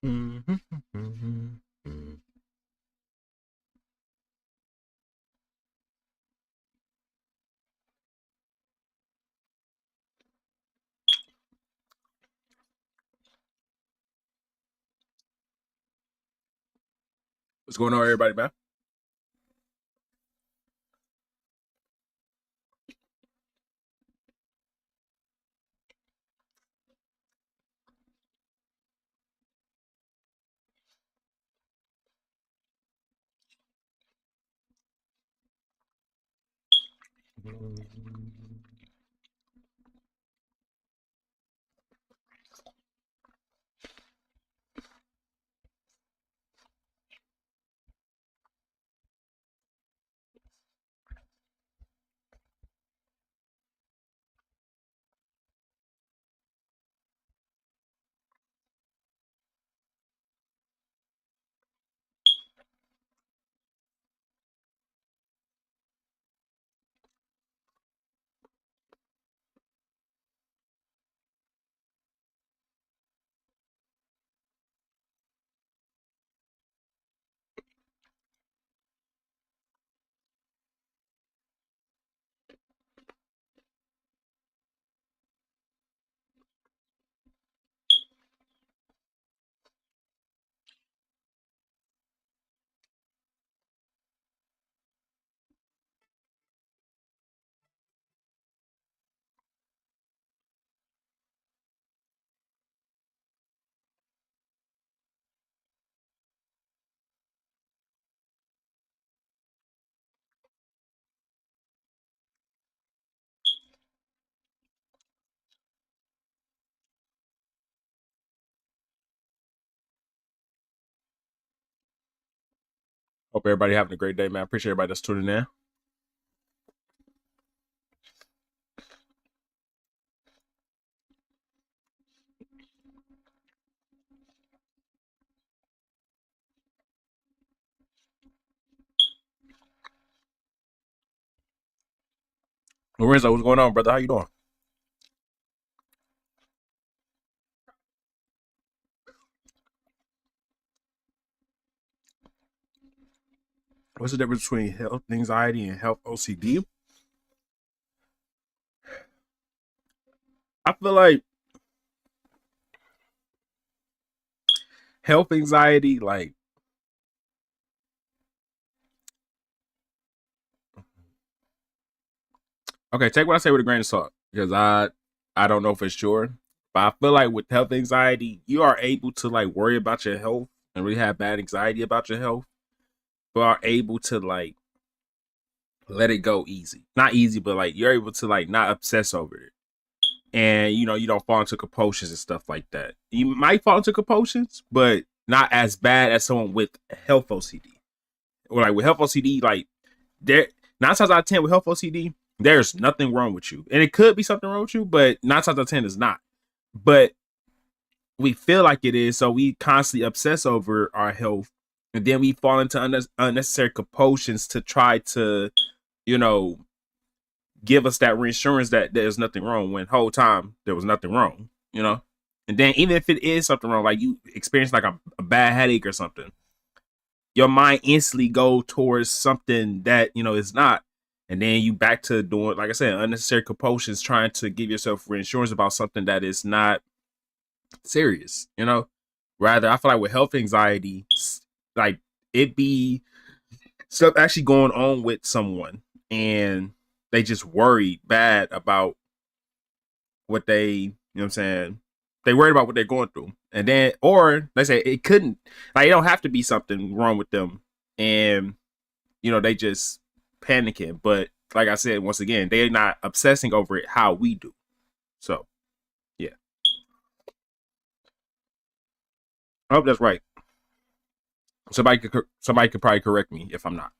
What's going on, everybody, man? Hope everybody having a great day, man. Appreciate everybody that's tuning in. Lorenzo, what's going on, brother? How you doing? What's the difference between health anxiety and health OCD? I feel like health anxiety, like, okay, take what I say with a grain of salt because I don't know for sure, but I feel like with health anxiety, you are able to like worry about your health and really have bad anxiety about your health, but are able to like let it go easy. Not easy, but like you're able to like not obsess over it. And you don't fall into compulsions and stuff like that. You might fall into compulsions, but not as bad as someone with health OCD. Or like with health OCD, like there 9 times out of 10 with health OCD, there's nothing wrong with you. And it could be something wrong with you, but 9 times out of 10 is not. But we feel like it is, so we constantly obsess over our health, and then we fall into unnecessary compulsions to try to, you know, give us that reassurance that there's nothing wrong when the whole time there was nothing wrong. And then even if it is something wrong, like you experience like a bad headache or something, your mind instantly go towards something that is not, and then you back to doing, like I said, unnecessary compulsions, trying to give yourself reassurance about something that is not serious. Rather, I feel like with health anxiety, like it be stuff actually going on with someone, and they just worried bad about what what I'm saying, they worried about what they're going through, and then, or they say it couldn't, like it don't have to be something wrong with them, and they just panicking. But like I said, once again, they're not obsessing over it how we do. So yeah, I hope that's right. Somebody could probably correct me if I'm not.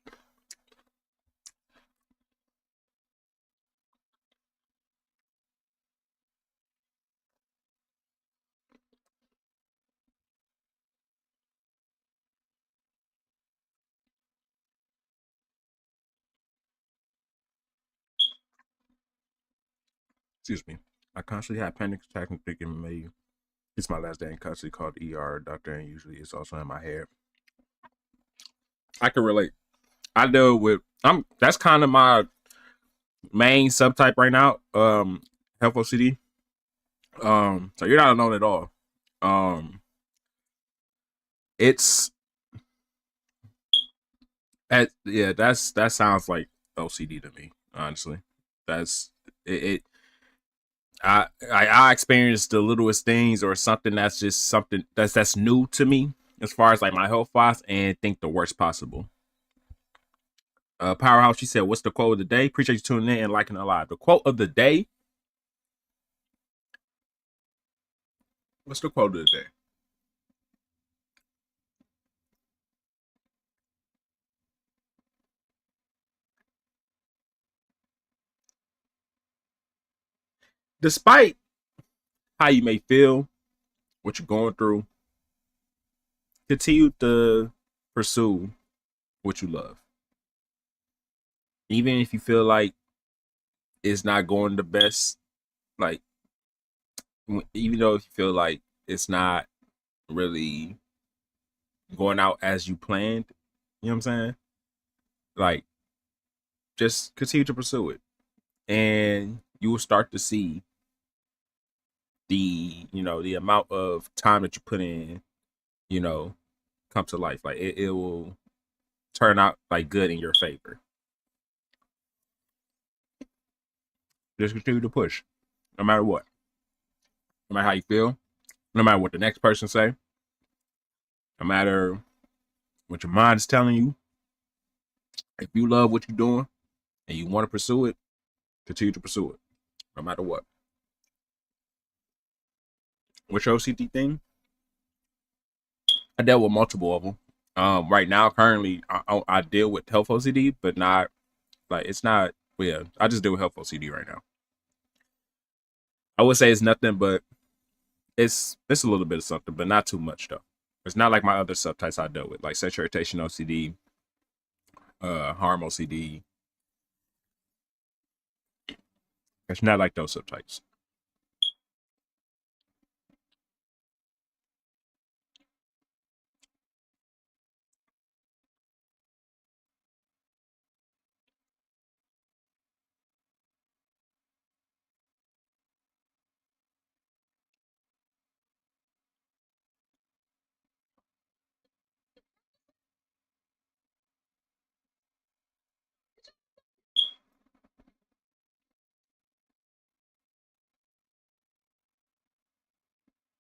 Excuse me. I constantly had panic attacks and thinking maybe. It's my last day in custody called the ER doctor, and usually it's also in my head. I can relate. I deal with that's kind of my main subtype right now. Health OCD. So you're not alone at all. Um, it's yeah, that sounds like OCD to me. Honestly, that's it. I experience the littlest things or something that's just something that's new to me as far as like my health wise, and think the worst possible. Powerhouse, she said, "What's the quote of the day?" Appreciate you tuning in and liking it live. The quote of the day. What's the quote of the day? Despite how you may feel, what you're going through, continue to pursue what you love. Even if you feel like it's not going the best, like even though if you feel like it's not really going out as you planned, you know what I'm saying? Like just continue to pursue it. And you will start to see the amount of time that you put in, you know, come to life. Like it will turn out like good in your favor. Just continue to push, no matter what, no matter how you feel, no matter what the next person say, no matter what your mind is telling you. If you love what you're doing and you want to pursue it, continue to pursue it, no matter what. What's your OCD thing? I dealt with multiple of them. Right now, currently, I deal with health OCD, but not like it's not. Well, yeah, I just deal with health OCD right now. I would say it's nothing, but it's a little bit of something, but not too much though. It's not like my other subtypes I dealt with, like sexual irritation OCD, harm OCD. It's not like those subtypes.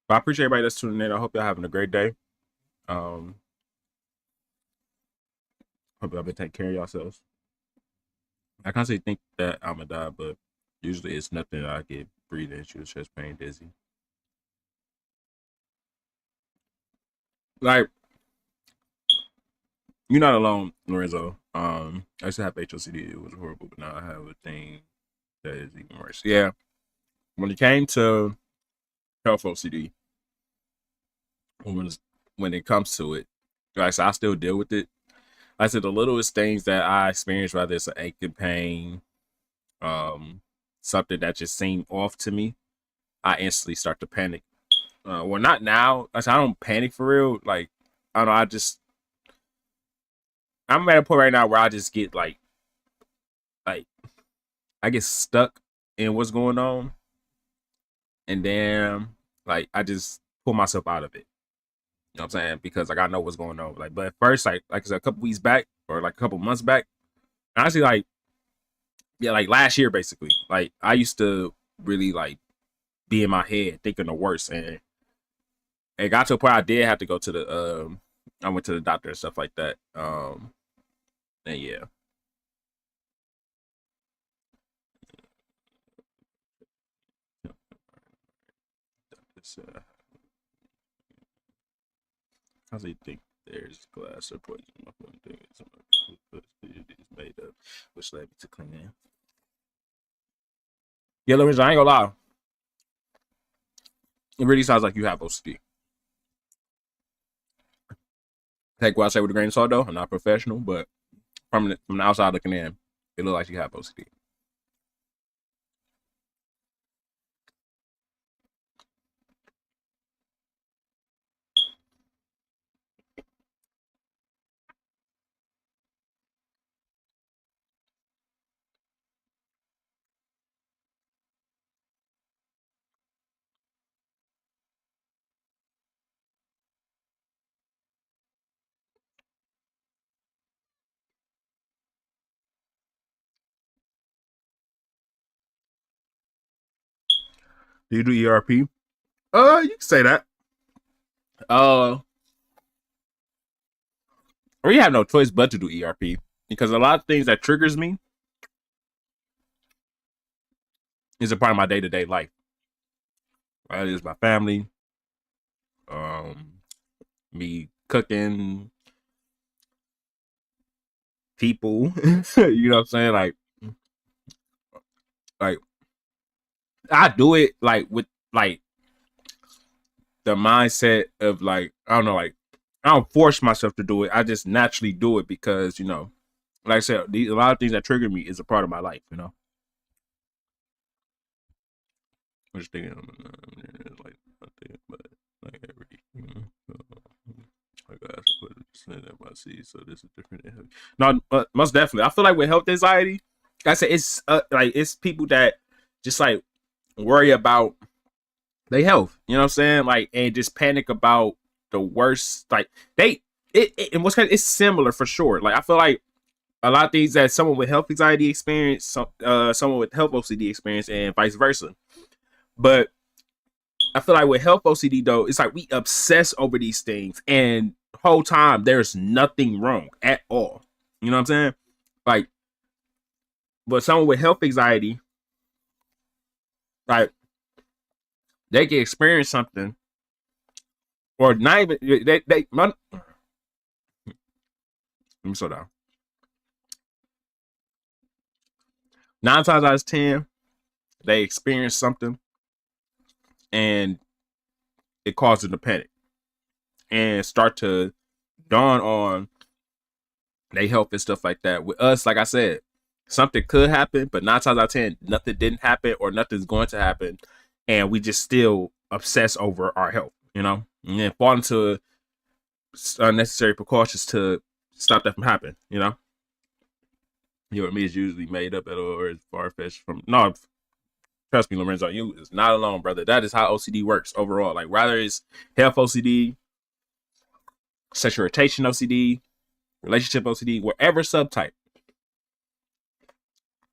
But I appreciate everybody that's tuning in. I hope y'all having a great day. Um, Hope y'all been taking care of yourselves. I can't say think that I'm gonna die, but usually it's nothing. I get breathing issues, chest pain, dizzy. Like you're not alone, Lorenzo. I used to have HOCD. It was horrible, but now I have a thing that is even worse. Yeah, when it came to health OCD, when when it comes to it, like I said, I still deal with it. Like I said the littlest things that I experience, whether it's an aching pain, um, something that just seemed off to me, I instantly start to panic. Well, not now. Like, I don't panic for real. Like, I don't know. I'm at a point right now where I just get like I get stuck in what's going on, and then like I just pull myself out of it. You know what I'm saying? Because like I know what's going on. Like, but at first, like I said, a couple weeks back or like a couple months back, honestly, like yeah, like last year basically. Like I used to really like be in my head thinking the worst, and it got to a point I did have to go to the I went to the doctor and stuff like that. And yeah. It's, how do you think there's glass or poison? My phone thing is made up, which led me to cleaning. Yeah, Lorenzo, I ain't gonna lie. It really sounds like you have OCD. Take what I say with a grain of salt, though. I'm not professional, but from the outside looking in, it looks like you have OCD. Do you do ERP? You can say that. Uh, or you have no choice but to do ERP because a lot of things that triggers me is a part of my day to day life. That is my family, um, me cooking, people. You know what I'm saying? Like I do it like with like the mindset of like I don't know, like I don't force myself to do it. I just naturally do it because like I said, a lot of things that trigger me is a part of my life. I'm just thinking, like nothing, but like every. I got to put it in my seed, so this is different. No, most definitely. I feel like with health anxiety, like I said it's like it's people that just like worry about their health. You know what I'm saying? Like and just panic about the worst. Like and what's kind of, it's similar for sure. Like I feel like a lot of things that someone with health anxiety experience, someone with health OCD experience, and vice versa. But I feel like with health OCD though, it's like we obsess over these things, and the whole time there's nothing wrong at all. You know what I'm saying? Like, but someone with health anxiety, like, they can experience something, or not even let me slow down. 9 times out of 10, they experience something, and it causes them to panic and start to dawn on their health and stuff like that. With us, like I said, something could happen, but 9 times out of 10, nothing didn't happen or nothing's going to happen, and we just still obsess over our health, and then fall into unnecessary precautions to stop that from happening. What me is usually made up at or is far fetched from. No, trust me, Lorenzo, you is not alone, brother. That is how OCD works overall. Like, rather it's health OCD, sexual irritation OCD, relationship OCD, whatever subtype.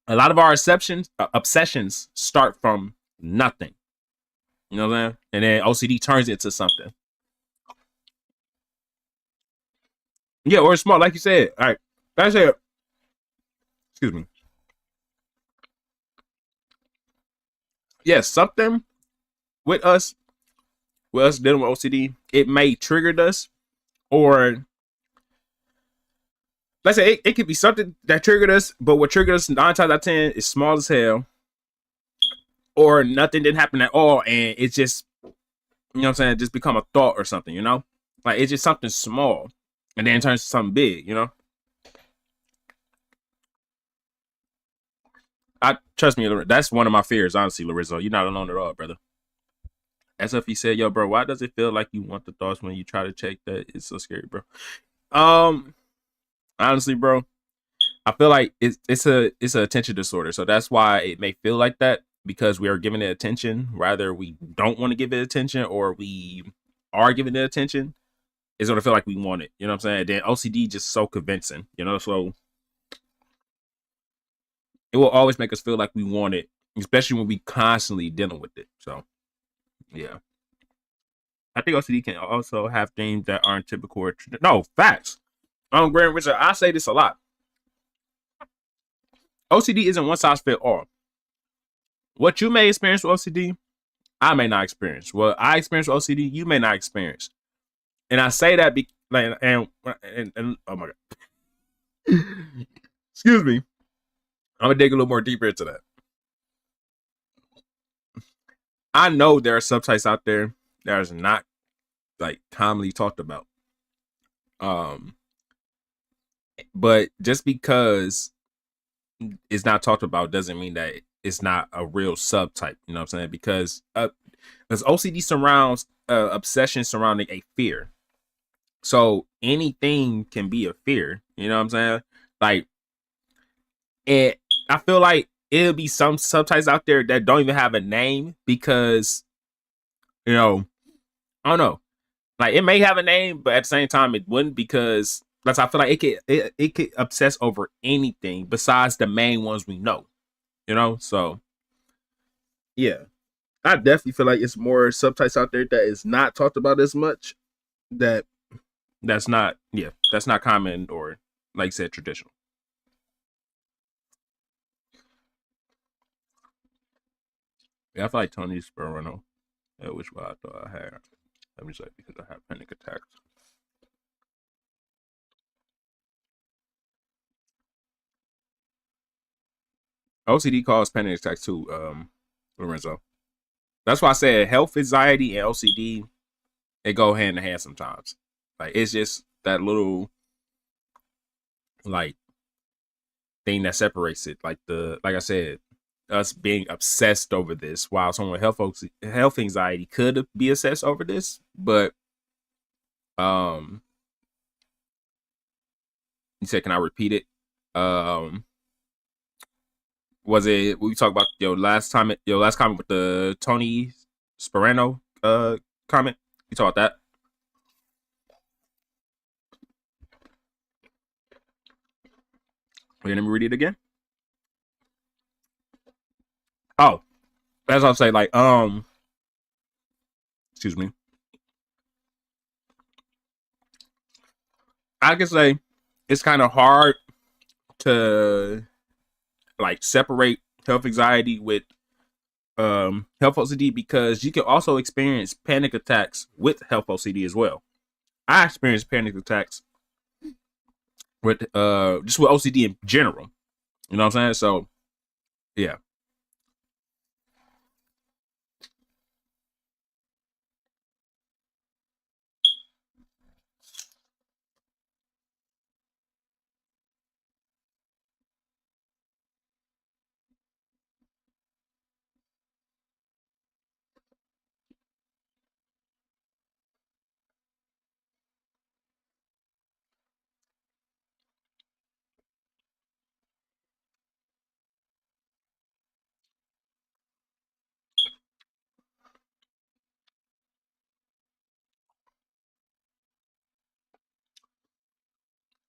A lot of our obsessions start from nothing. You know what I'm saying? And then OCD turns into something. Yeah, or it's smart, like you said. All right. Like I said, excuse me. Yes, something with us dealing with OCD, it may trigger us, or let's say it could be something that triggered us, but what triggered us 9 times out of 10 is small as hell, or nothing didn't happen at all, and it's just, what I'm saying, just become a thought or something, like it's just something small, and then it turns to something big, I trust me, that's one of my fears, honestly, Lorenzo. You're not alone at all, brother. As if he said, "Yo, bro, why does it feel like you want the thoughts when you try to check that? It's so scary, bro." Honestly, bro, I feel like it's a attention disorder, so that's why it may feel like that, because we are giving it attention. Rather, we don't want to give it attention, or we are giving it attention. It's gonna feel like we want it. You know what I'm saying? Then OCD just so convincing. So it will always make us feel like we want it, especially when we constantly dealing with it. So yeah, I think OCD can also have things that aren't typical. No facts. Grant Richard, I say this a lot. OCD isn't one size fit all. What you may experience with OCD, I may not experience. What I experience with OCD, you may not experience. And I say that and oh my god, excuse me. I'm gonna dig a little more deeper into that. I know there are subtypes out there that is not like commonly talked about. But just because it's not talked about doesn't mean that it's not a real subtype. You know what I'm saying? Because OCD surrounds obsession surrounding a fear. So anything can be a fear. You know what I'm saying? Like, I feel like it'll be some subtypes out there that don't even have a name because, I don't know. Like, it may have a name, but at the same time, it wouldn't, because I feel like it could obsess over anything besides the main ones we know. So yeah. I definitely feel like it's more subtypes out there that is not talked about as much. That that's not, yeah, that's not common or, like I said, traditional. Yeah, I feel like Tony Sperano, which one I thought I had. Let me say, because I have panic attacks. OCD causes panic attacks too, Lorenzo. That's why I said health anxiety and OCD, they go hand in hand sometimes. Like it's just that little like thing that separates it. Like I said, us being obsessed over this, while someone with health anxiety could be obsessed over this, but um, you said, can I repeat it? Um, was it we talked about your last comment with the Tony Sperano comment? You talked about that. Wait, let me read it again. Oh, that's what I'm saying. Like, excuse me. I can say it's kind of hard to like separate health anxiety with health OCD, because you can also experience panic attacks with health OCD as well. I experienced panic attacks with just with OCD in general. You know what I'm saying? So yeah.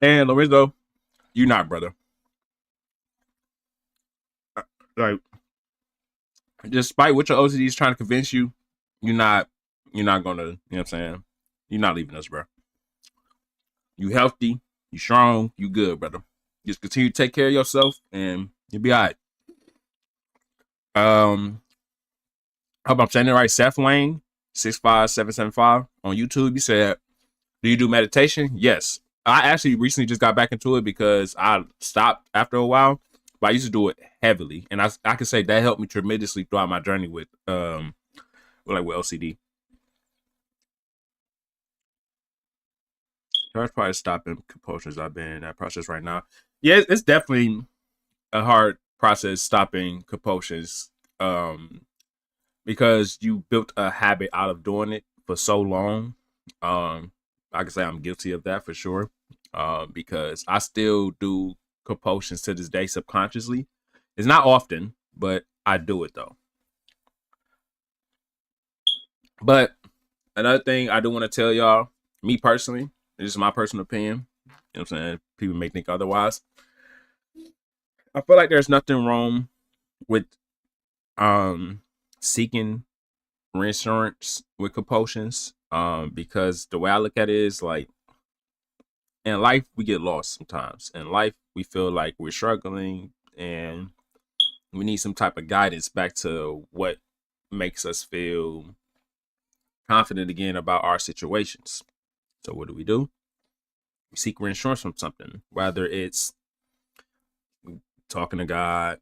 And Lorenzo, you not, brother. Like, despite what your OCD is trying to convince you, you're not you're not gonna, you know what I'm saying? You're not leaving us, bro. You healthy, you strong, you good, brother. Just continue to take care of yourself and you'll be all right. Um, I hope I'm saying it right. Seth Lane, 65775 on YouTube. You said, do you do meditation? Yes. I actually recently just got back into it because I stopped after a while, but I used to do it heavily. And I can say that helped me tremendously throughout my journey with LCD. That's probably stopping compulsions. I've been in that process right now. Yeah, it's definitely a hard process stopping compulsions. Because you built a habit out of doing it for so long. I can say I'm guilty of that for sure. Because I still do compulsions to this day subconsciously. It's not often, but I do it though. But another thing I do want to tell y'all, me personally, this is my personal opinion. You know what I'm saying? People may think otherwise. I feel like there's nothing wrong with um seeking reinsurance with compulsions. Because the way I look at it is like, in life we get lost sometimes. In life we feel like we're struggling and we need some type of guidance back to what makes us feel confident again about our situations. So what do? We seek reinsurance from something, whether it's talking to God,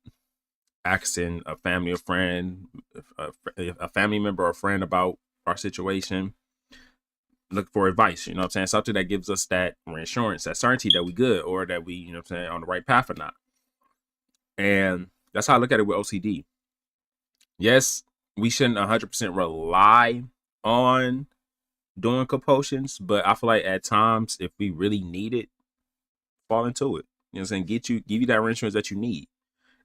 asking a family or friend, a family member or friend about our situation, look for advice, you know what I'm saying? Something that gives us that reinsurance, that certainty that we good, or that we, you know what I'm saying, on the right path or not. And that's how I look at it with OCD. Yes, we shouldn't 100% rely on doing compulsions, but I feel like at times, if we really need it, fall into it. You know what I'm saying? Give you that reinsurance that you need.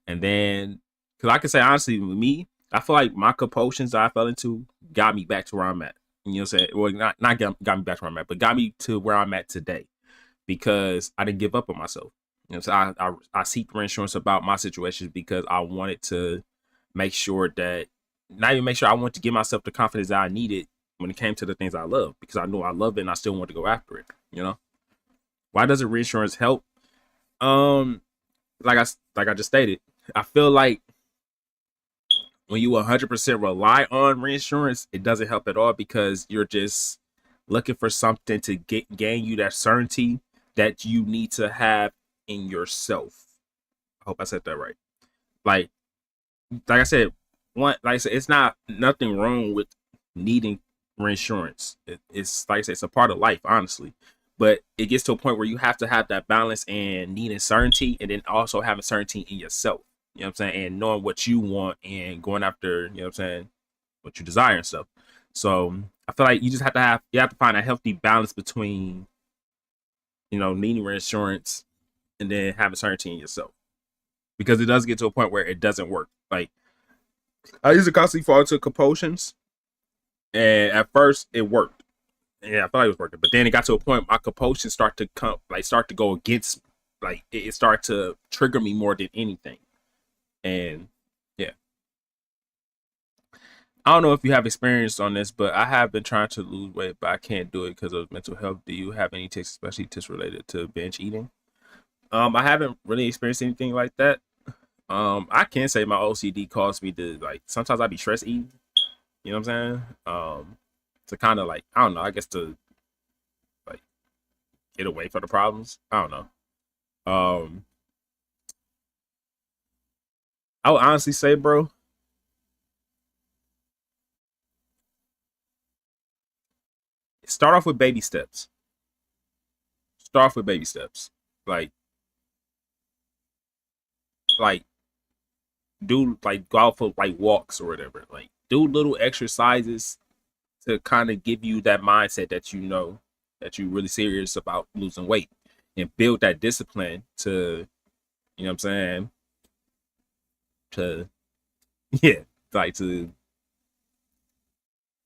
And then, because I can say honestly, with me, I feel like my compulsions that I fell into got me back to where I'm at. You know what I'm saying? Well, not got me back to where I'm at, but got me to where I'm at today, because I didn't give up on myself. You know, so I seek reinsurance about my situations because I wanted to make sure that not even make sure I want to give myself the confidence that I needed when it came to the things I love, because I know I love it and I still want to go after it. You know, why doesn't reinsurance help? Um, like I just stated, I feel like when you 100% rely on reinsurance, it doesn't help at all, because you're just looking for something to gain you that certainty that you need to have in yourself. I hope I said that right. Like like I said, like I said, it's not nothing wrong with needing reinsurance. It's like I said, it's a part of life, honestly. But it gets to a point where you have to have that balance and needing certainty, and then also having certainty in yourself. You know what I'm saying? And knowing what you want and going after, you know what I'm saying, what you desire and stuff. So I feel like you have to find a healthy balance between, needing reinsurance and then having certainty in yourself. Because it does get to a point where it doesn't work. Like, I used to constantly fall into compulsions, and at first it worked. Yeah, I thought it was working, but then it got to a point my compulsions start to go against, like it started to trigger me more than anything. And yeah, I don't know if you have experience on this, but I have been trying to lose weight, but I can't do it because of mental health. Do you have any tips, especially tips related to binge eating? I haven't really experienced anything like that. I can say my OCD caused me to, like, sometimes I be stress eating. You know what I'm saying? To kind of, like, I don't know, I guess to, like, get away from the problems. I don't know. Um, I would honestly say, bro, start off with baby steps. Start off with baby steps. Like, like do, like, go out for like walks or whatever. Like, do little exercises to kind of give you that mindset that that you're really serious about losing weight, and build that discipline to, you know what I'm saying, to yeah, like to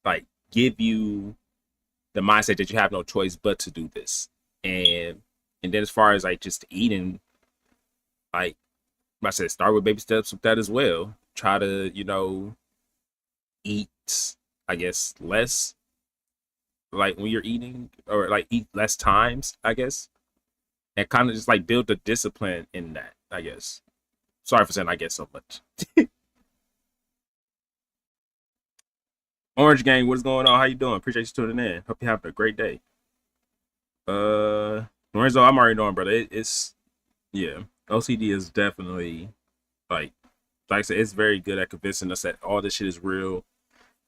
like give you the mindset that you have no choice but to do this. And then as far as like just eating, like I said, start with baby steps with that as well. Try to, eat, I guess, less, like when you're eating, or like eat less times, I guess. And kind of just like build the discipline in that, I guess. Sorry for saying I guess so much. Orange Gang, what's going on? How you doing? Appreciate you tuning in. Hope you having a great day. Lorenzo, I'm already knowing, brother. It's yeah. OCD is definitely, like like I said, it's very good at convincing us that all this shit is real.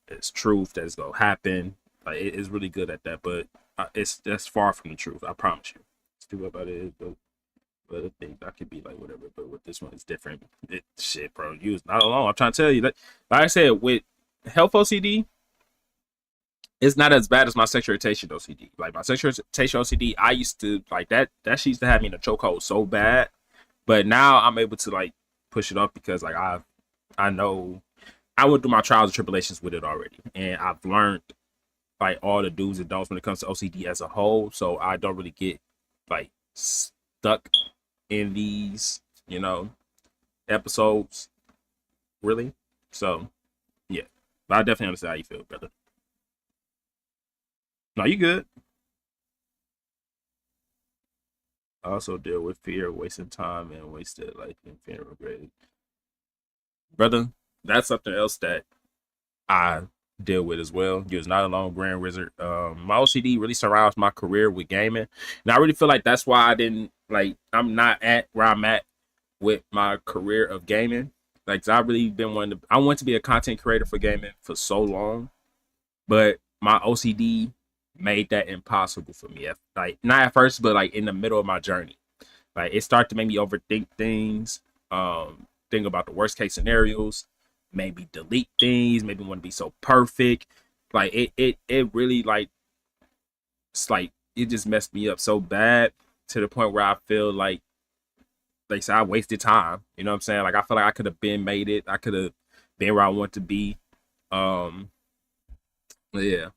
It's truth that's gonna happen. Like, it's really good at that, but that's far from the truth. I promise you. It's too about it, but I think that could be like whatever. But with this one, it's different. Shit, bro. You was not alone. I'm trying to tell you that. Like I said, with health OCD, it's not as bad as my sexual orientation OCD. Like, my sexual orientation OCD, I used to like that. That shit used to have me in a chokehold so bad. But now I'm able to, like, push it off, because like I know I went through my trials and tribulations with it already, and I've learned, like, all the do's and don'ts when it comes to OCD as a whole. So I don't really get, like, stuck in these, episodes, really. So yeah, but I definitely understand how you feel, brother. No, you good. I also deal with fear of wasting time and wasted life and fear of regret, brother. That's something else that I deal with as well. You're not alone, Grand Wizard. My OCD really surrounds my career with gaming, and I really feel like that's why I didn't, like, I'm not at where I'm at with my career of gaming. Like, I really been wanting to. I want to be a content creator for gaming for so long, but my OCD made that impossible for me. Like, not at first, but like in the middle of my journey, like, it started to make me overthink things. Think about the worst case scenarios, maybe delete things, maybe want to be so perfect. Like, it really, like, it's like it just messed me up so bad, to the point where I feel like I said, I wasted time. You know what I'm saying? Like, I feel like I could have been made it. I could have been where I want to be. Um, yeah,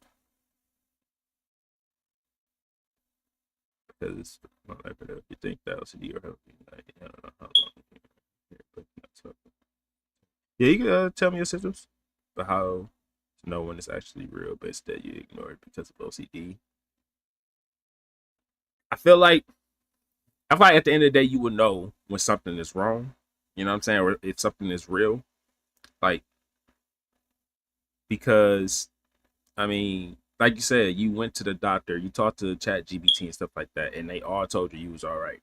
because my life, if you think that LCD or help me, like, I don't know how long. Yeah, you can tell me your symptoms. but how to know when it's actually real, but instead you ignore it because of OCD. I feel like at the end of the day you would know when something is wrong. You know what I'm saying? Or if something is real. Like, because I mean, like you said, you went to the doctor, you talked to Chat GBT and stuff like that, and they all told you was all right.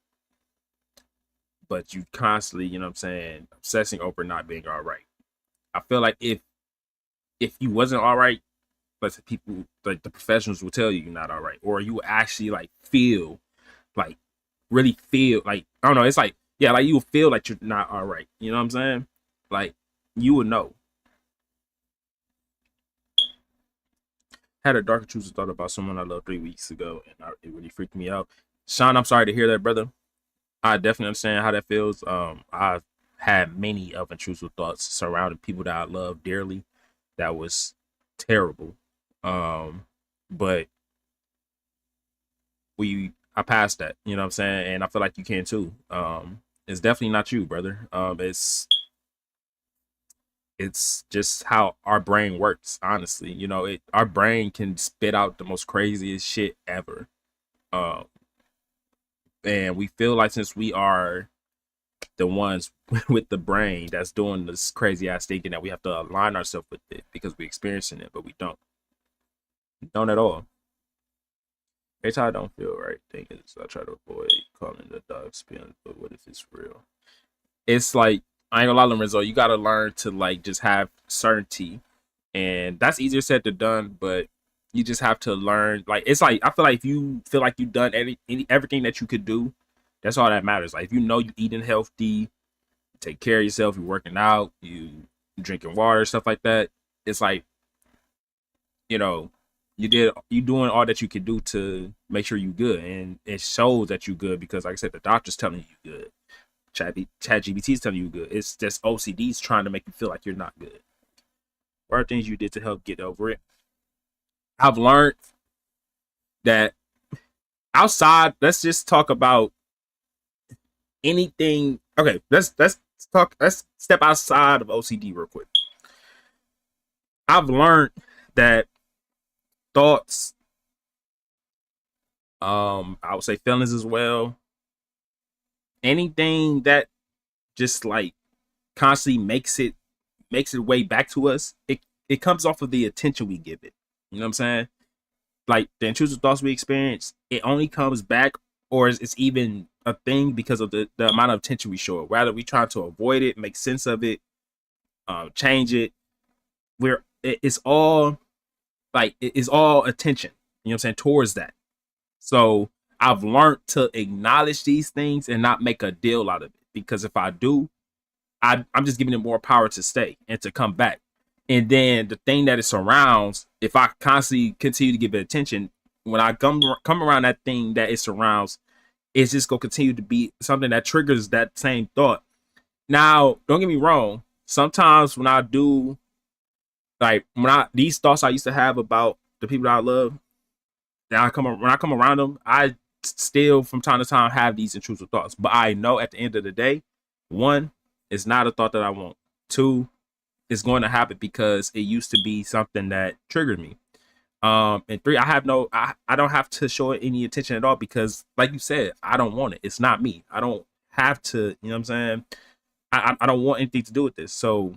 But you constantly, you know what I'm saying, obsessing over not being all right. I feel like if you wasn't all right, but people like the professionals will tell you you're not all right, or you actually like feel like really feel like I don't know, it's like yeah, like you will feel like you're not all right. You know what I'm saying? Like you would know. Had a dark intrusive thought about someone I loved 3 weeks ago, and it really freaked me out. Sean, I'm sorry to hear that, brother. I definitely understand how that feels. I've had many of intrusive thoughts surrounding people that I love dearly. That was terrible. But I passed that, you know what I'm saying? And I feel like you can too. It's definitely not you, brother. It's just how our brain works, honestly. You know, our brain can spit out the most craziest shit ever. Um, and we feel like since we are the ones with the brain that's doing this crazy ass thinking that we have to align ourselves with it because we're experiencing it, but we don't. We don't at all. Every time I don't feel right, thing is I try to avoid calling the dog spin, but what if it's real? It's like I ain't gonna lie, Lorenzo, you gotta learn to like just have certainty. And that's easier said than done, but you just have to learn. Like it's like I feel like if you feel like you've done everything that you could do, that's all that matters. Like if you know you eating healthy, take care of yourself, you're working out, you drinking water, stuff like that. It's like, you know, you doing all that you can do to make sure you good, and it shows that you good because, like I said, the doctor's telling you good. Chat GBT is telling you good. It's just OCD's trying to make you feel like you're not good. What are things you did to help get over it? I've learned that outside. Let's just talk about anything. Okay, let's talk. Let's step outside of OCD real quick. I've learned that thoughts, I would say feelings as well. Anything that just like constantly makes it way back to us. It comes off of the attention we give it. You know what I'm saying? Like the intrusive thoughts we experience, it only comes back, or it's even a thing because of the amount of attention we show it. Rather, we try to avoid it, make sense of it, change it. It's all like it's all attention. You know what I'm saying towards that. So I've learned to acknowledge these things and not make a deal out of it because if I do, I'm just giving it more power to stay and to come back. And then the thing that it surrounds, if I constantly continue to give it attention, when I come around that thing that it surrounds, it's just gonna continue to be something that triggers that same thought. Now, don't get me wrong. Sometimes when I do like these thoughts I used to have about the people that I love, when I come around them, I still from time to time have these intrusive thoughts. But I know at the end of the day, one, it's not a thought that I want. Two, it's going to happen because it used to be something that triggered me. And three, I don't have to show it any attention at all because, like you said, I don't want it. It's not me. I don't have to. You know what I'm saying? I don't want anything to do with this. So,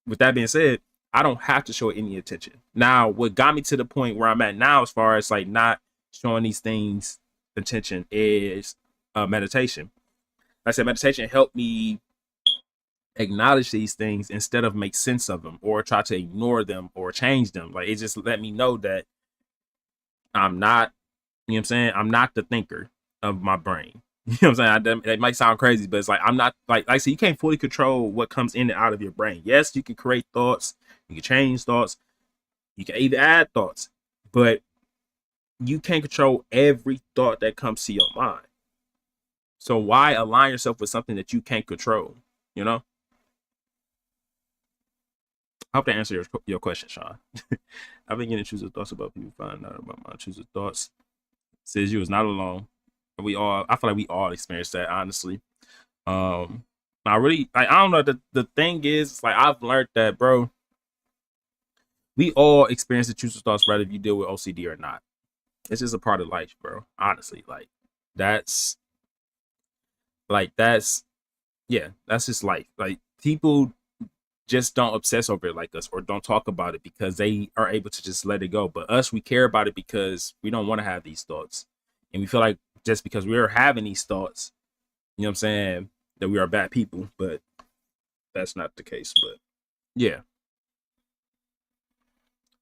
with that being said, I don't have to show it any attention. Now, what got me to the point where I'm at now, as far as like not showing these things attention, is meditation. Like I said, meditation helped me acknowledge these things instead of make sense of them or try to ignore them or change them. Like it just let me know that I'm not, you know what I'm saying? I'm not the thinker of my brain. You know what I'm saying? That might sound crazy, but it's like I'm not like I said, you can't fully control what comes in and out of your brain. Yes, you can create thoughts, you can change thoughts, you can even add thoughts, but you can't control every thought that comes to your mind. So why align yourself with something that you can't control? You know? I hope that answers your question, Sean. I've been getting intrusive thoughts about people finding out about my intrusive thoughts. Says you was not alone. I feel like we all experienced that, honestly. I really, I don't know. The thing is, like, I've learned that, bro, we all experience intrusive thoughts, whether if you deal with OCD or not. It's just a part of life, bro. Honestly, that's that's yeah, that's just life. Like people just don't obsess over it like us or don't talk about it because they are able to just let it go. But us, we care about it because we don't want to have these thoughts. And we feel like just because we're having these thoughts, you know what I'm saying, that we are bad people. But that's not the case. But yeah.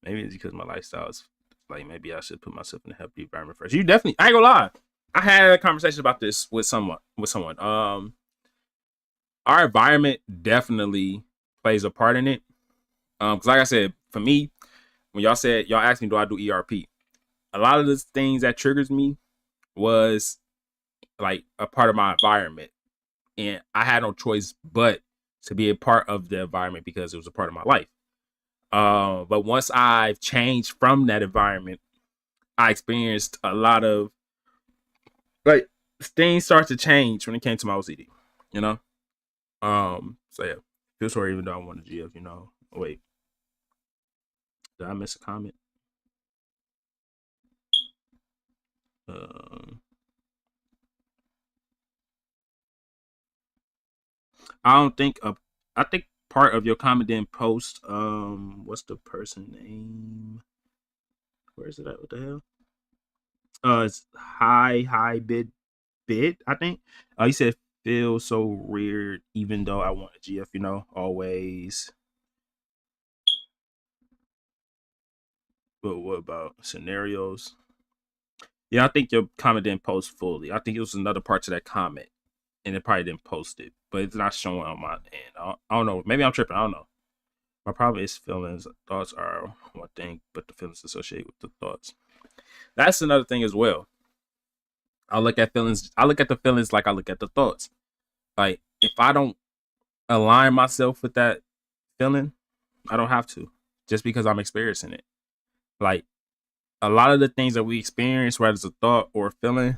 Maybe it's because my lifestyle is like maybe I should put myself in a healthy environment first. You definitely I ain't gonna lie. I had a conversation about this with someone. Our environment definitely plays a part in it. Because like I said, for me, when y'all asked me, do I do ERP? A lot of the things that triggers me was like a part of my environment, and I had no choice but to be a part of the environment because it was a part of my life. But once I've changed from that environment, I experienced a lot of like things start to change when it came to my OCD. You know, so yeah, feel sorry even though I wanted GF. You know, wait, did I miss a comment? I don't think I think part of your comment didn't post. What's the person name? Where is it at? What the hell? It's high bid. I think. He said feel so weird, even though I want a GF. You know, always. But what about scenarios? Yeah, I think your comment didn't post fully. I think it was another part to that comment, and it probably didn't post it, but it's not showing on my end. I don't know. Maybe I'm tripping. I don't know. My problem is feelings. Thoughts are one thing, but the feelings associated with the thoughts. That's another thing as well. I look at feelings. I look at the feelings like I look at the thoughts. Like if I don't align myself with that feeling, I don't have to. Just because I'm experiencing it. Like a lot of the things that we experience, whether it's a thought or a feeling,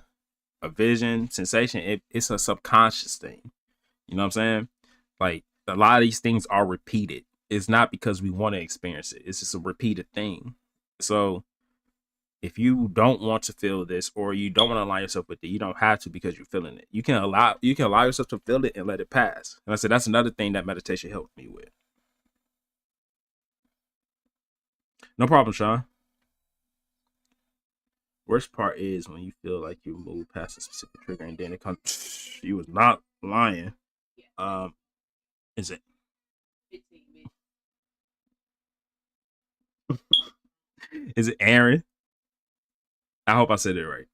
a vision, sensation, it's a subconscious thing. You know what I'm saying? Like a lot of these things are repeated. It's not because we want to experience it. It's just a repeated thing. So if you don't want to feel this or you don't want to align yourself with it, you don't have to because you're feeling it. You can allow yourself to feel it and let it pass. And I said that's another thing that meditation helped me with. No problem, Sean. Worst part is when you feel like you move past a specific trigger and then it comes. You was not lying. Is it? Is it Aaron? I hope I said it right.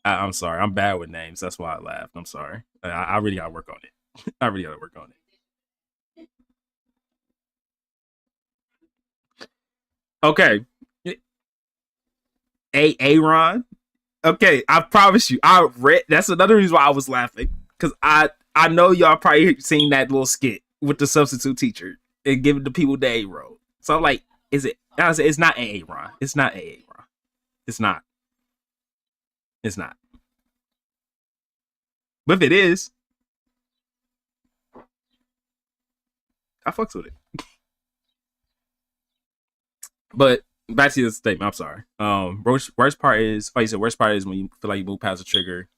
I'm sorry. I'm bad with names. That's why I laughed. I'm sorry. I really gotta work on it. I really gotta work on it. Okay. Aaron. Okay, I promise you. I read. That's another reason why I was laughing because I know y'all probably seen that little skit with the substitute teacher and giving the people the A roll. So I'm like, is it? I said, it's not Aaron. It's not Aaron. It's not. It's not. But if it is, I fucks with it. But back to the statement. I'm sorry. Worst part is, you said worst part is when you feel like you move past the trigger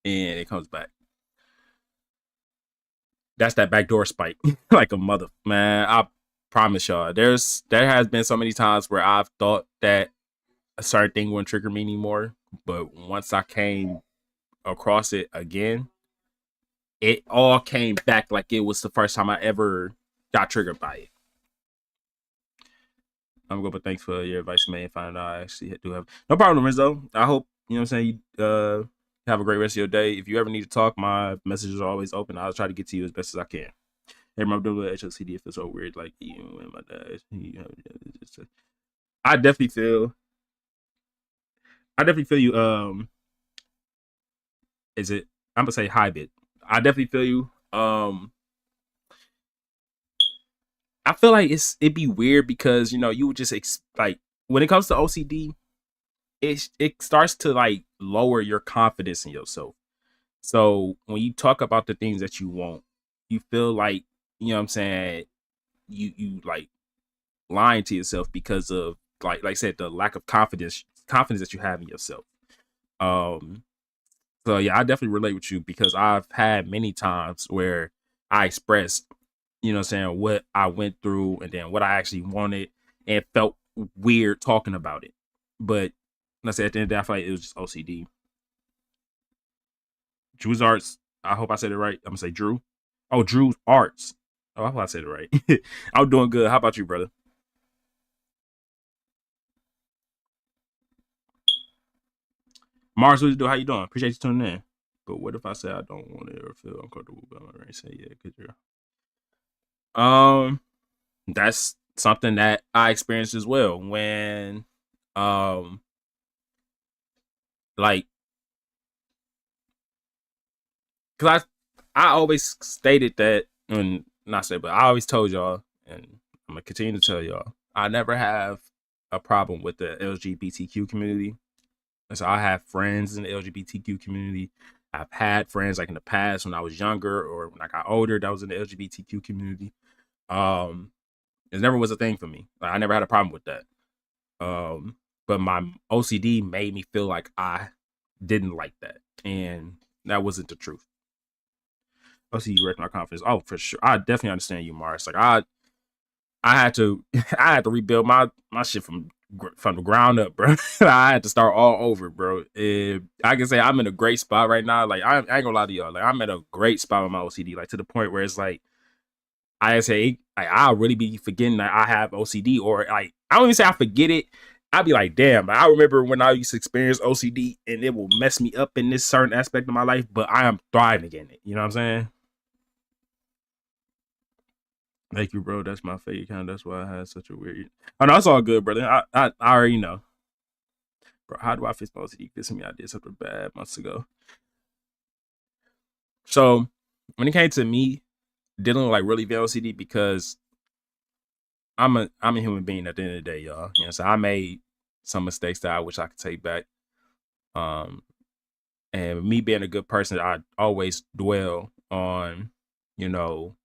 and it comes back. That's that backdoor spike, like a mother man. I promise y'all, there has been so many times where I've thought that a certain thing wouldn't trigger me anymore, but once I came across it again, it all came back like it was the first time I ever got triggered by it. I'm good, but thanks for your advice, man. Find out I actually do have no problem, Rizzo. I hope you know what I'm saying. You have a great rest of your day. If you ever need to talk, my messages are always open. I'll try to get to you as best as I can. Hey, my HLCD feels so weird, like you and my dad. I definitely feel. I definitely feel you. Is it? I'm gonna say hybrid. I definitely feel you. I feel like it'd be weird because you would just like when it comes to OCD, it starts to like lower your confidence in yourself. So when you talk about the things that you want, you feel like you know what I'm saying. You like lying to yourself because of like I said, the lack of confidence that you have in yourself. Um, so yeah, I definitely relate with you because I've had many times where I expressed, what I went through and then what I actually wanted and felt weird talking about it. But let's say at the end of the day, I feel like it was just OCD. Drew's Arts. I hope I said it right. I'm gonna say Drew. Oh, Drew's Arts. Oh, I hope I said it right. I'm doing good. How about you, brother? Mars, what you do? How you doing? Appreciate you tuning in. But what if I say I don't want it or feel uncomfortable about my race? Say yeah, because you're that's something that I experienced as well when um like because I always stated that, and not say, but I always told y'all, and I'm gonna continue to tell y'all, I never have a problem with the LGBTQ community. And so I have friends in the LGBTQ community. I've had friends like in the past when I was younger or when I got older that was in the LGBTQ community. Um, it never was a thing for me. Like, I never had a problem with that. But my OCD made me feel like I didn't like that, and that wasn't the truth. OCD wrecked my confidence. Oh, for sure. I definitely understand you, Mars. Like I had to, I had to rebuild my shit from the ground up, bro. I had to start all over, bro. I can say I'm in a great spot right now. Like I ain't gonna lie to y'all. Like I'm in a great spot with my OCD. Like to the point where it's like I say like I'll really be forgetting that I have OCD, or like I don't even say I forget it. I'd be like, damn, I remember when I used to experience OCD and it will mess me up in this certain aspect of my life, but I am thriving in it. You know what I'm saying? Thank you, bro. That's my favorite kind. That's why I had such a weird. Oh no, it's all good, brother. I already know, bro. How do I fix my OCD? This me, I did something bad months ago. So when it came to me dealing with like really bad OCD, because I'm a human being at the end of the day, y'all. So I made some mistakes that I wish I could take back. Um, and me being a good person, I always dwell on, you know,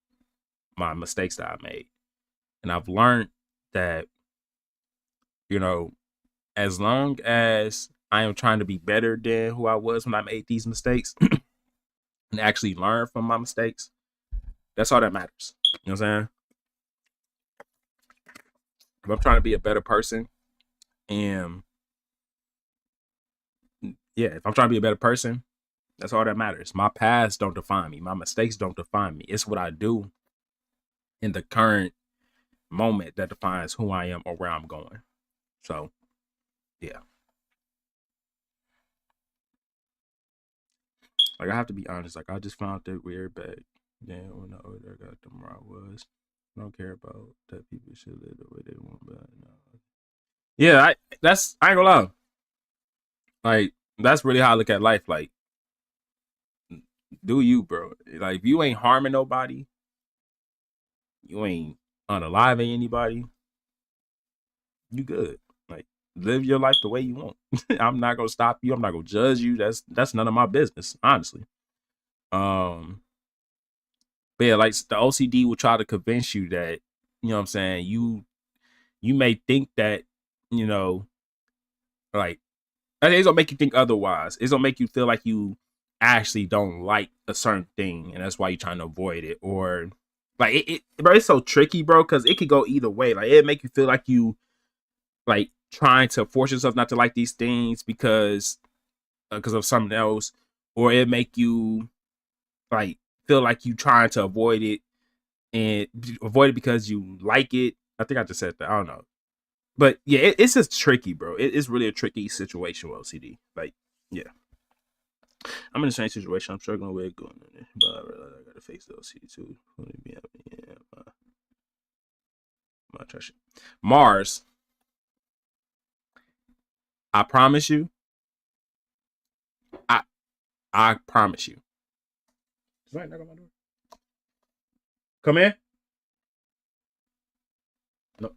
my mistakes that I made, and I've learned that, you know, as long as I am trying to be better than who I was when I made these mistakes and actually learn from my mistakes, that's all that matters. You know what I'm saying? If I'm trying to be a better person, and yeah, if I'm trying to be a better person, that's all that matters. My past don't define me. My mistakes don't define me. It's what I do in the current moment that defines who I am or where I'm going. So, yeah. Like I have to be honest. Like I just found that weird back then when the older I got, the more I was. I don't care about that people should live the way they want, but no. Yeah, I ain't gonna lie. Like that's really how I look at life. Like, do you, bro? Like if you ain't harming nobody, you ain't unaliving anybody, you good. Like live your life the way you want. I'm not gonna stop you. I'm not gonna judge you. That's none of my business, honestly. Um, but yeah, like the OCD will try to convince you that, you know what I'm saying, you may think that, you know, like it's gonna make you think otherwise. It's gonna make you feel like you actually don't like a certain thing, and that's why you're trying to avoid it. Or like bro, it's so tricky, bro, because it could go either way. Like it make you feel like you like trying to force yourself not to like these things because of something else, or it make you like feel like you trying to avoid it and avoid it because you like it. I think I just said that. I don't know. But yeah, it's just tricky, bro. It's really a tricky situation with OCD. Like, yeah, I'm in the same situation. I'm struggling with going in it, but I realize I gotta face the OCD too. Yeah, my trash. Mars, I promise you, I I promise you. Somebody knock on my door. Come in. No,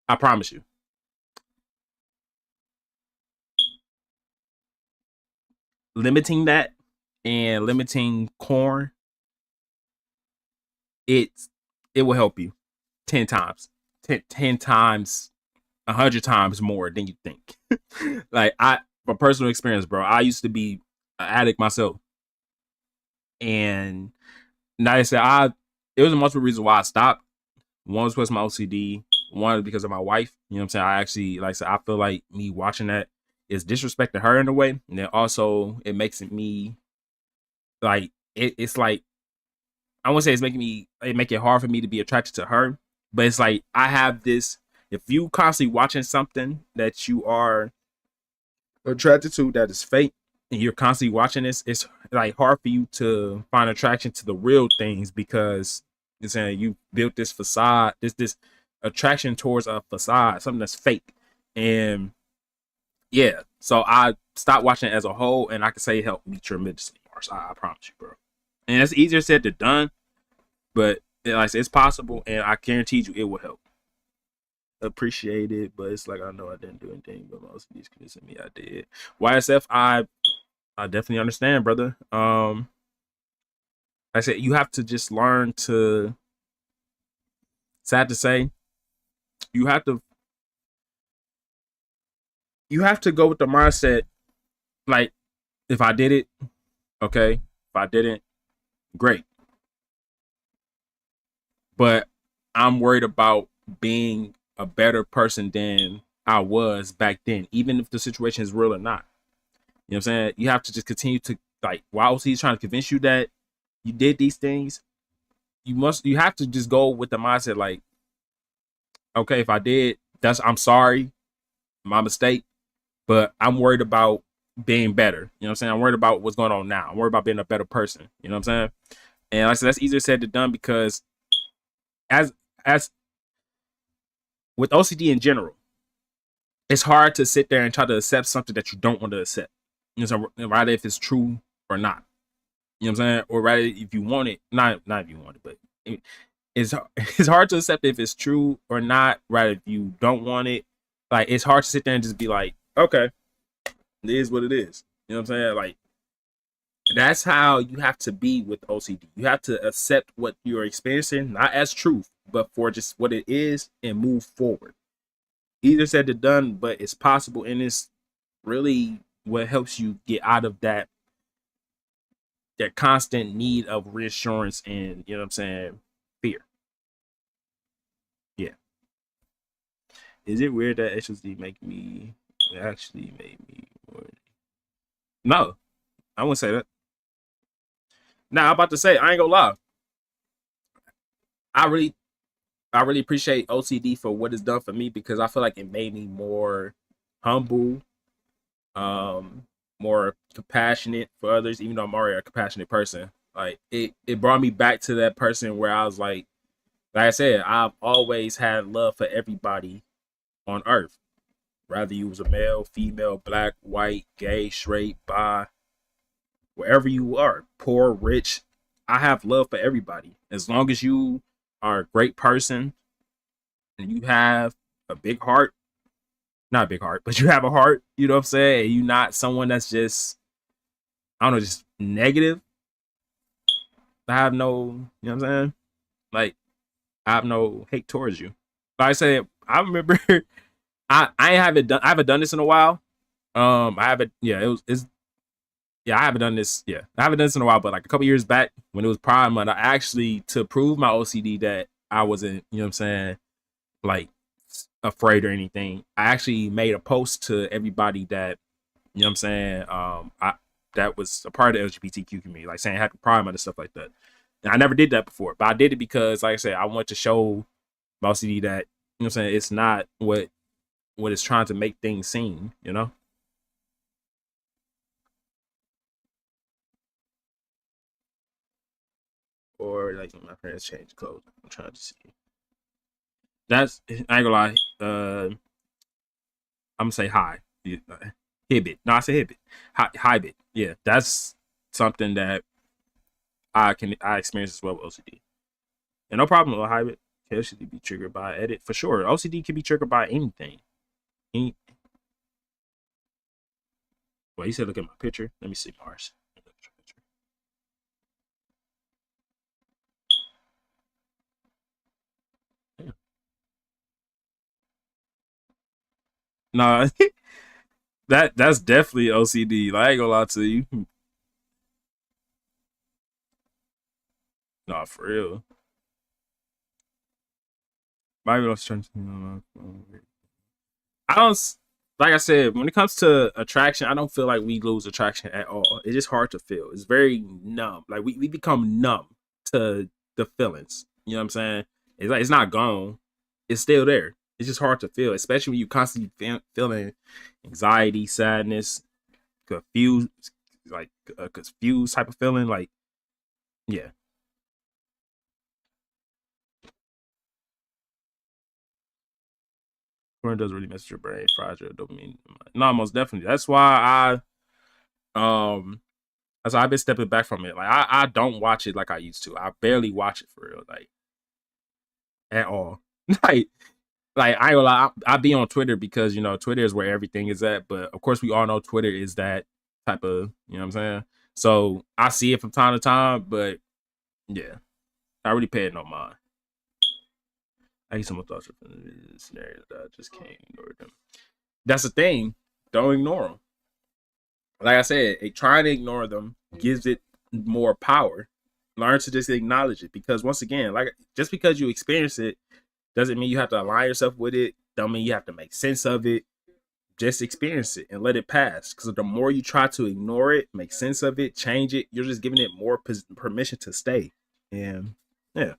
I promise you. Limiting that and limiting corn, it's it will help you 10 times. 10 times, 100 times more than you think. Like, from personal experience, bro, I used to be an addict myself, and now I said it was multiple reasons why I stopped. One was because of my OCD. One was because of my wife. You know what I'm saying? I actually, like I said, I feel like me watching that is disrespecting her in a way, and then also it makes me like it's like, I won't say it's making me it make it hard for me to be attracted to her, but it's like I have this. If you constantly watching something that you are attracted to that is fake, and you're constantly watching this, it's like hard for you to find attraction to the real things, because you're saying you built this facade, this attraction towards a facade, something that's fake. And yeah, so I stopped watching it as a whole, and I can say it helped me tremendously, Mars. I promise you, bro. And it's easier said than done, but like I said, it's possible, and I guarantee you it will help. Appreciate it, but it's like I know I didn't do anything, but most of these convincing me I did. YSF, I definitely understand, brother. Like I said, you have to just learn to. Sad to say, you have to go with the mindset, like, if I did it, okay. If I didn't, great. But I'm worried about being a better person than I was back then, even if the situation is real or not. You know what I'm saying? You have to just continue to, like, while he's trying to convince you that you did these things, you have to just go with the mindset, like, okay, if I did, I'm sorry, my mistake, but I'm worried about being better. You know what I'm saying? I'm worried about what's going on now. I'm worried about being a better person. You know what I'm saying? And like I said, that's easier said than done, because as as with OCD in general, it's hard to sit there and try to accept something that you don't want to accept. You know, so rather if it's true or not. You know what I'm saying? Or rather if you want it, not if you want it, but it's it's hard to accept if it's true or not. Rather if you don't want it, like, it's hard to sit there and just be like, okay, it is what it is. You know what I'm saying? Like, that's how you have to be with OCD. You have to accept what you're experiencing, not as truth, but for just what it is, and move forward. Easier said than done, but it's possible, and it's really what helps you get out of that constant need of reassurance and, you know what I'm saying, fear. Yeah. Is it weird that HSD make me actually made me more? No, I wouldn't say that. Now I'm about to say, I ain't gonna lie. I really I really appreciate OCD for what it's done for me, because I feel like it made me more humble, um, more compassionate for others, even though I'm already a compassionate person. Like, it brought me back to that person where I was like I said, I've always had love for everybody on earth. Rather you was a male, female, black, white, gay, straight, bi, wherever you are, poor, rich, I have love for everybody. As long as you are a great person and you have a big heart, not a big heart, but you have a heart, you know what I'm saying? And you're not someone that's just, I don't know, just negative. I have no, you know what I'm saying? Like, I have no hate towards you. Like I said, I remember I haven't done this in a while. I haven't, yeah, it's yeah, I haven't done this. Yeah, I haven't done this in a while, but like a couple years back when it was Prime Month, I actually, to prove my OCD that I wasn't, you know what I'm saying, like, afraid or anything, I actually made a post to everybody that, you know what I'm saying, I that was a part of the LGBTQ community, like saying Happy Pride Month and stuff like that. And I never did that before, but I did it because, like I said, I want to show my OCD that, you know what I'm saying, it's not what it's trying to make things seem, you know. Or like my parents change clothes. I'm trying to see. That's, I ain't gonna lie. I'm gonna say hi. Hibbit. No, I say Hibbit. Hibbit. Yeah, that's something that I experience as well with OCD. And no problem with Hibbit. OCD be triggered by edit for sure. OCD can be triggered by anything. Any, well, you said look at my picture. Let me see Mars. Yeah. Nah, that's definitely OCD. Like, I ain't gonna lie to you. Nah, for real. Maybe I was trying to. I don't like I said, when it comes to attraction, I don't feel like we lose attraction at all. It's just hard to feel. It's very numb. Like we become numb to the feelings. You know what I'm saying? It's like it's not gone. It's still there. It's just hard to feel, especially when you constantly feeling anxiety, sadness, confused, like a confused type of feeling. Like, yeah, porn does really mess with your brain, fries your dopamine. No, most definitely. That's why um so I've been stepping back from it. Like I don't watch it like I used to. I barely watch it for real, like at all. like like I ain't gonna lie, I be on Twitter because Twitter is where everything is at. But of course, we all know Twitter is that type of what I'm saying. So I see it from time to time, but yeah, I really pay it no mind. I get some thoughts from the scenarios that I just can't ignore them. That's the thing. Don't ignore them. Like I said, trying to ignore them gives it more power. Learn to just acknowledge it, because once again, like just because you experience it doesn't mean you have to align yourself with it. Don't mean you have to make sense of it. Just experience it and let it pass. Because the more you try to ignore it, make sense of it, change it, you're just giving it more permission to stay. And yeah,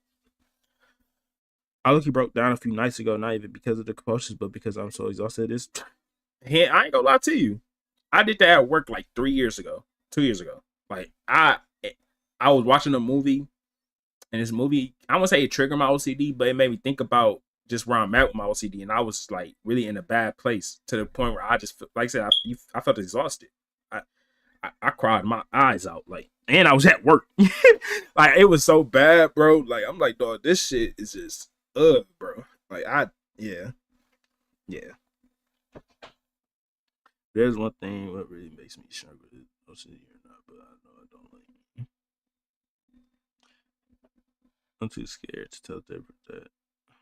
I look, he broke down a few nights ago, not even because of the compulsions, but because I'm so exhausted. This, I ain't gonna lie to you. I did that at work like 3 years ago, 2 years ago. Like I was watching a movie, and this movie, I won't say it triggered my OCD, but it made me think about just where I'm at with my OCD, and I was like really in a bad place to the point where I just, like I said, I felt exhausted. I, I cried my eyes out, like, and I was at work. Like it was so bad, bro. Like I'm like, dog, this shit is just, bro. Like yeah, yeah. There's one thing what really makes me struggle with OCD or not, but I know I don't like it. I'm too scared to tell Deborah that.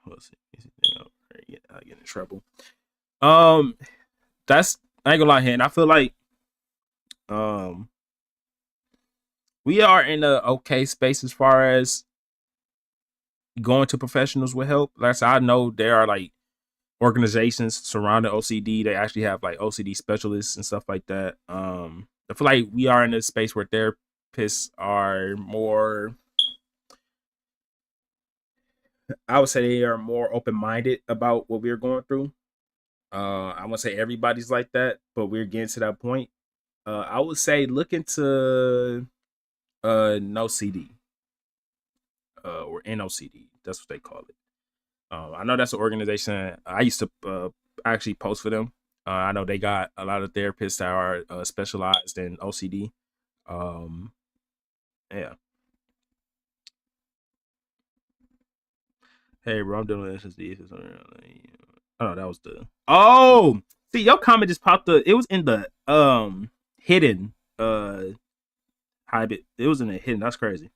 What's the easy thing out there? I get in trouble. Um, that's, I ain't gonna lie, and I feel like um we are in a okay space as far as going to professionals with help. Like I said, I know there are like organizations surrounding OCD. They actually have like OCD specialists and stuff like that. I feel like we are in a space where therapists are more, I would say they are more open minded about what we're going through. I won't say everybody's like that, but we're getting to that point. I would say look into No CD, or NOCD. That's what they call it. I know that's an organization I used to actually post for them. I know they got a lot of therapists that are specialized in OCD. Um, yeah. Hey, bro, I'm doing SSD. Oh, that was the. Oh, see, your comment just popped up. It was in the hidden habit. It was in the hidden. That's crazy.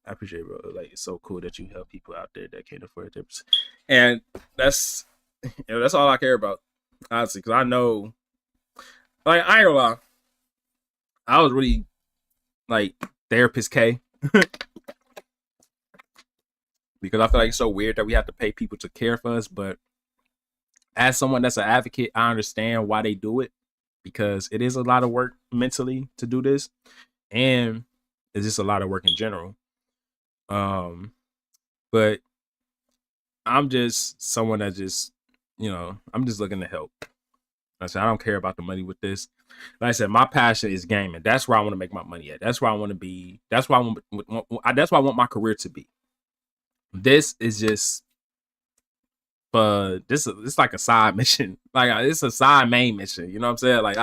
I appreciate it, bro. Like it's so cool that you help people out there that can't afford tips, and that's that's all I care about, honestly. Because I know, like I ain't gonna lie, I was really like therapist K because I feel like it's so weird that we have to pay people to care for us. But as someone that's an advocate, I understand why they do it, because it is a lot of work mentally to do this, and it's just a lot of work in general. Um, but I'm just someone that just, I'm just looking to help. I said, I don't care about the money with this. Like I said, my passion is gaming. That's where I want to make my money at. That's where I want to be. That's why that's why I want my career to be. This is just, this it's like a side mission. Like it's a side main mission. You know what I'm saying? Like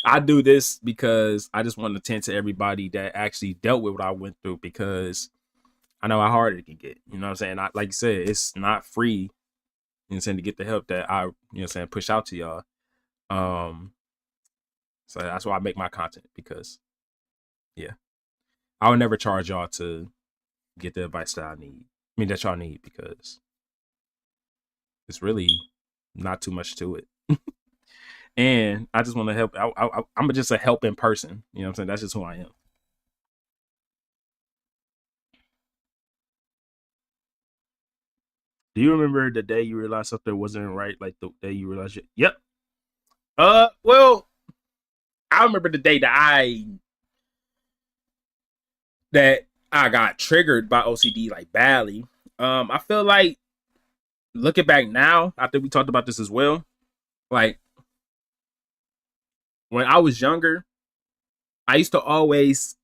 I do this because I just want to tend to everybody that actually dealt with what I went through, because I know how hard it can get. You know what I'm saying? Like you said, it's not free. You know what I'm saying, to get the help that I, push out to y'all. Um, so that's why I make my content, because yeah, I would never charge y'all to get the advice that I need. I mean that y'all need, because It's really not too much to it. And I just want to help. I'm just a helping person. You know what I'm saying? That's just who I am. Do you remember the day you realized something wasn't right? Like the day you realized it? Yep. Well, I remember the day that I got triggered by OCD like badly. I feel like looking back now, I think we talked about this as well. Like when I was younger, I used to always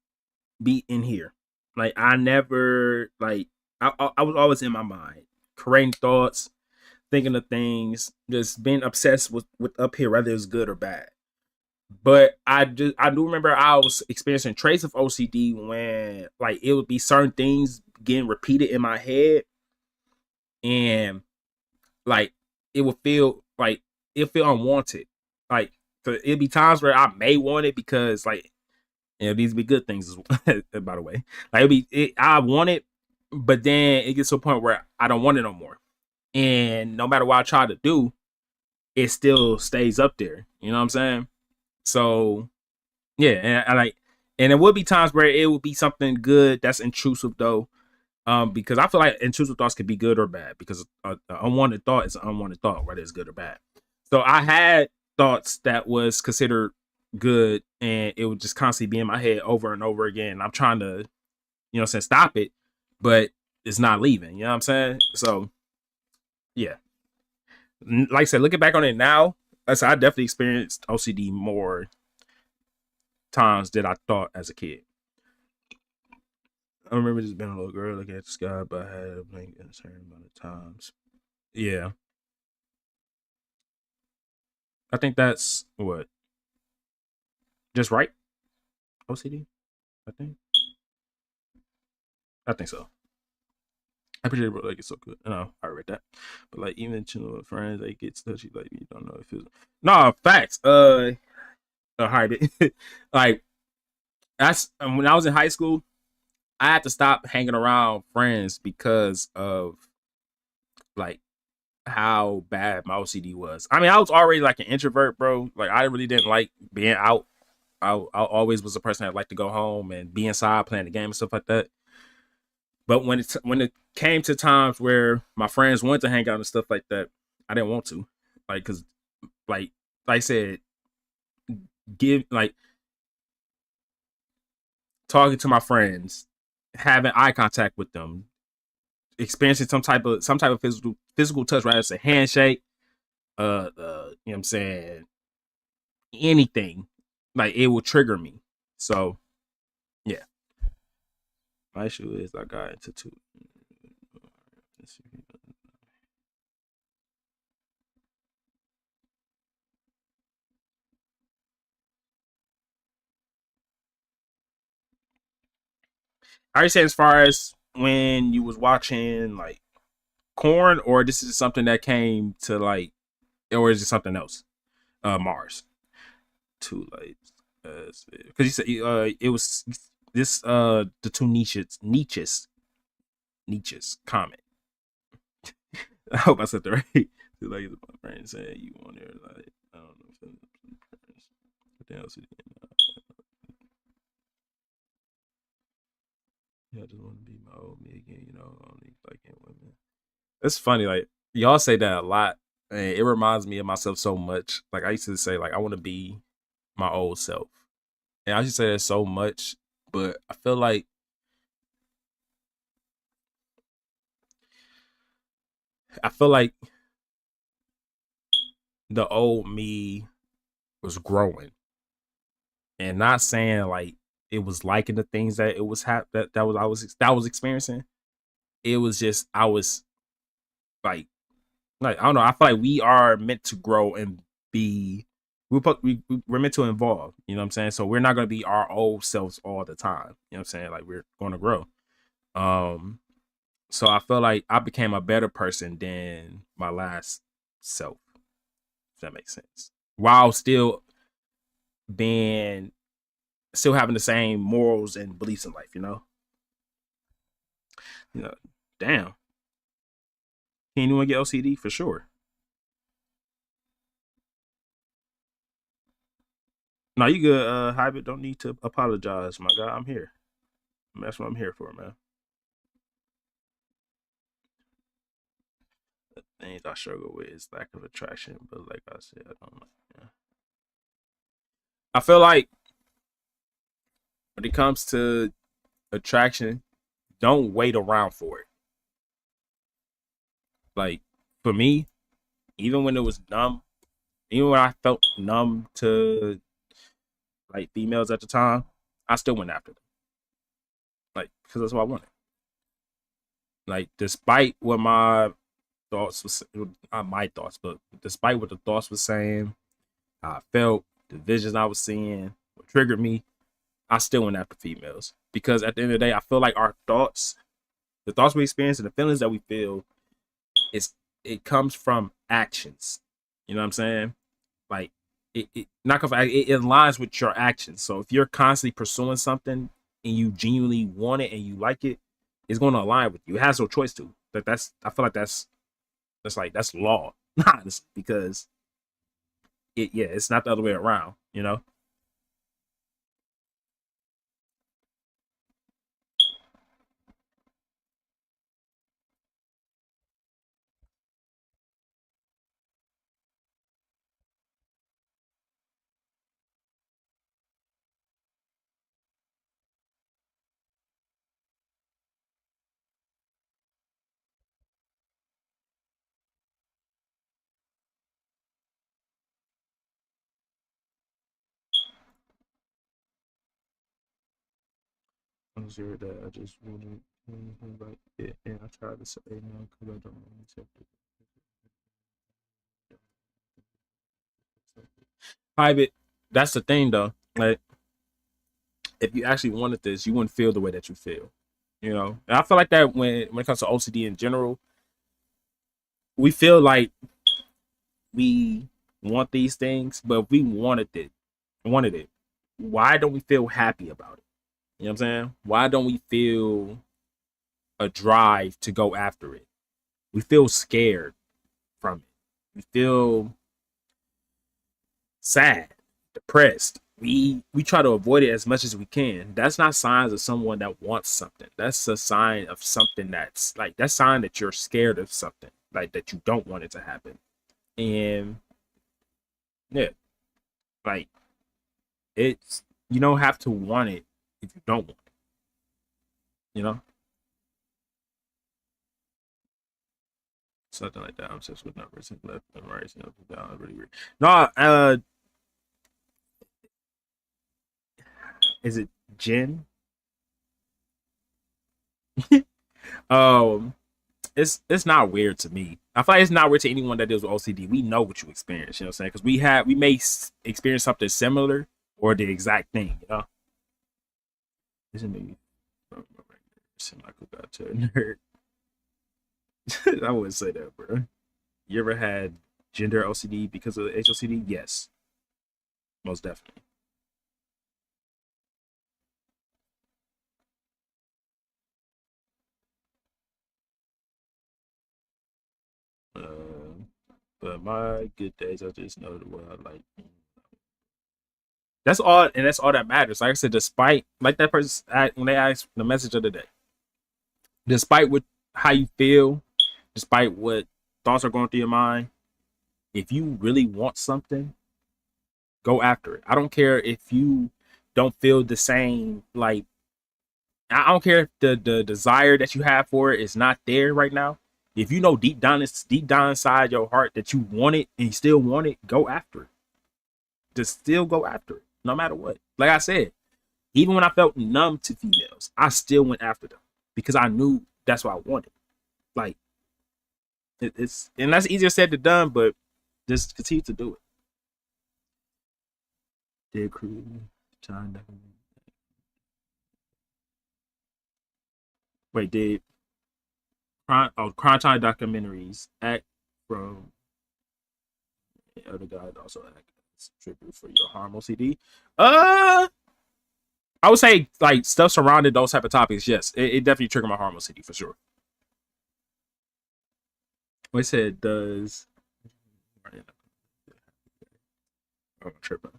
be in here. Like I never like I was always in my mind, creating thoughts, thinking of things, just being obsessed with up here, whether it's good or bad. But I do remember I was experiencing traits of OCD when like it would be certain things getting repeated in my head, and like it would feel like it feel unwanted. Like it'd be times where I may want it because like these be good things by the way. Like I want it, but then it gets to a point where I don't want it no more. And no matter what I try to do, it still stays up there. You know what I'm saying? So yeah, and I like, and there would be times where it would be something good that's intrusive though, because I feel like intrusive thoughts could be good or bad because an unwanted thought is an unwanted thought, whether it's good or bad. So I had thoughts that was considered good, and it would just constantly be in my head over and over again. I'm trying to, say stop it, but it's not leaving. You know what I'm saying? So yeah, like I said, looking back on it now, I definitely experienced OCD more times than I thought as a kid. I remember just being a little girl looking at the sky, but I had a blanket a certain amount of times. Yeah, I think that's what just right. OCD. I think. I think so. I appreciate it, like it's so good. No, I read that. But like even chilling with friends, they get touchy. Like you don't know if it's no facts. Hide it. Like that's when I was in high school. I had to stop hanging around friends because of like how bad my OCD was. I mean, I was already like an introvert, bro. Like I really didn't like being out. I always was a person that liked to go home and be inside playing the game and stuff like that. But when it came to times where my friends wanted to hang out and stuff like that, I didn't want to, like, cause like I said, give like talking to my friends, having eye contact with them, experiencing some type of physical touch, right? It's a handshake, you know what I'm saying, anything, like it will trigger me. So yeah, my issue is I got into two. Are you saying as far as when you was watching like Corn, or this is something that came to like, or is it something else? Mars. Too late. Because you said it was this the two Nietzsche's comment. I hope I said that right. Like my friend said, you want there like I don't know. What else? Yeah, I just want to be my old me again. Only liking women. It's funny, like y'all say that a lot, and it reminds me of myself so much. Like I used to say, like I want to be my old self, and I used to say that so much, but I feel like I feel like the old me was growing, and not saying like it was liking the things that it was that was experiencing. It was just I was like I don't know. I feel like we are meant to grow and be. We're meant to evolve. You know what I'm saying? So we're not going to be our old selves all the time. You know what I'm saying? Like we're going to grow. Um. So I feel like I became a better person than my last self. If that makes sense. While being still having the same morals and beliefs in life. You know. Damn. Can anyone get OCD for sure? No, you good, Hybrid. Don't need to apologize, my guy. I'm here. That's what I'm here for, man. The things I struggle with is lack of attraction, but like I said, I don't like. Yeah. I feel like when it comes to attraction, don't wait around for it. Like for me, even when it was numb, even when I felt numb to like females at the time, I still went after them. Like because that's what I wanted. Like despite what my thoughts was, not my thoughts, but despite what the thoughts was saying, how I felt, the visions I was seeing, what triggered me, I still went after females because at the end of the day, I feel like our thoughts, the thoughts we experience, and the feelings that we feel, it's it comes from actions. You know what I'm saying? Like it not it aligns with your actions. So if you're constantly pursuing something and you genuinely want it and you like it, it's going to align with you. It has no choice to. That's I feel like that's law, honestly, because it's not the other way around. You know. I'm sure that I just wanted like it, and I tried to say no because I don't want to accept it. Private. That's the thing, though. Like if you actually wanted this, you wouldn't feel the way that you feel. You know, and I feel like that when it comes to OCD in general, we feel like we want these things, but if we wanted it, why don't we feel happy about it? You know what I'm saying? Why don't we feel a drive to go after it? We feel scared from it. We feel sad, depressed. We try to avoid it as much as we can. That's not signs of someone that wants something. That's a sign of something that's like that's sign that you're scared of something, like that you don't want it to happen. And yeah, like it's you don't have to want it if you don't want it, you know? Something like that. I'm obsessed with numbers and left and right and up and down. Really weird. No, is it Jen? um it's not weird to me. I feel like it's not weird to anyone that deals with OCD. We know what you experience, you know what I'm saying? Because we may experience something similar or the exact thing, you know. Isn't me? Like who got to a nerd? I wouldn't say that, bro. You ever had gender OCD because of HOCD? Yes, most definitely. Uh, but my good days, I just know the way I like. That's all, and that's all that matters. Like I said, despite like that person when they asked the message of the day, despite what how you feel, despite what thoughts are going through your mind, if you really want something, go after it. I don't care if you don't feel the same. Like I don't care if the desire that you have for it is not there right now. If you know deep down inside your heart that you want it and you still want it, go after it. Just still go after it, no matter what. Like I said, even when I felt numb to females, I still went after them because I knew that's what I wanted. Like it's and that's easier said than done, but just continue to do it. Dead crew, China. Wait, did Crime Time documentaries act from the other guy also act as tribute for your harm OCD? I would say like stuff surrounding those type of topics. Yes, it definitely triggered my harm OCD for sure. What it said does. Oh, tripping.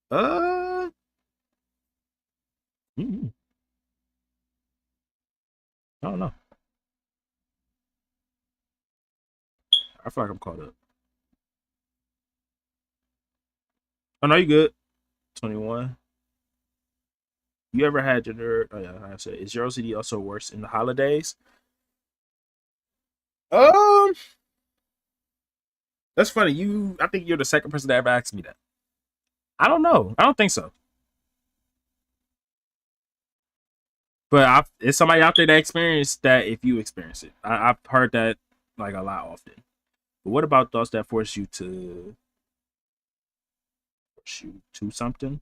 Uh, mm, I don't know. I feel like I'm caught up. Oh no, you good? 21. You ever had your? Oh yeah, I said, is your OCD also worse in the holidays? Um, that's funny. I think you're the second person that ever asked me that. I don't know. I don't think so. But it's somebody out there that experienced that. If you experience it, I've heard that like a lot often. But what about thoughts that force you to something?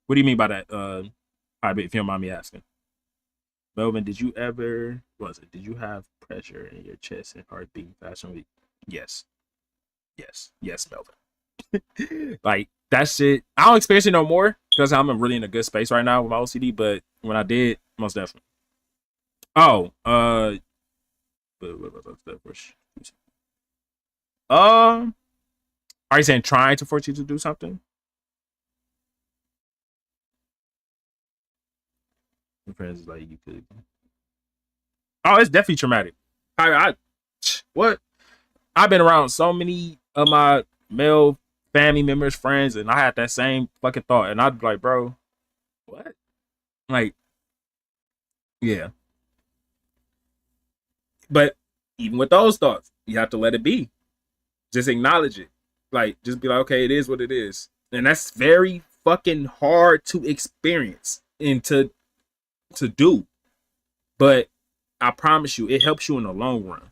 What do you mean by that? If you don't mind me asking, Melvin, did you ever was it? Did you have pressure in your chest and heart beating fashion week? Yes, yes, Melvin. Like that shit. I don't experience it no more because I'm really in a good space right now with my OCD. But when I did, most definitely. Oh, um, are you saying trying to force you to do something? Your friends is like you could. Oh, it's definitely traumatic. I what? I've been around so many of my male family members, friends, and I had that same fucking thought, and I'd be like, bro, what? Like, yeah. But even with those thoughts, you have to let it be. Just acknowledge it. Like, just be like, okay, it is what it is. And that's very fucking hard to experience and to do. But I promise you, it helps you in the long run.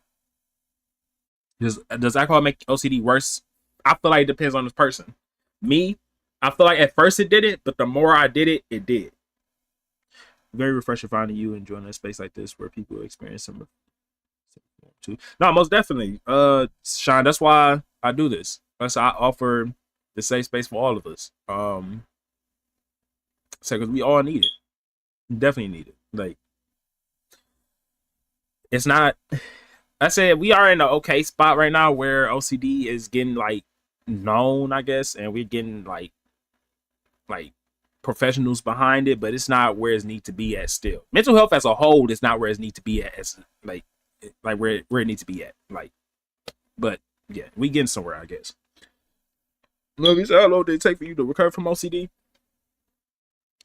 Does alcohol make OCD worse? I feel like it depends on the person. Me, I feel like at first it didn't, but the more I did it, it did. Very refreshing finding you enjoying a space like this where people experience some too. No, most definitely. Sean, that's why I do this. That's why I offer the safe space for all of us. So because we all need it, definitely need it. Like it's not. I said we are in an okay spot right now where OCD is getting like known, I guess, and we're getting like professionals behind it, but it's not where it needs to be at. Still, mental health as a whole is not where it needs to be at. As like where it needs to be at. Like, but yeah, we getting somewhere, I guess. Look, you said how long did it take for you to recover from OCD?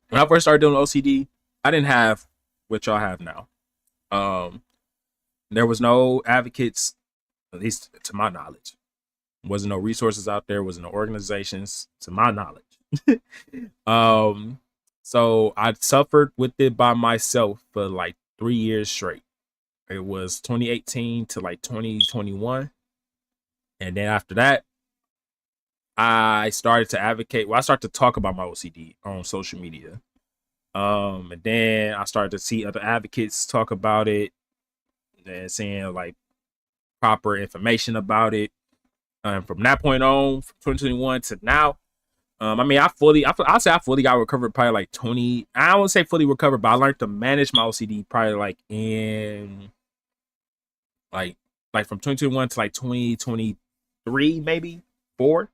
When I first started doing OCD, I didn't have what y'all have now. Um, there was no advocates, at least to my knowledge. Wasn't no resources out there. Wasn't no organizations, to my knowledge. um, so I suffered with it by myself for like 3 years straight. It was 2018 to like 2021, and then after that, I started to advocate. Well, I started to talk about my OCD on social media. And then I started to see other advocates talk about it and seeing like proper information about it. And from that point on, from 2021 to now, I mean, I'll say I fully got recovered probably like 20. I won't say fully recovered, but I learned to manage my OCD probably like in like from 2021 to like 2023, maybe 4.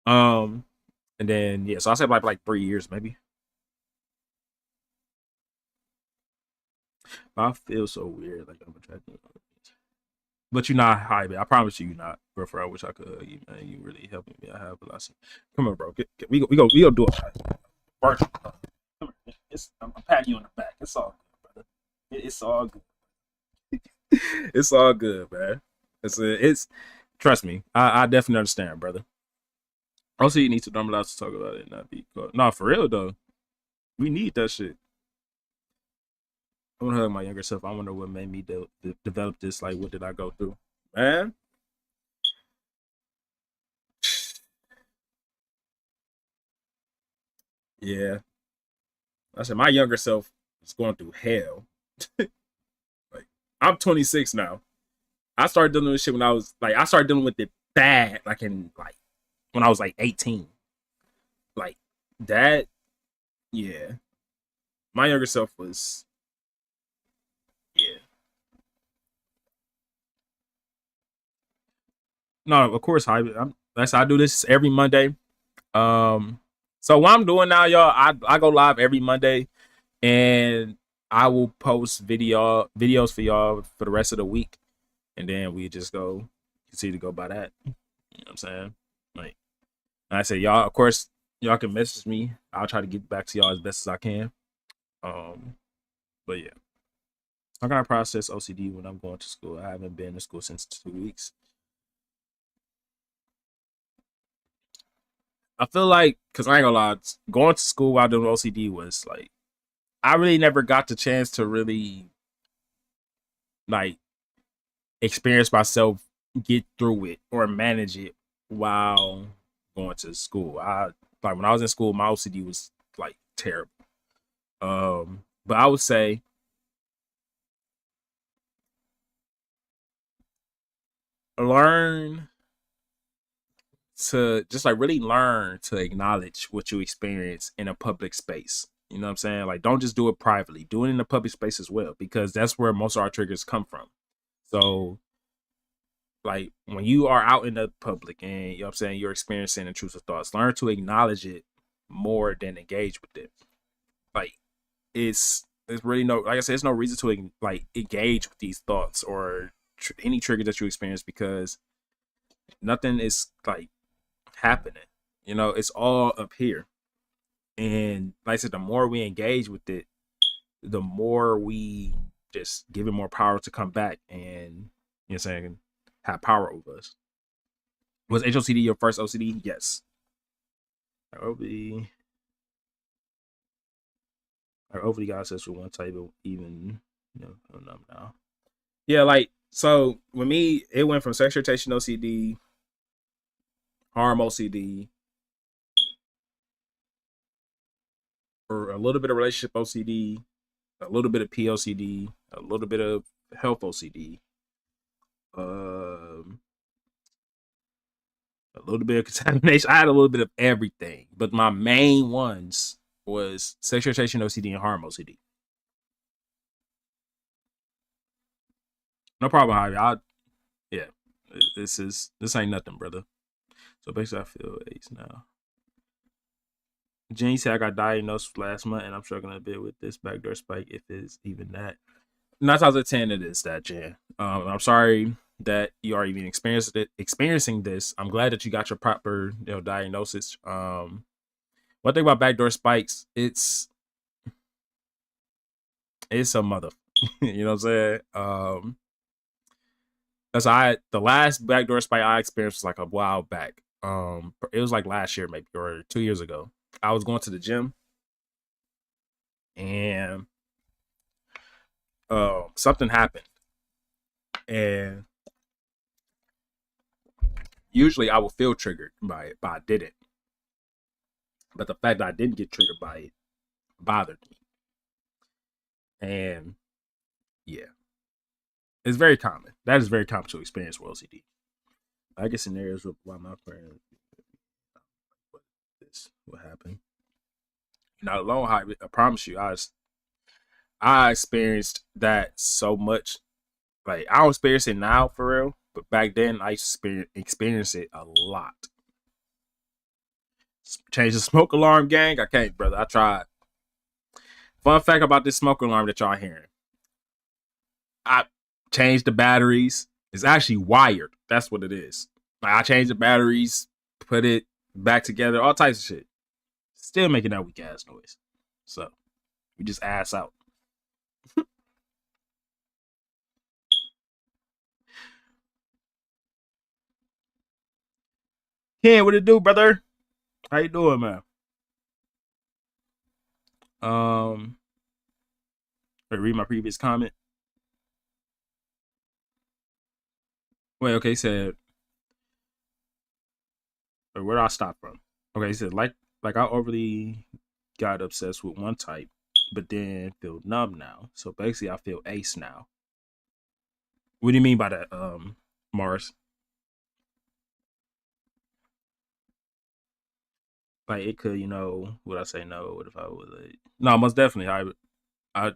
Um, and then yeah, so I said like 3 years maybe. I feel so weird, like I'm attracted. But you're not high, man. I promise you, you're not. Bro, I wish I could. You, man, you really helping me. I have a lot. Come on, bro. We go do it. Virtual. Come here. I'm patting you on the back. It's all good, brother. It's all good. It's all good, man. It's. Trust me. I definitely understand, brother. Also, you need to normalize to talk about it, and not be. No, for real though. We need that shit. I want to hug my younger self. I wonder what made me develop this. Like, what did I go through, man? Yeah, I said my younger self is going through hell. Like I'm 26 now. I started dealing with shit when I started dealing with it bad, like in like when I was like 18. Like that, yeah. My younger self was, yeah. No, of course, I do this every Monday. Um, So what I'm doing now, y'all, I go live every Monday, and I will post videos for y'all for the rest of the week, and then we just go continue to go by that. You know what I'm saying? Like I said, y'all, of course, y'all can message me. I'll try to get back to y'all as best as I can. But yeah. How can I process OCD when I'm going to school? I haven't been to school since 2 weeks. I feel like, because I ain't gonna lie, going to school while doing OCD was like, I really never got the chance to really like experience myself, get through it, or manage it while going to school. I like when I was in school, my OCD was like terrible. But I would say learn to just like really learn to acknowledge what you experience in a public space. You know what I'm saying? Like, don't just do it privately, do it in the public space as well, because that's where most of our triggers come from. So, like, when you are out in the public and you know what I'm saying, you're experiencing intrusive thoughts, learn to acknowledge it more than engage with it. Like, it's really no, like I said, there's no reason to like engage with these thoughts or any trigger that you experience, because nothing is like happening. You know, it's all up here. And like I said, the more we engage with it, the more we just give it more power to come back and, you know what I'm saying, have power over us. Was HOCD your first OCD? Yes. OCD. Our overly got access with one type of even, you know, I don't know now. Yeah, like, so with me, it went from sexual irritation OCD, harm OCD, or a little bit of relationship OCD, a little bit of POCD, a little bit of health OCD, um, a little bit of contamination. I had a little bit of everything, but my main ones was sexual irritation OCD and harm OCD. No problem, Javi. Yeah, this ain't nothing, brother. So basically, I feel ace now. Jenny said I got diagnosed last month, and I'm struggling a bit with this backdoor spike, if it's even that. 9 times out of 10, it is that, Jan. I'm sorry that you are even experiencing this. I'm glad that you got your proper, diagnosis. One thing about backdoor spikes, it's a mother. You know what I'm saying? The last backdoor spike I experienced was like a while back. It was like last year maybe, or 2 years ago. I was going to the gym, and something happened, and usually I would feel triggered by it, but I didn't. But the fact that I didn't get triggered by it bothered me, and yeah, it's very common. That is very common to experience with OCD. I get scenarios with why my friend, what happened. You're not alone. I promise you, I experienced that so much. Like, I don't experience it now for real, but back then I experienced it a lot. Change the smoke alarm, gang. I can't, brother. I tried. Fun fact about this smoke alarm that y'all hearing: I changed the batteries. It's actually wired. That's what it is. Like, I changed the batteries, put it back together, all types of shit. Still making that weak ass noise. So we just ass out. Ken, what it do, brother? How you doing, man? Um, read my previous comment. Wait, okay, he said, where do I stop from? Okay, he said, like I overly got obsessed with one type, but then feel numb now. So basically, I feel ace now. What do you mean by that, Mars? Like, it could, would I say no? What if I would? Like, no, most definitely. I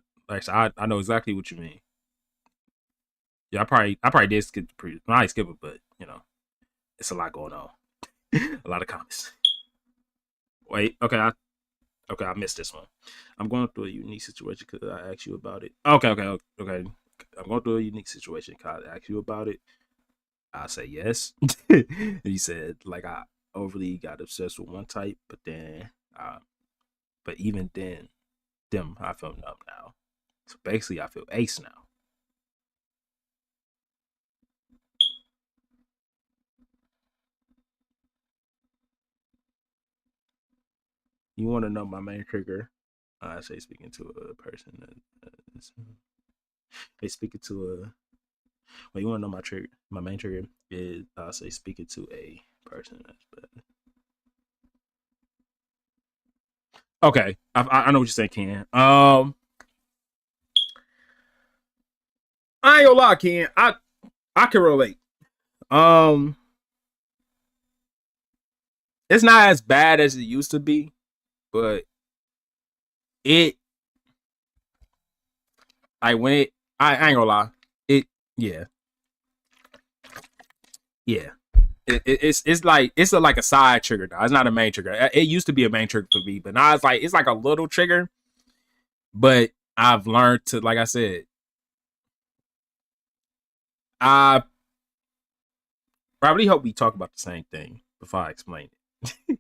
know exactly what you mean. Yeah, I probably did skip the previous. I didn't skip it, but it's a lot going on. A lot of comments. Wait, okay, I missed this one. I'm going through a unique situation because I asked you about it. Okay. I'm going through a unique situation because I asked you about it. I say yes. And he said, like, I overly got obsessed with one type, but even then, I feel numb now. So basically, I feel ace now. You want to know my main trigger? I say speaking to a person. They speaking to a. Well, you want to know my trigger? My main trigger is I say speaking to a person. That's bad. Okay, I know what you're saying, Ken. I ain't gonna lie, Ken. I can relate. Um, it's not as bad as it used to be, but it like when it. I ain't gonna lie. It yeah yeah. It's like like a side trigger now. It's not a main trigger. It used to be a main trigger for me, but now it's like a little trigger. But I've learned to, like I said, I probably hope we talk about the same thing before I explain it.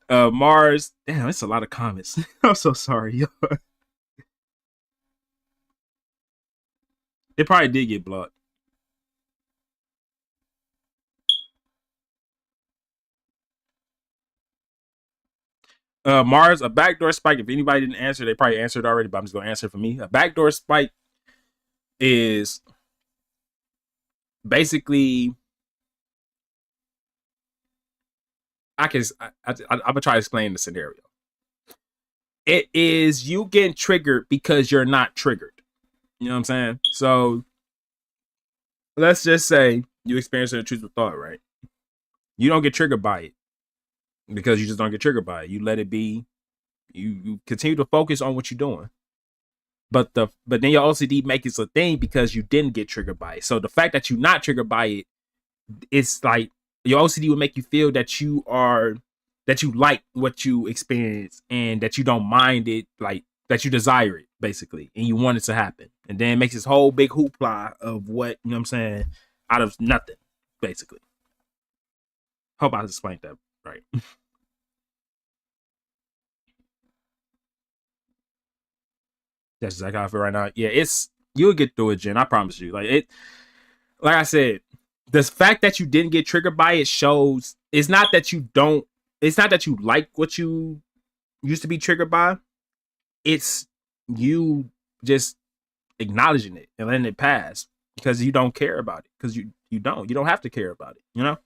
Mars, damn, it's a lot of comments. I'm so sorry. It probably did get blocked. Mars, a backdoor spike. If anybody didn't answer, they probably answered already, but I'm just gonna answer for me. A backdoor spike is basically I'm gonna try to explain the scenario. It is you getting triggered because you're not triggered. You know what I'm saying? So let's just say you experience an intrusive thought, right? You don't get triggered by it because you just don't get triggered by it. You let it be. You continue to focus on what you're doing. But then your OCD makes it a thing because you didn't get triggered by it. So the fact that you're not triggered by it, it's like your OCD will make you feel that you like what you experience and that you don't mind it, like that you desire it basically, and you want it to happen. And then it makes this whole big hoopla of what, you know what I'm saying, out of nothing, basically. Hope I explained that right. That's exactly how I feel right now. Yeah, you'll get through it, Jen. I promise you. Like I said, the fact that you didn't get triggered by it shows it's not that you don't. It's not that you like what you used to be triggered by. It's you just acknowledging it and letting it pass because you don't care about it. Because you don't have to care about it. You know.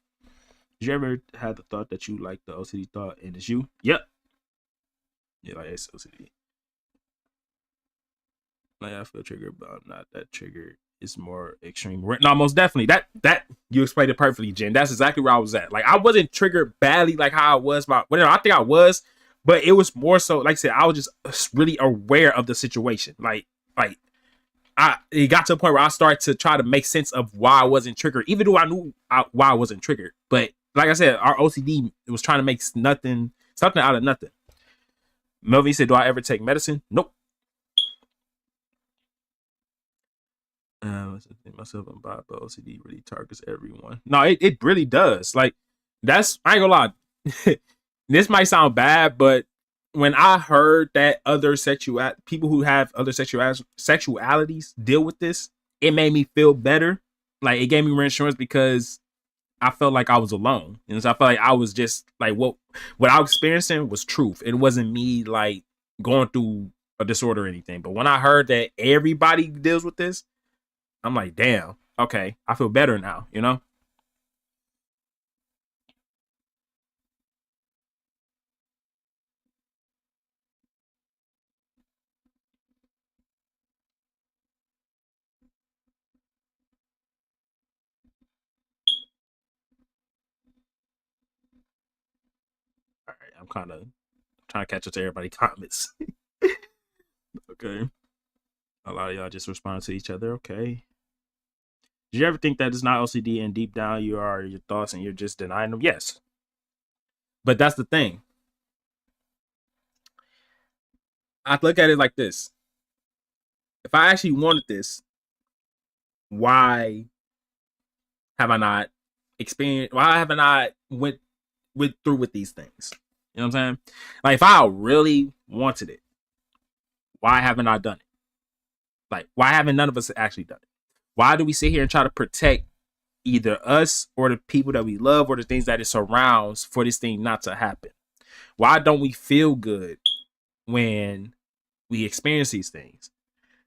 Did you ever have the thought that you like the OCD thought and it's you? Yep. Yeah, like it's OCD. Like I feel triggered, but I'm not that triggered. It's more extreme. No, most definitely. That you explained it perfectly, Jen. That's exactly where I was at. Like I wasn't triggered badly like how I was about whatever. I think I was, but it was more so, like I said, I was just really aware of the situation. Like it got to a point where I started to try to make sense of why I wasn't triggered, even though I knew why I wasn't triggered. But like I said, our OCD was trying to make something out of nothing. Melvin said, "Do I ever take medicine?" Nope. I think myself and Bob, but OCD really targets everyone. No, it really does. Like I ain't gonna lie. This might sound bad, but when I heard that other people who have other sexualities deal with this, it made me feel better. Like it gave me reassurance because I felt like I was alone. And so I felt like I was just like what I was experiencing was truth. It wasn't me like going through a disorder or anything. But when I heard that everybody deals with this, I'm like, damn, okay, I feel better now, you know? All right, I'm kind of trying to catch up to everybody's comments. Okay. A lot of y'all just respond to each other. Okay. Did you ever think that it's not OCD and deep down you are your thoughts and you're just denying them? Yes. But that's the thing. I look at it like this: if I actually wanted this, why have I not experienced? Why haven't I went through with these things? You know what I'm saying? Like, if I really wanted it, why haven't I done it? Like, why haven't none of us actually done it? Why do we sit here and try to protect either us or the people that we love or the things that it surrounds for this thing not to happen? Why don't we feel good when we experience these things?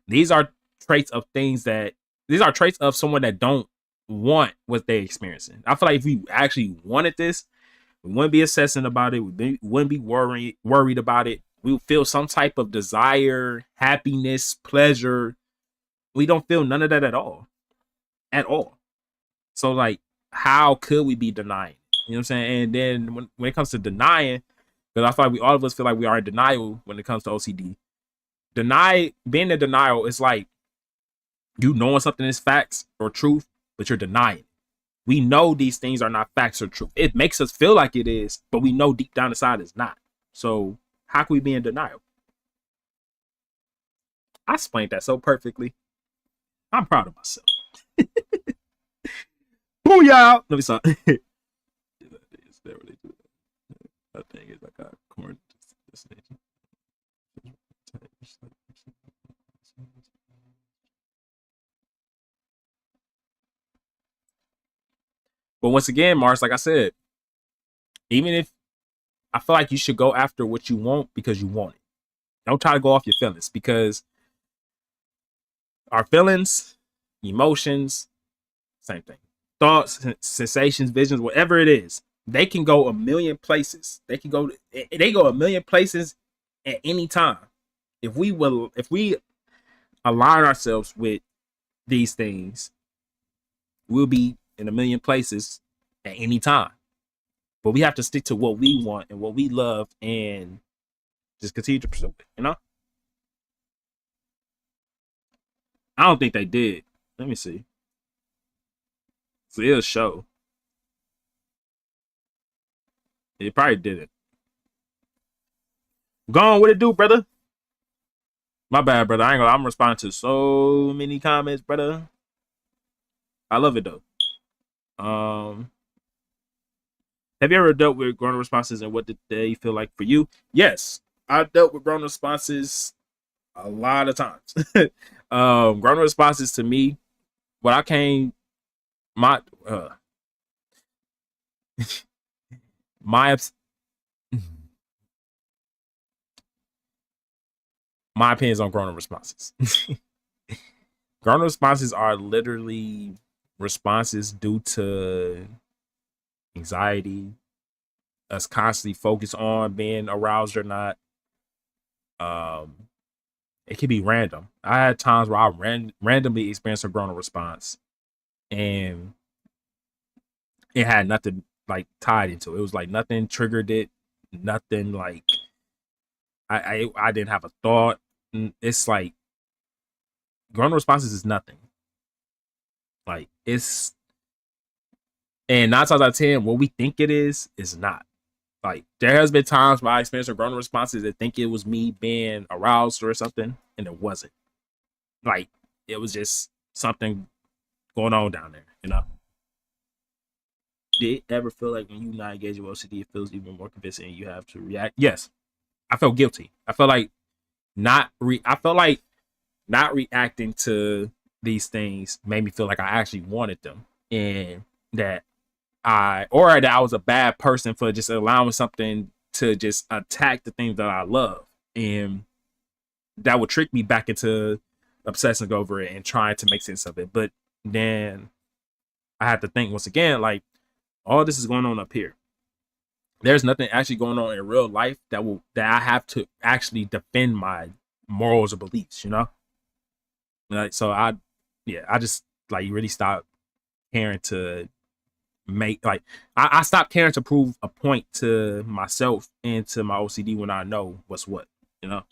These are traits of things that these are traits of someone that don't want what they're experiencing. I feel like if we actually wanted this, we wouldn't be obsessing about it. Wouldn't be worried about it. We would feel some type of desire, happiness, pleasure. We don't feel none of that at all. At all. So, like, how could we be denying? You know what I'm saying? And then when it comes to denying, because I feel like all of us feel like we are in denial when it comes to OCD. Being in denial is like you knowing something is facts or truth, but you're denying it. We know these things are not facts or truth. It makes us feel like it is, but we know deep down inside it's not. So how can we be in denial? I explained that so perfectly. I'm proud of myself. Booyah! Let me stop. I think it's like a corn destination. But once again, Mars, like I said, even if I feel like you should go after what you want because you want it. Don't try to go off your feelings because our feelings, emotions, same thing. Thoughts, sensations, visions, whatever it is, they can go a million places. They go a million places at any time. If we align ourselves with these things, we'll be in a million places at any time. But we have to stick to what we want and what we love and just continue to pursue it, you know? I don't think they did. Let me see. So it'll show. It probably didn't. Go on, what it do, brother? My bad, brother. I'm responding to so many comments, brother. I love it though. Um, have you ever dealt with grown responses and what did they feel like for you? Yes, I've dealt with grown responses a lot of times. Grown responses to me, what I came my my my opinions on grown responses. Grown responses are literally responses due to anxiety, us constantly focused on being aroused or not. Um, it can be random. I had times where I randomly experienced a grown response, and it had nothing like tied into it. It was like nothing triggered it. Nothing like I didn't have a thought. It's like grown responses is nothing. Like it's and 9 times out of 10, what we think it is not. Like there has been times where I experienced a grown responses that think it was me being aroused or something, and it wasn't. Like it was just something going on down there, you know. Did it ever feel like when you not engaged with OCD, it feels even more convincing and you have to react? Yes. I felt guilty. I felt like not reacting to these things made me feel like I actually wanted them. And that that I was a bad person for just allowing something to just attack the things that I love. And that would trick me back into obsessing over it and trying to make sense of it. But then I had to think once again, like all this is going on up here. There's nothing actually going on in real life that I have to actually defend my morals or beliefs, you know? Like so I just like really stopped caring to make like I stopped caring to prove a point to myself and to my OCD when I know what's what, you know?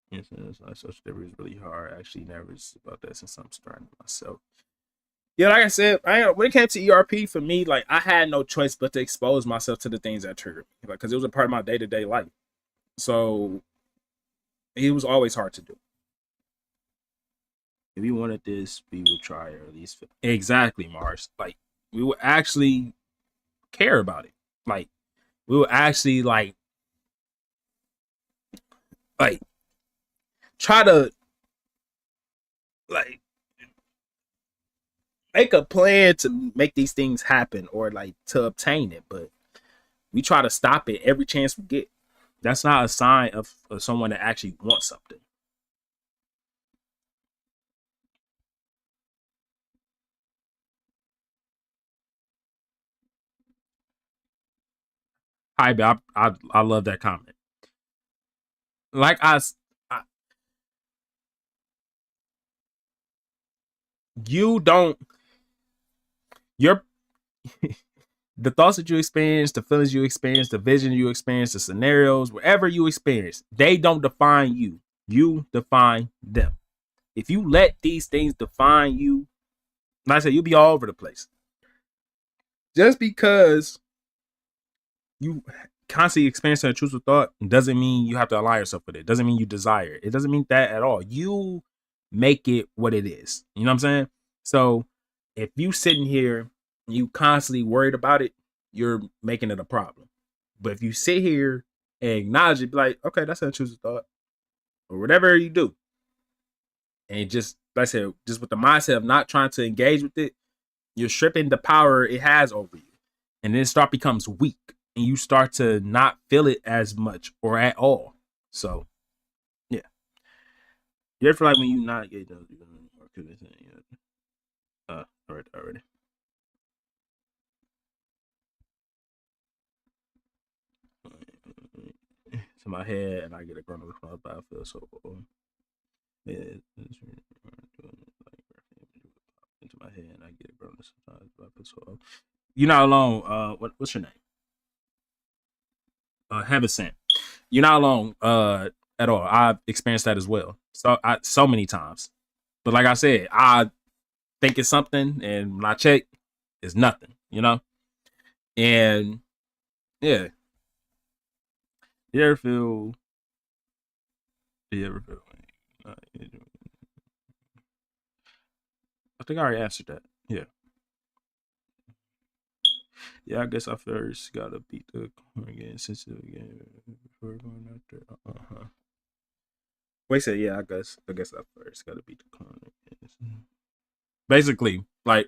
Yes, social delivery is really hard. I actually nervous about that since I'm starting myself. Yeah, like I said, when it came to ERP for me, like I had no choice but to expose myself to the things that triggered me, like because it was a part of my day to day life. So it was always hard to do. If you wanted this, we would try or at least exactly Mars. Like we would actually care about it. Like we would actually like try to like make a plan to make these things happen or like to obtain it, but we try to stop it every chance we get. That's not a sign of someone that actually wants something. Hi, I love that comment. Like I you don't your the thoughts that you experience, the feelings you experience, the vision you experience, the scenarios, whatever you experience, they don't define you. You define them. If you let these things define you, like I said, you'll be all over the place. Just because you constantly experiencing a truthful thought doesn't mean you have to align yourself with it. Doesn't mean you desire it. It doesn't mean that at all. You make it what it is. You know what I'm saying? So if you sitting here and you constantly worried about it, you're making it a problem. But if you sit here and acknowledge it, be like, okay, that's an intrusive thought, or whatever you do, and just like I said, just with the mindset of not trying to engage with it, you're stripping the power it has over you, and then start becomes weak, and you start to not feel it as much or at all. So yeah, you ever feel like when you not get those, already. To my head, and I get a grown up, but I feel so old. Yeah, into my head, and I get a grown up sometimes, but I feel so old. You're not alone. What's your name? Heaven sent. You're not alone. At all. I've experienced that as well. So many times. But like I said, I think it's something, and when I check, it's nothing. You know. And yeah, you ever feel? You ever feel? Uh, I think I already answered that. Yeah. Yeah, I guess I first gotta beat the corner again, sensitive again before going out there. Wait, say yeah. I guess I first gotta beat the corner again. Basically, like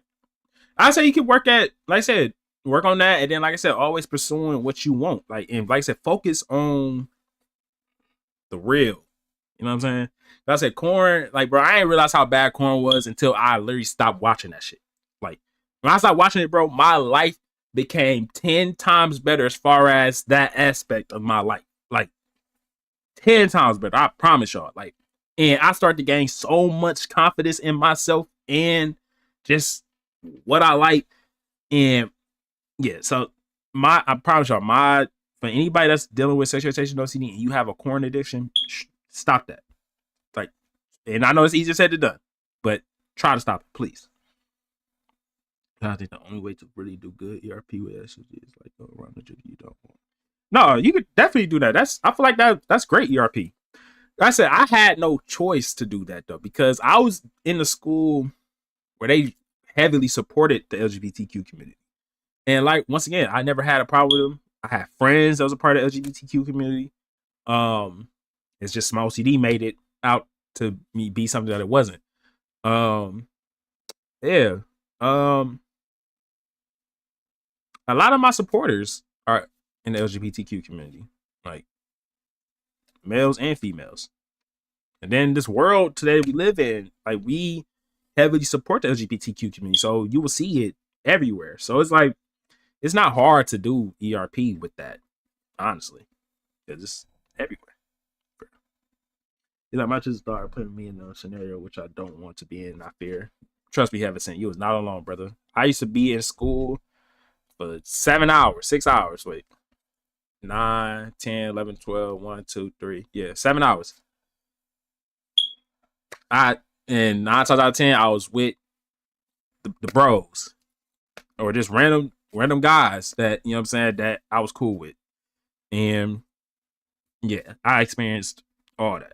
I say, you can work at, like I said, work on that, and then like I said, always pursuing what you want. Like and like I said, focus on the real. You know what I'm saying? Like I said, corn, like bro, I didn't realize how bad corn was until I literally stopped watching that shit. Like when I stopped watching it, bro, my life became 10 times better as far as that aspect of my life. Like 10 times better. I promise y'all. Like, and I started to gain so much confidence in myself and just what I like. And yeah, so I promise y'all, for anybody that's dealing with sexual irritation OCD and you have a corn addiction, stop that. Like, and I know it's easier said than done, but try to stop it, please. I think the only way to really do good ERP with SSG is like go around the juke you don't want. No, you could definitely do that. I feel like that's great ERP. Like I said, I had no choice to do that though, because I was in the school where they heavily supported the LGBTQ community. And like once again, I never had a problem with them. I had friends that was a part of the LGBTQ community. Um, it's just my OCD made it out to me be something that it wasn't. Um, yeah. Um, a lot of my supporters are in the LGBTQ community, like males and females. And then this world today we live in, like we heavily support the LGBTQ community, so you will see it everywhere. So it's like it's not hard to do ERP with that, honestly. It's just everywhere. It's like my just started putting me in a scenario which I don't want to be in. I fear. Trust me, Heaven Sent, you was not alone, brother. I used to be in school for 7 hours, 6 hours. Wait, 9, 10, 11, 12, 1, 2, 3. Yeah, 7 hours. And 9 times out of 10, I was with the bros or just random guys that, you know what I'm saying, that I was cool with. And yeah, I experienced all that.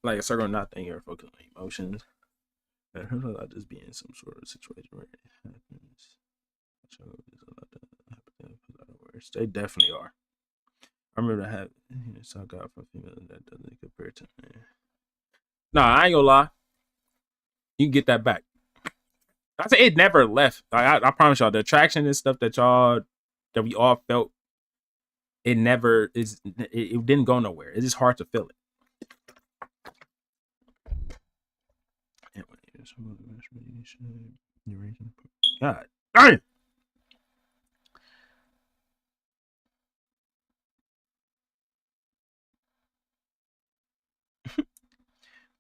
Like a circle of nothing here, focus on emotions. I just be in some sort of situation where it happens. They definitely are. I remember I had so I got from female that doesn't compare to me. Nah, I ain't gonna lie. You can get that back. I say it never left. I promise y'all, the attraction and stuff that we all felt, it never is. It didn't go nowhere. It's just hard to feel it. God darn.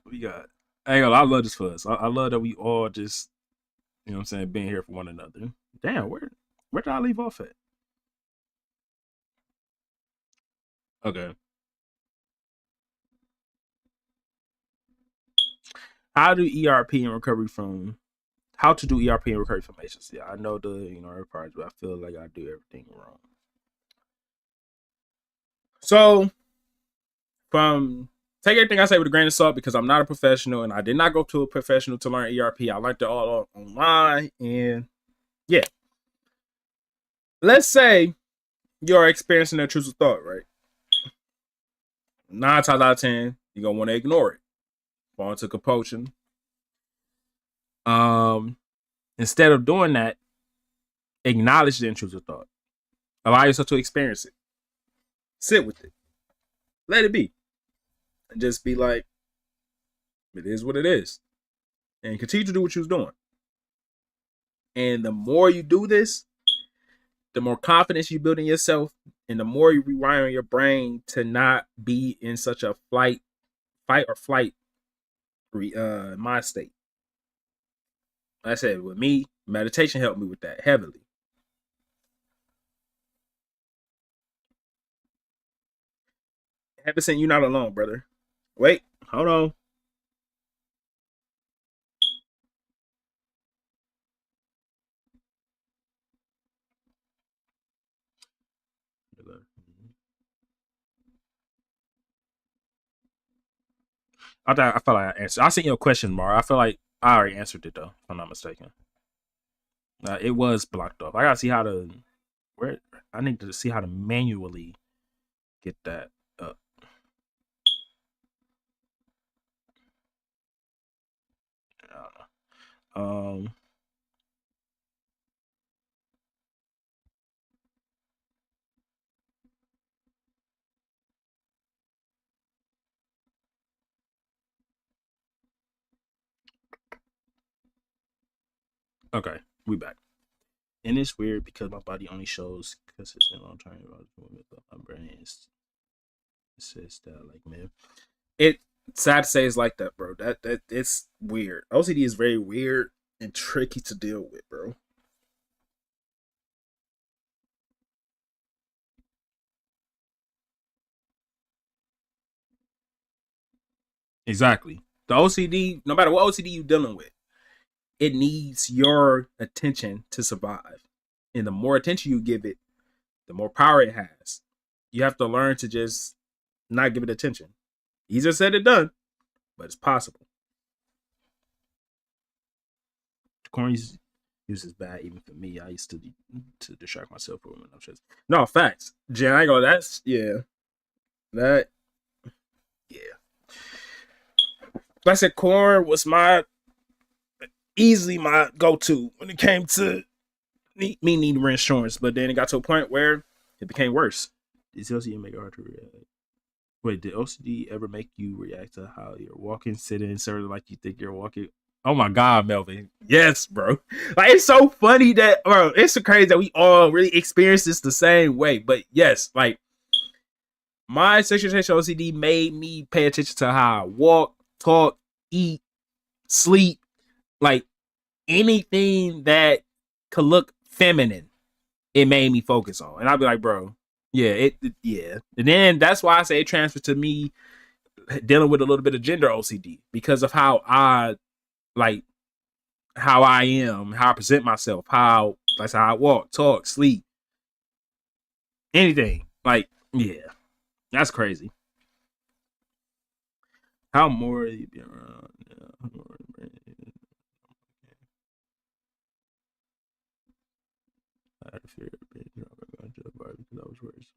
We got. I love this for us. I love that we all just, you know what I'm saying, being here for one another. Damn, where did I leave off at? Okay. How to do ERP and recovery from agency. I know the parts, but I feel like I do everything wrong. So from take everything I say with a grain of salt because I'm not a professional and I did not go to a professional to learn ERP. I learned it all online. And yeah. Let's say you're experiencing a intrusive thought, right? 9 times out of 10, you're gonna want to ignore it. Fall into compulsion. Instead of doing that, acknowledge the intrusive thought. Allow yourself to experience it. Sit with it. Let it be. And just be like, it is what it is. And continue to do what you was doing. And the more you do this, the more confidence you build in yourself, and the more you rewire your brain to not be in such a fight or flight mind state. Like I said, with me, meditation helped me with that heavily. Haven't seen you not alone, brother. Wait, hold on. I feel like I answered. I sent you a question, Mar. I feel like I already answered it though, if I'm not mistaken. It was blocked off. I gotta see how to I need to see how to manually get that up. I don't know. Okay, we back. And it's weird because my body only shows consistent long term movement, but my brain says that like, man, it's sad to say it's like that, bro. That it's weird. OCD is very weird and tricky to deal with, bro. Exactly. The OCD, no matter what OCD you're dealing with, it needs your attention to survive. And the more attention you give it, the more power it has. You have to learn to just not give it attention. Easier said than done, but it's possible. Corn use is bad even for me. I used to distract myself from when I'm just no facts. Jen, I go. That's yeah. That yeah. Like I said, corn was easily my go-to when it came to me needing reinsurance. But then it got to a point where it became worse. Did OCD make it hard to react? Wait, did OCD ever make you react to how you're walking, sitting, sort of like you think you're walking? Oh my God, Melvin. Yes, bro. Like, it's so funny that, bro, it's so crazy that we all really experience this the same way. But yes, like, my sexual OCD made me pay attention to how I walk, talk, eat, sleep, like anything that could look feminine, it made me focus on. And I'd be like, bro, yeah, yeah. And then that's why I say it transferred to me dealing with a little bit of gender OCD because of how I like how I am, how I present myself, that's how I walk, talk, sleep, anything. Like, yeah, that's crazy. How more you been around? Yeah, I had a fear of being drunk. I got drunk because I was worse.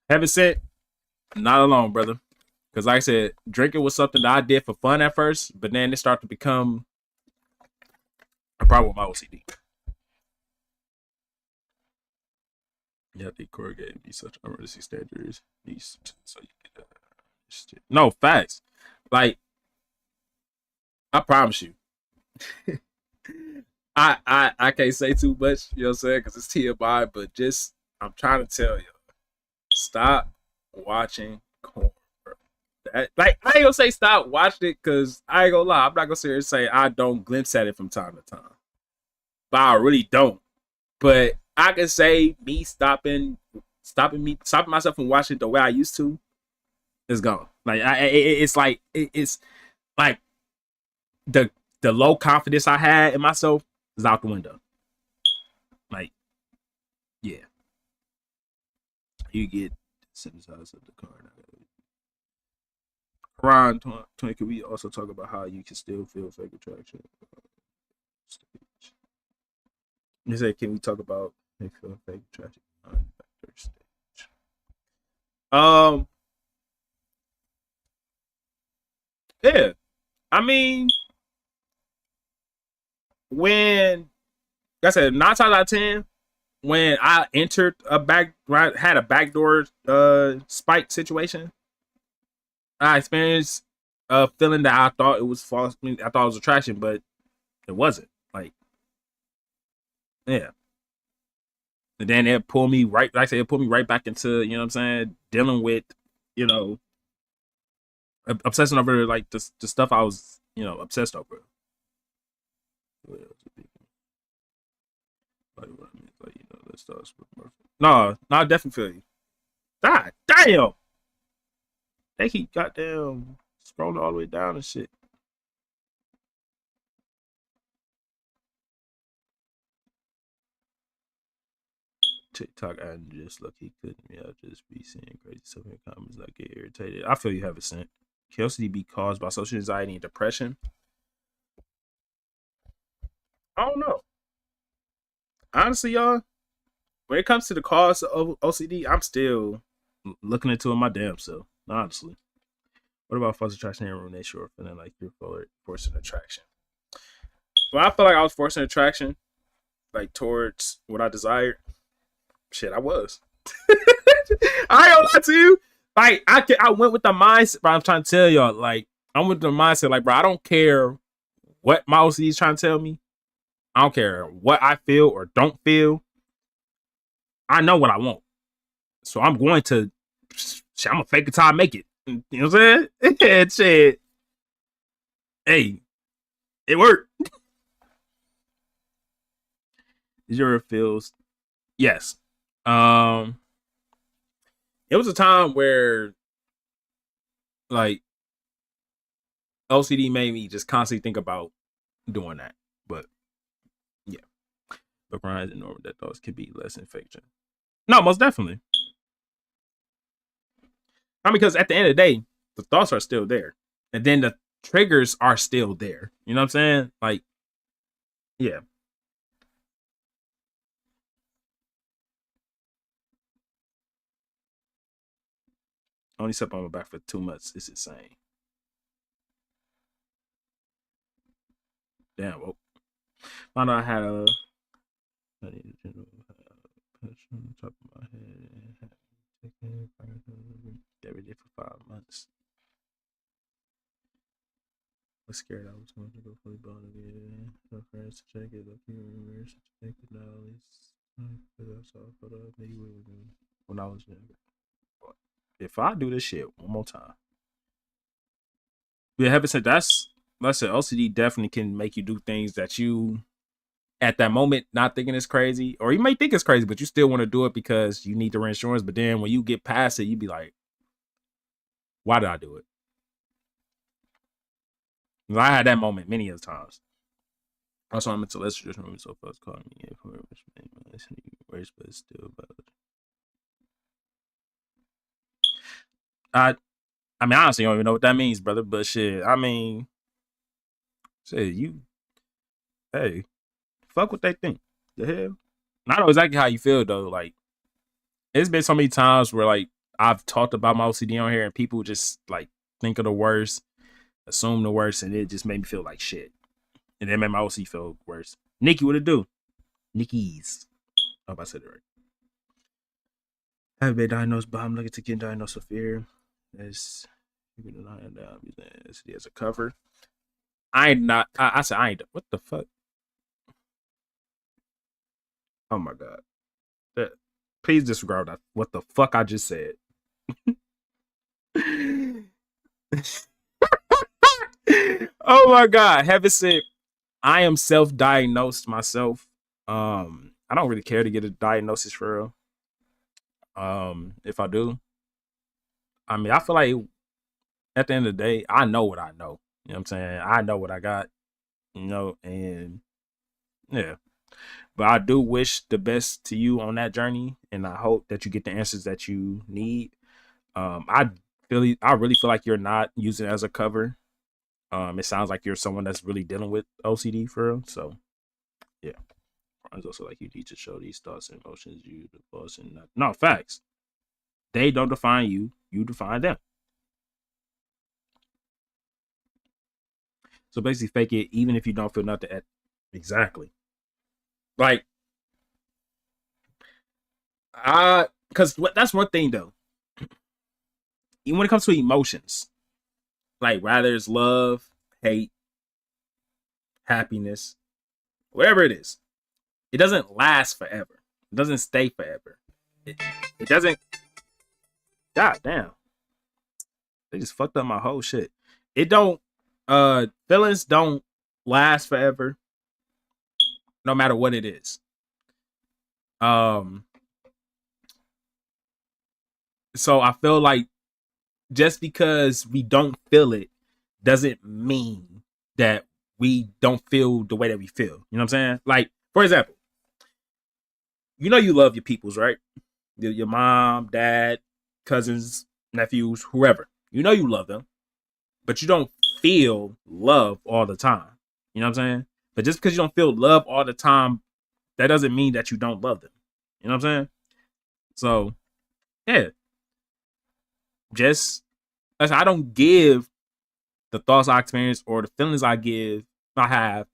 Heaven sent, not alone, brother. Because like I said, drinking was something that I did for fun at first, but then it started to become a problem with my OCD. Yeah, the core gave me such unrealistic standards. So you can no facts. Like I promise you, I can't say too much. You know what I'm saying? Because it's TMI. But just I'm trying to tell you, stop watching corn. Like I ain't gonna say stop watching it because I ain't gonna lie. I'm not gonna sit here and say I don't glimpse at it from time to time, but I really don't. But I can say me stopping myself from watching it the way I used to is gone. Like it's like the the low confidence I had in myself is out the window. Like yeah, you get synthesized of the card. Ron, 20, can we also talk about how you can still feel fake attraction? You said, can we talk about feel fake attraction on stage? Um, yeah. I mean, when like I said 9 times out of 10, when I entered had a backdoor spike situation, I experienced a feeling that I thought it was false. I mean, I thought it was attraction, but it wasn't. Like, yeah. And then it pulled me right, like I said, it pulled me right back into, you know what I'm saying, dealing with, you know, obsessing over like the stuff I was, obsessed over. Let's start with Murphy. No, I definitely feel you. God damn. They keep goddamn scrolling all the way down and shit. TikTok and just lucky couldn't me. I'll just be seeing crazy stuff in the comments. I get irritated. I feel you have a scent. Can OCD be caused by social anxiety and depression? I don't know. Honestly, y'all, when it comes to the cause of OCD, I'm still looking into it my damn self. Honestly. What about false attraction and ruination or feeling like you're forcing attraction? Well, I feel like I was forcing attraction, like towards what I desired. Shit, I was. I ain't gonna lie to you. Like I went with the mindset, but I'm trying to tell y'all, like I went with the mindset, like bro, I don't care what my OCD is trying to tell me. I don't care what I feel or don't feel. I know what I want, so I'm going to. I'm gonna fake it till I make it. You know what I'm saying? Shit. Hey, it worked. Zero feels yes. Um, it was a time where like OCD made me just constantly think about doing that. But yeah, but Brian's normal that thoughts could be less infection. No, most definitely. I mean, because at the end of the day, the thoughts are still there, and then the triggers are still there. You know what I'm saying? Like, yeah. Only slept on my back for 2 months. It's insane. Damn. Well, I know I had a. I need a general pressure on the top of my head. Every day for 5 months. Was scared I was going to go fully bond again. My friends to check it. Lucky remember to check it now. At least because I saw a photo of me when I was younger. But if I do this shit one more time, yeah, having said that's like I said, OCD definitely can make you do things that you at that moment not thinking it's crazy, or you may think it's crazy, but you still want to do it because you need the reinsurance. But then when you get past it, you be like, why did I do it? I had that moment many of times. Also, I'm into less traditional movies so far. It's calling me worse, but still. But I mean, honestly, I don't even know what that means, brother. But shit, I mean, shit, hey, fuck what they think. The hell? I know exactly how you feel though. Like, it's been so many times where like I've talked about my OCD on here, and people just like think of the worst, assume the worst, and it just made me feel like shit. And then made my OC feel worse. Nikki, what it do? Nikki's. I hope I said it right. I have been diagnosed, but I'm looking to get diagnosed with fear. As you can deny that as a cover. I ain't not. I said I ain't. What the fuck? Oh my god. Please disregard that. What the fuck I just said. Oh my god. Heaven said I am self-diagnosed myself. I don't really care to get a diagnosis for real. If I do, I mean, I feel like at the end of the day, I know what I know. You know what I'm saying? I know what I got, and yeah. But I do wish the best to you on that journey, and I hope that you get the answers that you need. I really feel like you're not using it as a cover. It sounds like you're someone that's really dealing with OCD for real. So yeah. It's also like you need to show these thoughts and emotions you the boss and not no facts. They don't define you, you define them. So basically fake it even if you don't feel nothing at exactly. Like because that's one thing though. When it comes to emotions, like rather it's love, hate, happiness, whatever it is, it doesn't last forever. It doesn't stay forever. It doesn't. God damn, they just fucked up my whole shit. It don't. Feelings don't last forever, no matter what it is. So I feel like just because we don't feel it doesn't mean that we don't feel the way that we feel. You know what I'm saying? Like, for example, you love your peoples, right? Your mom, dad, cousins, nephews, whoever. You love them, but you don't feel love all the time. You know what I'm saying? But just because you don't feel love all the time, that doesn't mean that you don't love them. You know what I'm saying? So, yeah. Just as I don't give the thoughts I experience or the feelings I have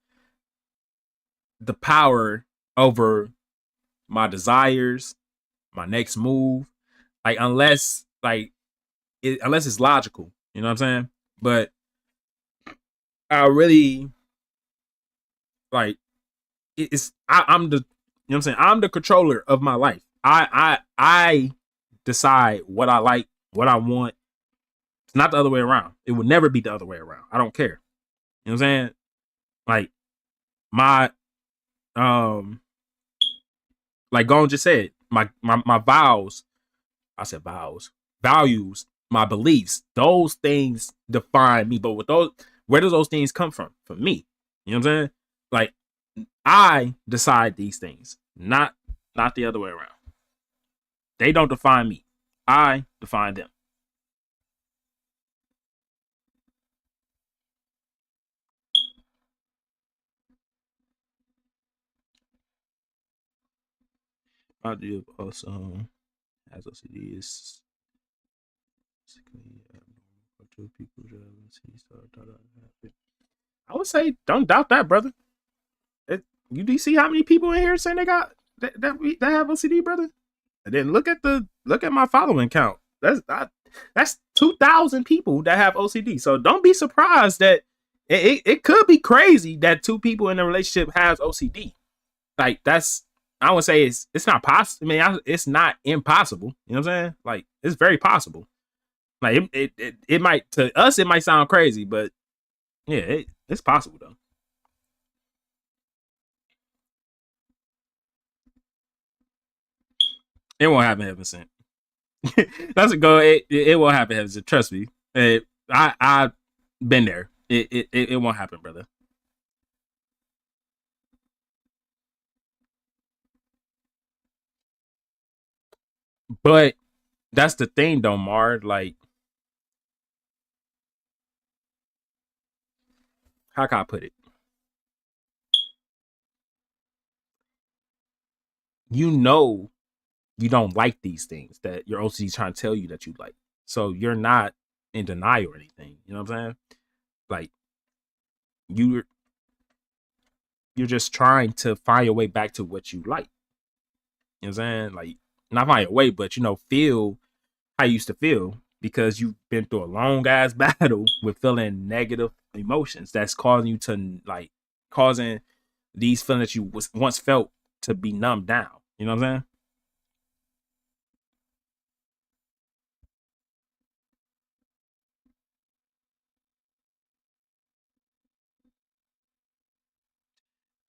the power over my desires, my next move, like unless it's logical, you know what I'm saying? But I really like I'm the what I'm saying? I'm the controller of my life. I decide what I like, what I want. It's not the other way around. It would never be the other way around. I don't care. You know what I'm saying? Like my like Gon just said, my vows, I said vows, values, my beliefs, those things define me. But with those, where does those things come from? From me. You know what I'm saying? Like I decide these things, not the other way around. They don't define me. I define them. I do also as OCD is people. I would say don't doubt that, brother. You do see how many people in here saying they got that have OCD, brother? And then look at my following count. That's 2,000 people that have OCD. So don't be surprised that it could be crazy that two people in a relationship has OCD. Like I would say it's not possible. I mean, it's not impossible. You know what I'm saying? Like it's very possible. Like it might to us it might sound crazy, but yeah, it's possible though. It won't happen, Heaven Sent. That's a go. It won't happen, Heaven Sent. Trust me. I been there. It won't happen, brother. But that's the thing, though, Mar. Like, how can I put it? You know, you don't like these things that your OCD is trying to tell you that you like. So you're not in denial or anything. You know what I'm saying? Like, you're you're just trying to find your way back to what you like. You know what I'm saying? Like, not find your way, but feel how you used to feel because you've been through a long ass battle with feeling negative emotions that's causing you to causing these feelings that you once felt to be numbed down. You know what I'm saying?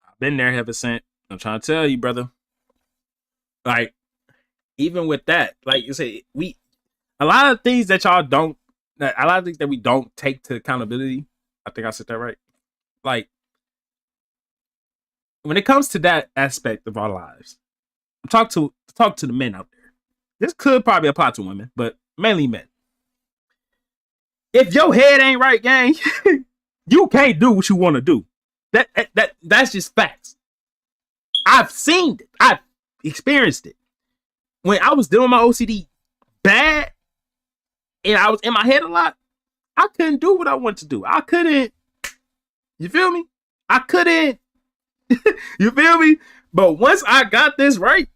I've been there ever since. I'm trying to tell you, brother. Like, even with that, like you say, we a lot of things that y'all don't, a lot of things that we don't take to accountability. I think I said that right. Like, when it comes to that aspect of our lives, talk to the men out there. This could probably apply to women, but mainly men. If your head ain't right, gang, you can't do what you want to do. That's just facts. I've seen it. I've experienced it. When I was doing my OCD bad and I was in my head a lot, I couldn't do what I wanted to do. I couldn't. You feel me? I couldn't. You feel me? But once I got this right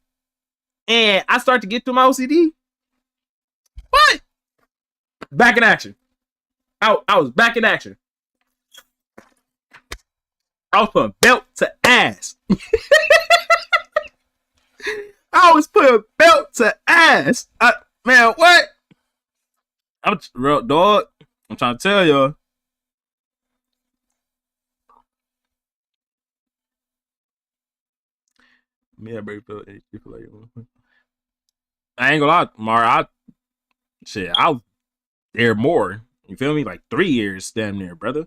and I start to get through my OCD, what? Back in action. I was back in action. I was putting belt to ass. I was putting belt to ass. Man, what? I'm real dog. I'm trying to tell y'all. Me, I barely feel like I ain't gonna lie, Mar. I was there more. You feel me? Like 3 years, damn near, brother.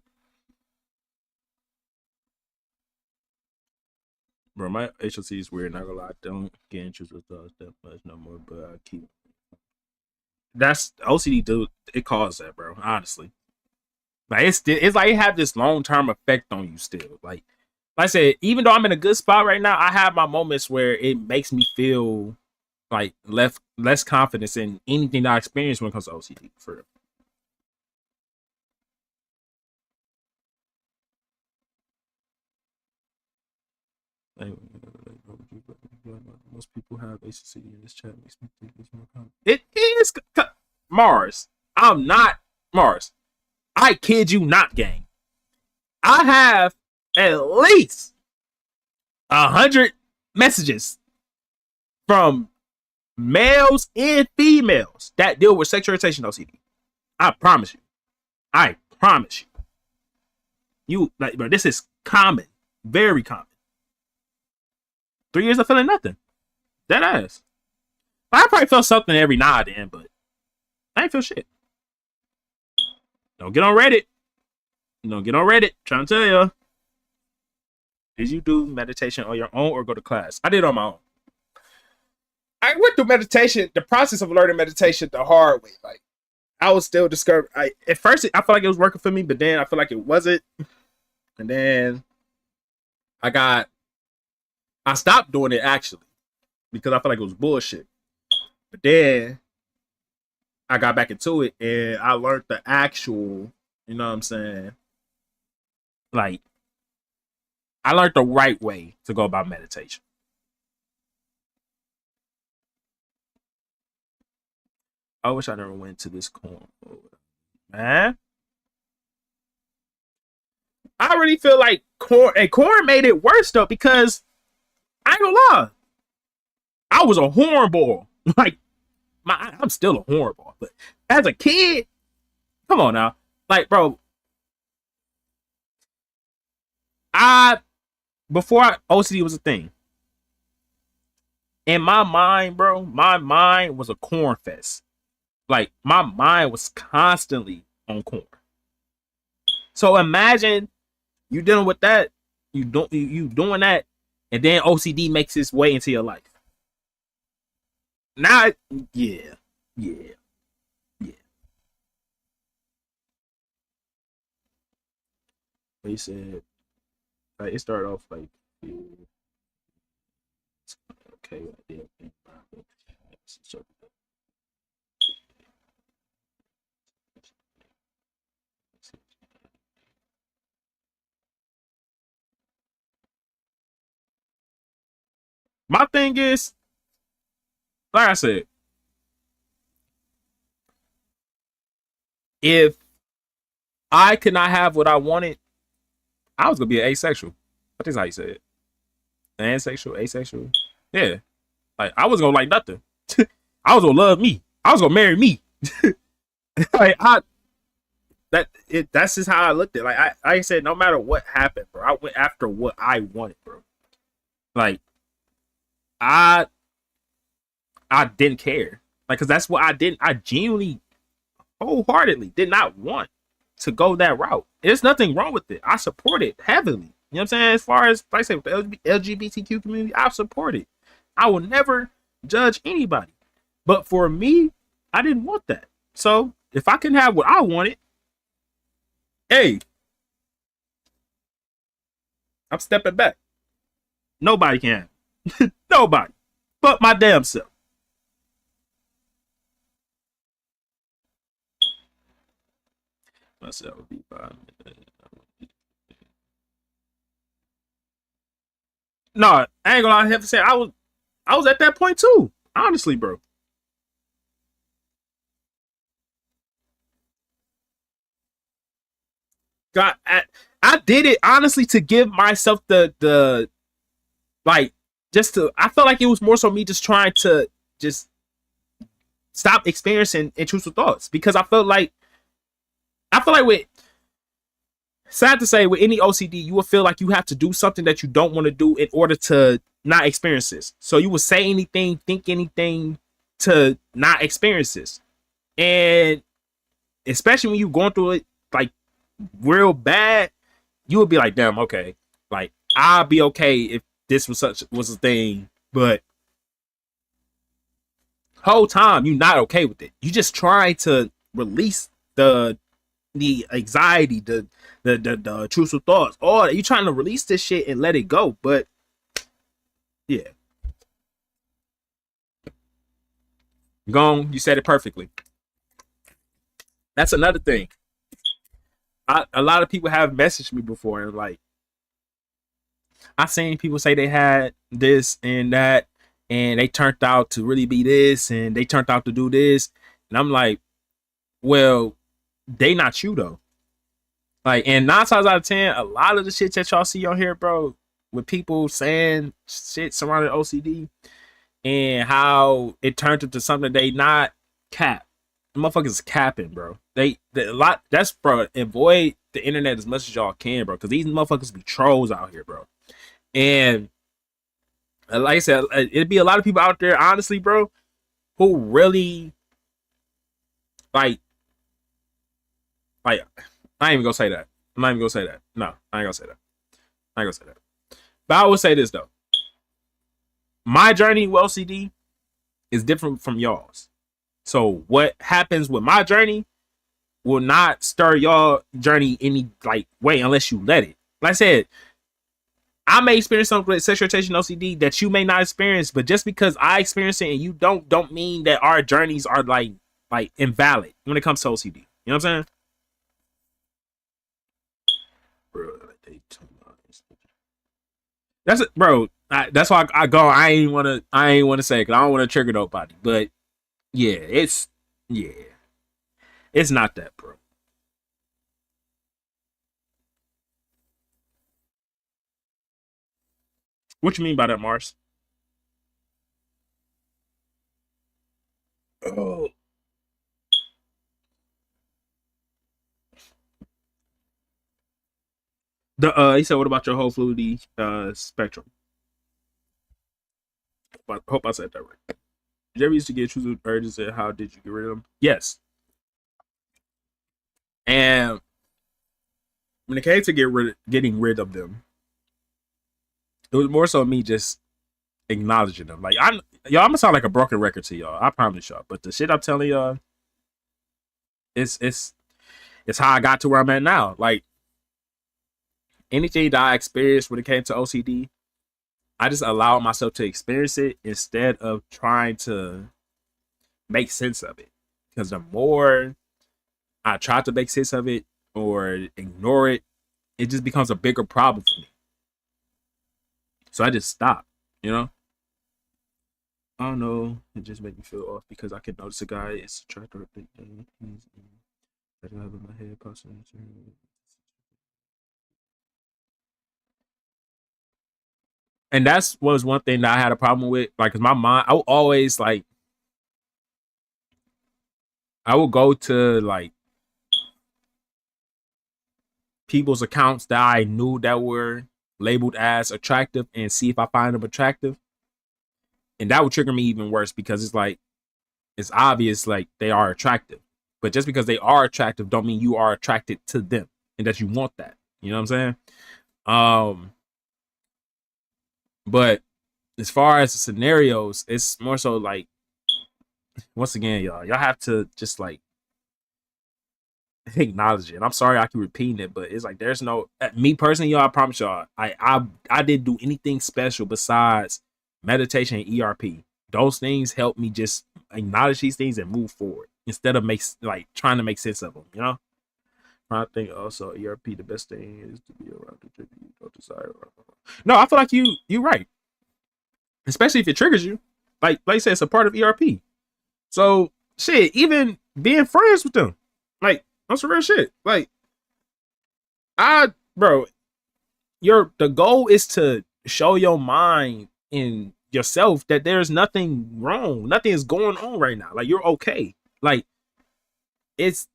Bro, my HLC is weird. Not gonna lie, I don't get interested with those that much no more. But I keep. That's OCD, dude. It caused that, bro. Honestly, like it's like it have this long term effect on you still. Like I said, even though I'm in a good spot right now, I have my moments where it makes me feel like less confidence in anything that I experience when it comes to OCD. For real. Like, most people have HCD in this chat. Makes me think it's more common. It is Mars. I'm not Mars. I kid you not, gang. I have at least 100 messages from males and females that deal with sexual orientation OCD. I promise you. I promise you. You like, bro, this is common, very common. 3 years of feeling nothing. That ass. I probably felt something every now and then, but I ain't feel shit. Don't get on Reddit. Don't get on Reddit. Trying to tell you. Did you do meditation on your own or go to class? I did on my own. I went through meditation, the process of learning meditation the hard way. Like, I was still discovering. At first, I felt like it was working for me, but then I feel like it wasn't. And then I stopped doing it actually because I felt like it was bullshit. But then I got back into it and I learned the actual, you know what I'm saying? Like, I learned the right way to go about meditation. I wish I never went to this corn, man. I really feel like corn made it worse though because I ain't gonna lie, I was a hornball. Like, I'm still a hornball, but as a kid, come on now, like, bro, I before OCD was a thing. In my mind, bro, my mind was a corn fest. Like, my mind was constantly on corn. So imagine you dealing with that, you doing that, and then OCD makes its way into your life. Now, yeah, yeah, yeah. They said like, it started off like okay, my thing is, like I said, if I could not have what I wanted, I was gonna be an asexual. I think that's how you say it. Asexual, asexual. Yeah. Like I was gonna like nothing. I was gonna love me. I was gonna marry me. Like that's just how I looked at it. Like I said, no matter what happened, bro, I went after what I wanted, bro. Like I I didn't care. Like, cause that's what I genuinely wholeheartedly did not want to go that route. There's nothing wrong with it. I support it heavily. You know what I'm saying? As far as like I say with the LGBTQ community, I support it. I will never judge anybody. But for me, I didn't want that. So if I can have what I wanted, hey, I'm stepping back. Nobody can. Nobody. But my damn self. Myself would be fine. No, I ain't gonna have to say I was at that point too. Honestly, bro. God, I did it honestly to give myself the like just to. I felt like it was more so me just trying to just stop experiencing intrusive thoughts because I feel like with sad to say with any OCD you will feel like you have to do something that you don't want to do in order to not experience this. So you will say anything, think anything to not experience this, and especially when you're going through it like real bad, you would be like, damn, okay, like I'll be okay if this was a thing, but whole time you're not okay with it. You just try to release the anxiety, the intrusive thoughts, or you trying to release this shit and let it go. But yeah, gone. You said it perfectly. That's another thing. A lot of people have messaged me before and like I seen people say they had this and that, and they turned out to really be this, and they turned out to do this, and I'm like, well, they not you though. Like, and 9 times out of 10, a lot of the shit that y'all see on here, bro, with people saying shit surrounding OCD and how it turned into something they not cap. The motherfuckers capping, bro. They a lot. That's bro. Avoid the internet as much as y'all can, bro, because these motherfuckers be trolls out here, bro. And like I said, it'd be a lot of people out there, honestly, bro, who really like, like. I ain't even gonna say that. I'm not even gonna say that. No, I ain't gonna say that. I ain't gonna say that. But I will say this though: my journey with OCD is different from y'all's. So what happens with my journey will not stir y'all journey any like way unless you let it. Like I said, I may experience something with sexual orientation OCD that you may not experience, but just because I experience it and you don't mean that our journeys are like invalid when it comes to OCD. You know what I'm saying? Bro, that's it, bro. That's why I go. I ain't want to say because I don't want to trigger nobody. But yeah, yeah, it's not that, bro. What you mean by that, Mars? Oh, he said, what about your whole fluidity spectrum? I hope I said that right. Did you ever used to get intrusive urges and how did you get rid of them? Yes. And when it came to getting rid of them, it was more so me just acknowledging them. Like y'all, I'm gonna sound like a broken record to y'all. I promise y'all. But the shit I'm telling y'all, it's how I got to where I'm at now. Like anything that I experienced when it came to OCD, I just allowed myself to experience it instead of trying to make sense of it. Because the more I try to make sense of it or ignore it, it just becomes a bigger problem for me. So I just stop, you know? I don't know. It just made me feel off because I can notice a guy is attracted to big thing. I have in my head possibly. And that's was one thing that I had a problem with. Like, cause my mind, I would always like, I would go to like people's accounts that I knew that were labeled as attractive and see if I find them attractive. And that would trigger me even worse because it's like, it's obvious like they are attractive. But just because they are attractive don't mean you are attracted to them and that you want that. You know what I'm saying? Um, but as far as the scenarios, it's more so like once again, y'all have to just like acknowledge it. And I'm sorry I keep repeating it, but it's like there's no me personally, y'all. I promise y'all, I didn't do anything special besides meditation and ERP. Those things help me just acknowledge these things and move forward instead of make like trying to make sense of them. You know, I think also ERP the best thing is to be around the trip you don't desire. No, I feel like you right, especially if it triggers you. Like I said, it's a part of ERP. So shit, even being friends with them, like that's some real shit. Like I, bro, your the goal is to show your mind and yourself that there's nothing wrong, nothing is going on right now. Like you're okay. Like it's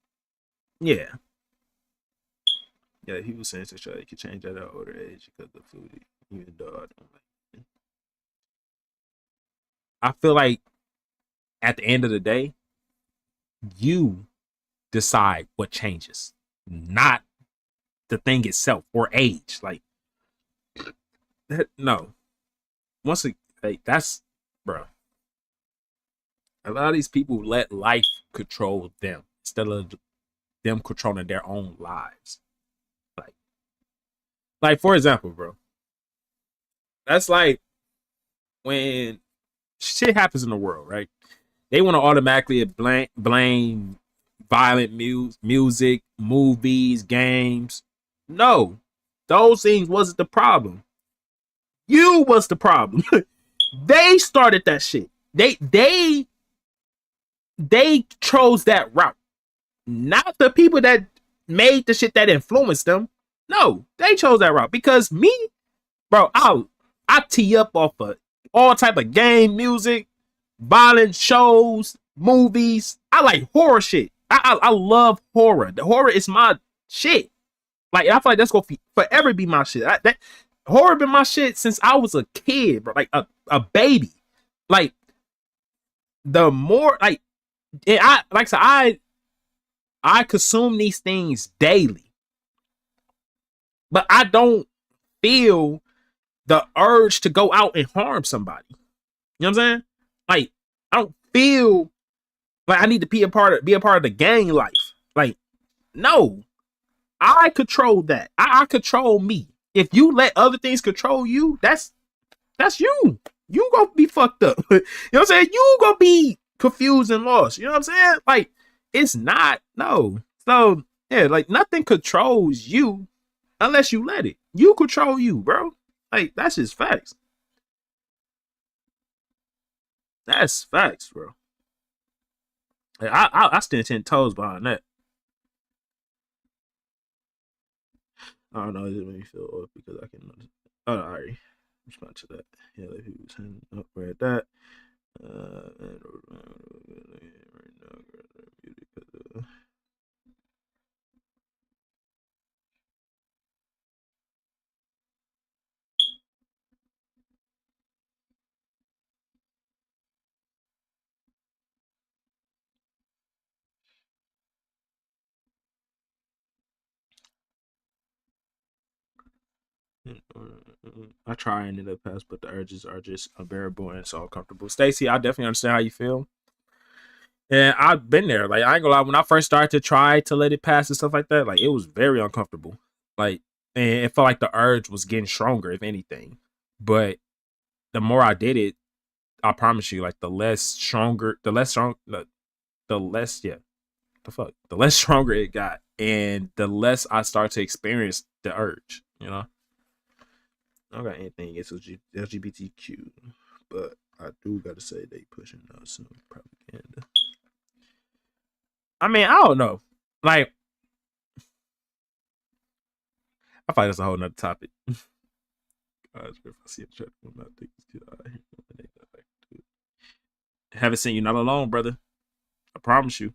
yeah, yeah. He was saying sexuality you could change at an older age because of food. Even though I don't like, it. I feel like at the end of the day, you decide what changes, not the thing itself or age. Like that, no. Once it, like that's bro. A lot of these people let life control them instead of them controlling their own lives. Like, like for example, bro, that's like when shit happens in the world, right? They want to automatically blame violent music, movies, games. No, those things wasn't the problem. You was the problem. They started that shit. They chose that route. Not the people that made the shit that influenced them. No, they chose that route because me, bro, I tee up off of all type of game, music, violent shows, movies. I like horror shit. I love horror. The horror is my shit. Like I feel like that's gonna forever be my shit. That horror been my shit since I was a kid, bro. Like a baby. Like the more like I like so I consume these things daily, but I don't feel the urge to go out and harm somebody. You know what I'm saying? Like I don't feel like I need to be a part of the gang life. Like no, I control that. I control me. If you let other things control you, that's you. You gonna be fucked up. You know what I'm saying? You gonna be confused and lost. You know what I'm saying? Like it's not no. So yeah, like nothing controls you unless you let it. You control you, bro. Like that's just facts. That's facts, bro. Like, I stand 10 toes behind that. I don't know. It just made me feel off because I can. Oh, I already respond to that. Yeah, like people saying up right that. I try and in the past, but the urges are just unbearable and so uncomfortable. Stacy, I definitely understand how you feel. And I've been there. Like, I ain't gonna lie, when I first started to try to let it pass and stuff like that, like, it was very uncomfortable. Like, and it felt like the urge was getting stronger, if anything. But the more I did it, I promise you, like, the less stronger, the less, yeah, the less stronger it got. And the less I start to experience the urge, you know? I don't got anything against LGBTQ, but I do gotta say they pushing out some propaganda. I mean, I don't know. Like, I find that's a whole nother topic. If I see a chat, I'm not thinking haven't seen you not alone, brother. I promise you.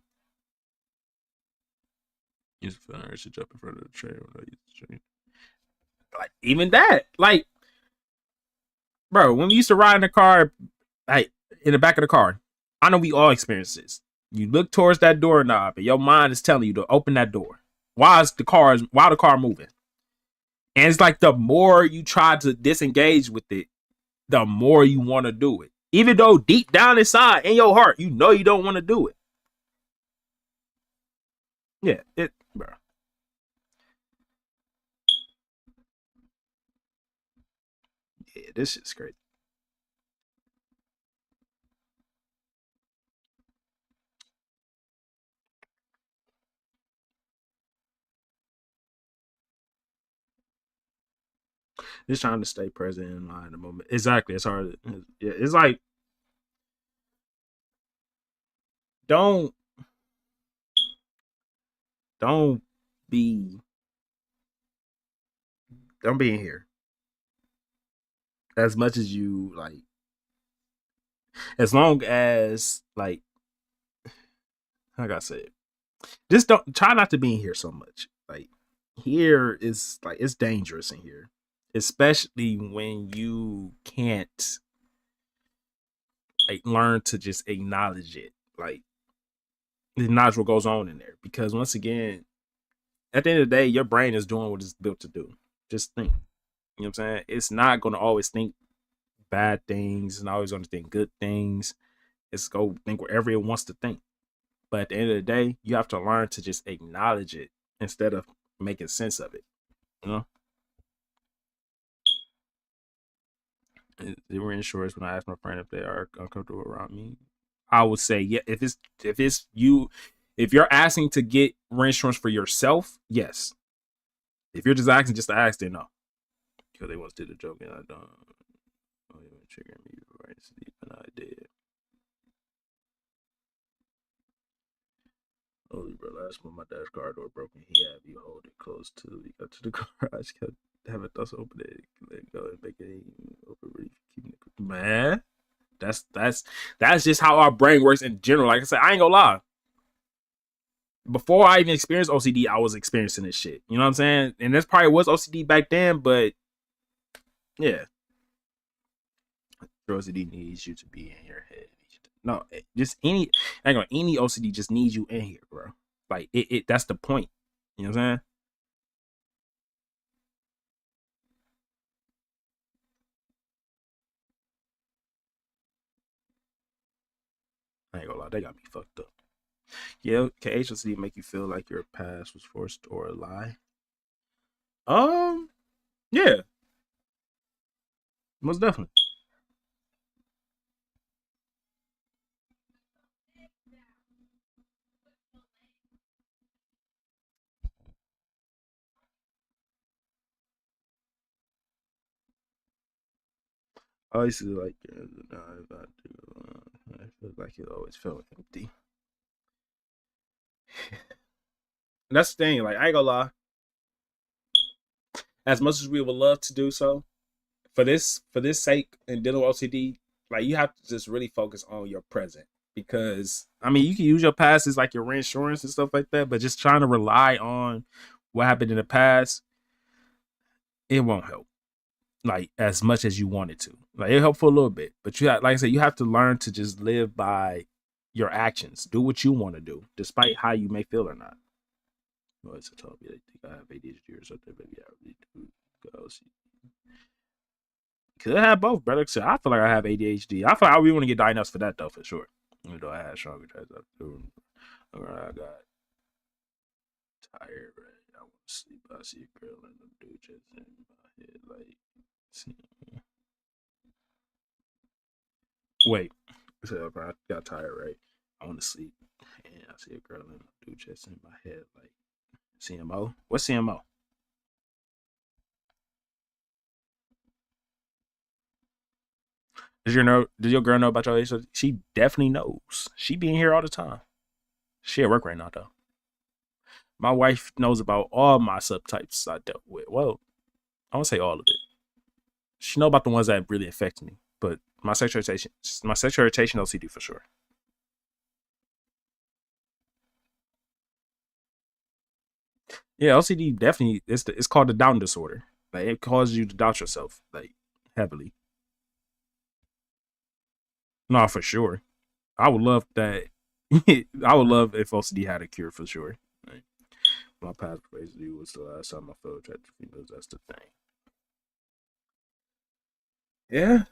You just feel urge to jump in front of the train when I use the train. Like, even that, like, bro, when we used to ride in the car, like, in the back of the car, I know we all experience this. You look towards that doorknob, and your mind is telling you to open that door. Why the car moving? And it's like the more you try to disengage with it, the more you want to do it. Even though deep down inside in your heart, you know you don't want to do it. Yeah, bro. Yeah, this shit's crazy. Just trying to stay present in line in the moment. Exactly. It's hard. Yeah, it's like don't don't be don't be in here as much as you like. As long as like, how can I say it? Just don't try not to be in here so much. Like, here is like, it's dangerous in here, especially when you can't like learn to just acknowledge it. Like, acknowledge what goes on in there. Because once again, at the end of the day, your brain is doing what it's built to do. Just think. You know what I'm saying? It's not gonna always think bad things, it's not always gonna think good things. It's go think whatever it wants to think. But at the end of the day, you have to learn to just acknowledge it instead of making sense of it. You know? The reinsurers, when I ask my friend if they are uncomfortable around me, I would say, yeah, if you, if you're asking to get reinsurance for yourself, yes. If you're just asking just to ask, then no. Because they once did a joke and I don't even trigger me right sleep and I did. Holy bro, last month my dad's car door broke and he had me hold it close till we got to the garage. Kept having us open it, let it go and make it open really keeping it. Man, that's just how our brain works in general. Like I said, I ain't gonna lie. Before I even experienced OCD, I was experiencing this shit. You know what I'm saying? And that's probably was OCD back then, but yeah. OCD needs you to be in your head. No, just any, I ain't gonna, any OCD just needs you in here, bro. Like it that's the point. You know what I'm saying? I ain't gonna lie, they got me fucked up. Yeah, can HOCD make you feel like your past was forced or a lie? Um, yeah, most definitely. I used to like, I feel like it always felt empty. That's the thing. Like, I ain't gonna lie. As much as we would love to do so, for this sake and dealing with OCD, like, you have to just really focus on your present. Because I mean, you can use your past as like your reinsurance and stuff like that, but just trying to rely on what happened in the past, it won't help like as much as you want it to. Like, it helped for a little bit, but you have, like I said, you have to learn to just live by your actions. Do what you want to do, despite how you may feel or not. Well, it's told me they think I have ADHD or something. Maybe I really do. Could have both, brother. So I feel like I have ADHD. I feel like I really want to get diagnosed for that though, for sure. Even though I had stronger traits up too. I got tired, right? I want to sleep. I see a girl and the dude just in my head, like, see. Wait. So I got tired, right? I want to sleep. And I see a girl and the dude just in my head, like, CMO? What's CMO? Does your girl know about your age? She definitely knows. She be in here all the time. She at work right now though. My wife knows about all my subtypes I dealt with. Well, I won't say all of it. She know about the ones that really affect me. But my sexual irritation OCD for sure. Yeah, OCD definitely it's called the down disorder. Like it causes you to doubt yourself, like heavily. No, for sure. I would love that. I would love if OCD had a cure for sure. Like, my past basically was the last time I felt attracted to females. That's the thing. Yeah.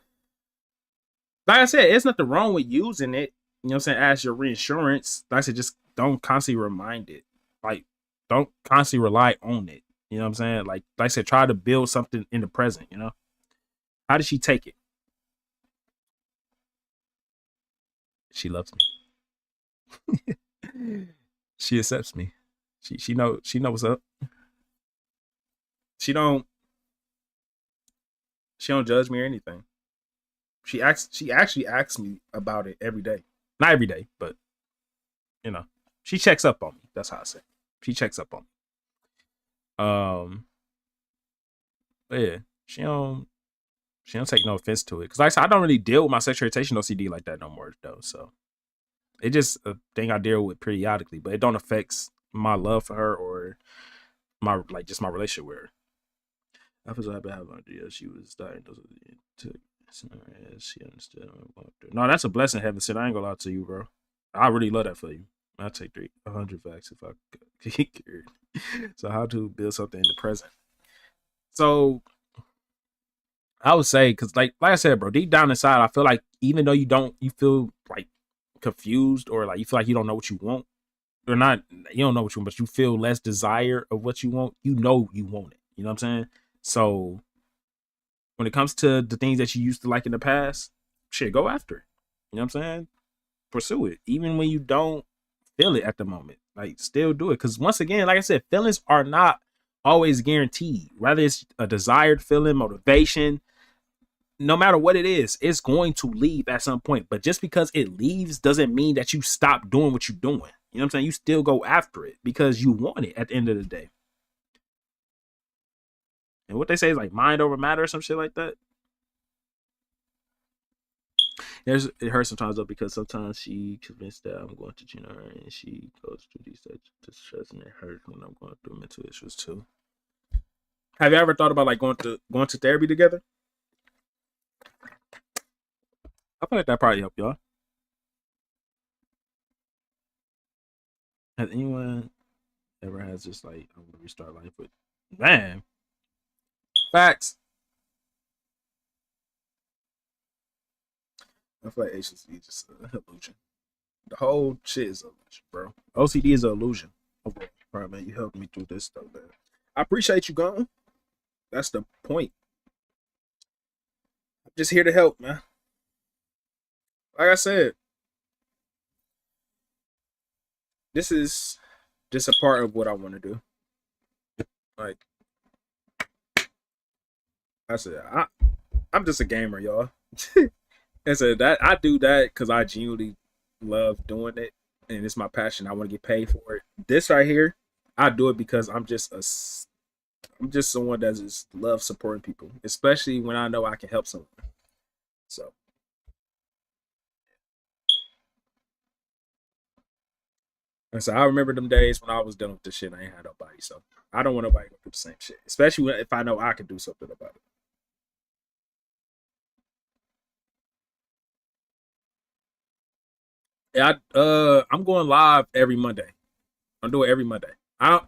Like I said, it's nothing wrong with using it, you know what I'm saying, as your reinsurance. Like I said, just don't constantly remind it. Like, don't constantly rely on it. You know what I'm saying? Like I said, try to build something in the present, you know? How did she take it? She loves me. She accepts me. She know what's up. She don't she don't judge me or anything. She actually asks me about it every day. Not every day, but you know, she checks up on me. That's how I say. She checks up on me. But yeah, she don't she don't take no offense to it. Cause like I said, I don't really deal with my sexual irritation OCD like that no more though. So it just a thing I deal with periodically, but it don't affect my love for her or my like just my relationship with her. I was happy to have an idea. She was diagnosed with it. Took she understood. No, that's a blessing. Heaven said, I ain't gonna lie to you, bro. I really love that for you. I take 300 facts if I could. So how to build something in the present. So I would say, because like I said, bro, deep down inside, I feel like even though you feel like confused or like you feel like you don't know what you want, or not, you don't know what you want, but you feel less desire of what you want. You know you want it. You know what I'm saying? So when it comes to the things that you used to like in the past, shit, go after it. You know what I'm saying? Pursue it, even when you don't feel it at the moment. Like, still do it, because once again, like I said, feelings are not always guaranteed. Whether it's a desired feeling, motivation, no matter what it is, it's going to leave at some point. But just because it leaves doesn't mean that you stop doing what you're doing. You know what I'm saying? You still go after it because you want it at the end of the day. And what they say is like mind over matter or some shit like that. It hurts sometimes though, because sometimes she convinced that I'm going to cheat on her, and she goes through these stages of distress, and it hurts when I'm going through mental issues too. Have you ever thought about like going to therapy together? I feel like that probably help y'all. Has anyone ever has just like I want to restart life with man facts? I feel like HSD is just an illusion. The whole shit is an illusion, bro. OCD is an illusion. Okay, all right, man. You helped me through this stuff, man. I appreciate you going. That's the point. I'm just here to help, man. Like I said, this is just a part of what I want to do. Like I said, I'm just a gamer, y'all. And so that I do that because I genuinely love doing it, and it's my passion. I want to get paid for it. This right here, I do it because I'm just someone that just loves supporting people, especially when I know I can help someone. So, and so I remember them days when I was done with this shit. And I ain't had nobody, so I don't want nobody to do the same shit, especially if I know I can do something about it. Yeah, I'm going live every Monday. I'm doing it every Monday. I don't,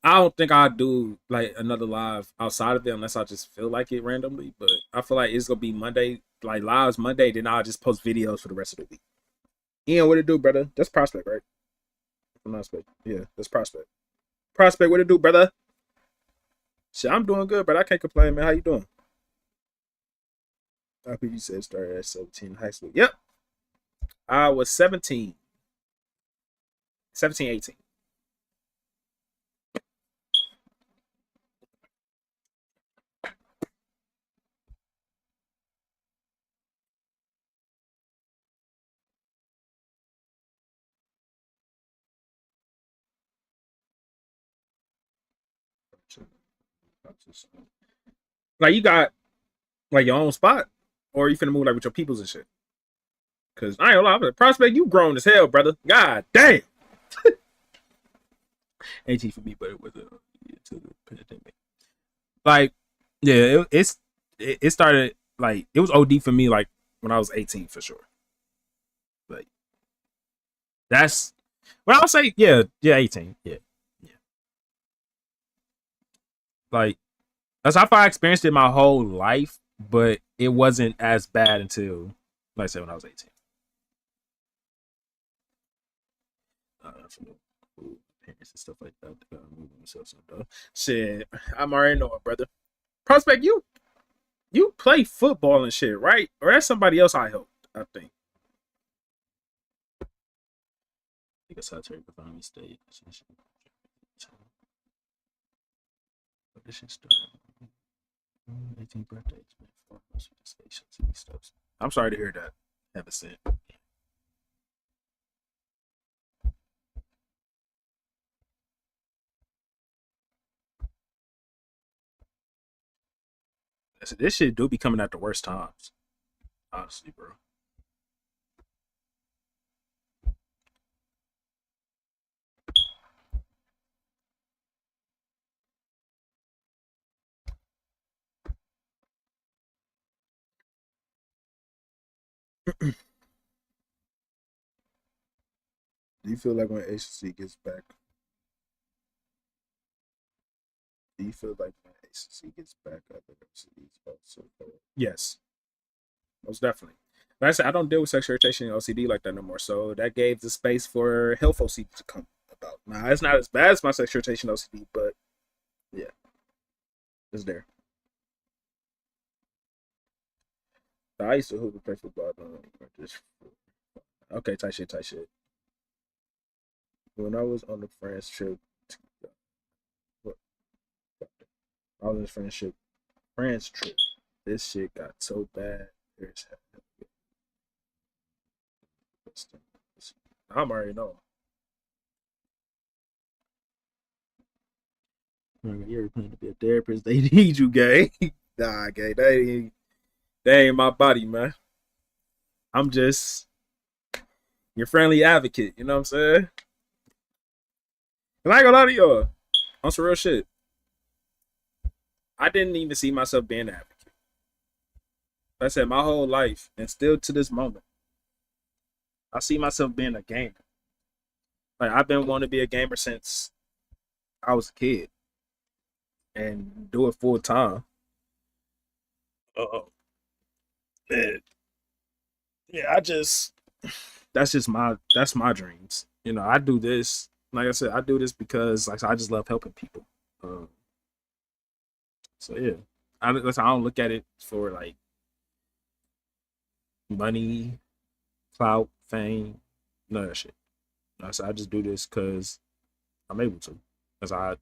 I don't think I'll do like another live outside of it unless I just feel like it randomly. But I feel like it's gonna be Monday, like lives Monday. Then I'll just post videos for the rest of the week. Ian, what it do, brother? That's Prospect, right? If I'm not mistaken. Yeah, that's Prospect. Prospect, what it do, brother? Shit, I'm doing good, but I can't complain, man. How you doing? RPG said started at 17 high school. Yep, I was 17, 17, 18. Like you got like your own spot, or you finna move like with your peoples and shit. Cause I ain't gonna lie, Prospect, you grown as hell, brother. God damn. 18 for me, but it was to the pandemic. Like, yeah, it started like it was OD for me like when I was 18 for sure. Like that's well, I'll say yeah, 18, yeah. Like that's how I experienced it my whole life, but it wasn't as bad until like I said when I was 18. Parents and stuff like that. They gotta move themselves up though. Shit, I'm already knowing, brother. Prospect, you play football and shit, right? Or that's somebody else I helped, I think. I think I saw Terry Pavani State. This shit started. 18th birthday. I'm sorry to hear that. Have a said. This shit do be coming at the worst times. Honestly, bro. Do you feel like when ACC gets back? Do you feel like when ACC gets back, other universities also go? Yes, most definitely. Like I said, I don't deal with sexual irritation and OCD like that no more. So that gave the space for health OCD to come about. Now it's not as bad as my sexual irritation OCD, but yeah, it's there. So I used to hoop and play football. Okay, tight shit, tight shit. When I was on the France trip, what? I was on the France trip. This shit got so bad. I'm already know. You're planning to be a therapist. They need you, gay. Nah, gay. They ain't my body, man. I'm just your friendly advocate. You know what I'm saying? And I ain't gonna lie to y'all. On some real shit. I didn't even see myself being an advocate. Like I said my whole life, and still to this moment, I see myself being a gamer. Like I've been wanting to be a gamer since I was a kid and do it full time. Oh man, yeah. That's my dreams. You know, I do this. Like I said, I do this because like I just love helping people. Um, so yeah, I don't look at it for like money, clout, fame, none of that shit. Like I said, I just do this because I'm able to. Because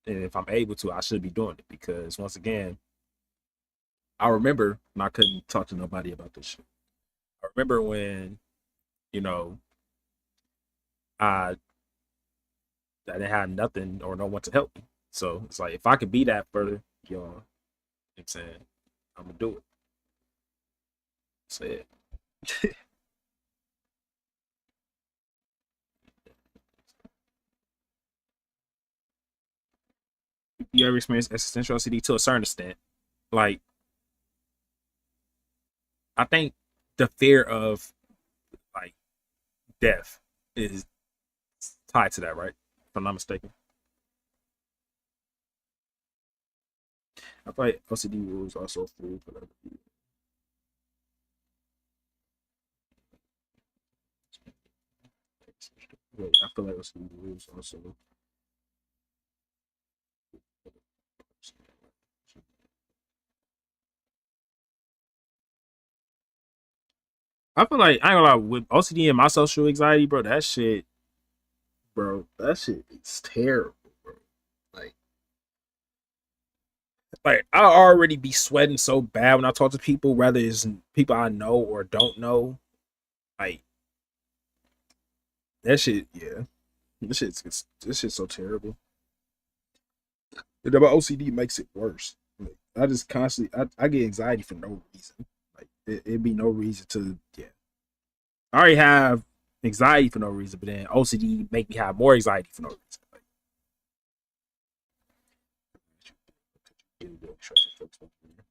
and if I'm able to, I should be doing it. Because once again, I remember when I couldn't talk to nobody about this shit. I remember when you know I I didn't have nothing or no one to help me. So it's like if I could be that for you know, what I'm saying I'm gonna do it. So yeah. You ever experienced existential OCD to a certain extent? Like I think the fear of like death is tied to that, right? If I'm not mistaken. I feel like OCD rules also food for other people. Wait, I feel like OCD rules also. I feel like I ain't gonna lie with OCD and my social anxiety, bro. That shit is terrible, bro. Like, like I already be sweating so bad when I talk to people, whether it's people I know or don't know. Like that shit, yeah. This shit's so terrible. And about OCD makes it worse. Like, I just constantly I get anxiety for no reason. Like it'd be no reason to yeah. I already have anxiety for no reason, but then OCD make me have more anxiety for no reason. Like,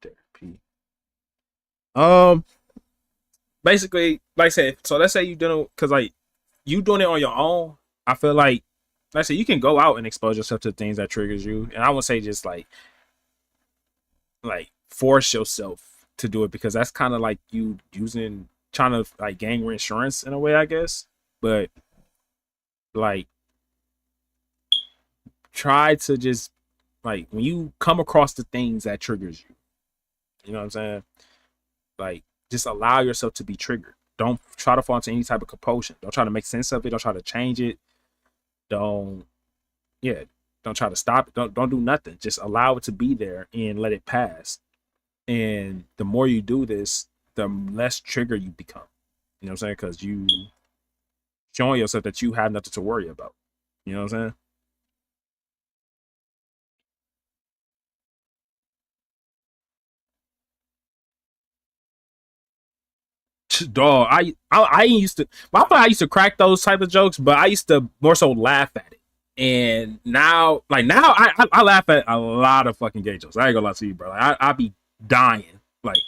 therapy. Um, basically, like I said, so let's say you doing because like you doing it on your own. I feel like I said, you can go out and expose yourself to things that triggers you, and I would say just like force yourself to do it because that's kind of like you using trying to like gain reinsurance in a way, I guess. But like try to just like when you come across the things that triggers you, you know what I'm saying? Like just allow yourself to be triggered. Don't try to fall into any type of compulsion. Don't try to make sense of it. Don't try to change it. Don't yeah. Don't try to stop it. Don't do nothing. Just allow it to be there and let it pass. And the more you do this, the less trigger you become. You know what I'm saying? Because you showing yourself that you have nothing to worry about. You know what I'm saying? Dog, I used to. Well, I thought I used to crack those type of jokes, but I used to more so laugh at it. And now, like now, I laugh at a lot of fucking gay jokes. I ain't gonna lie to you, bro. Like, I be dying. Like,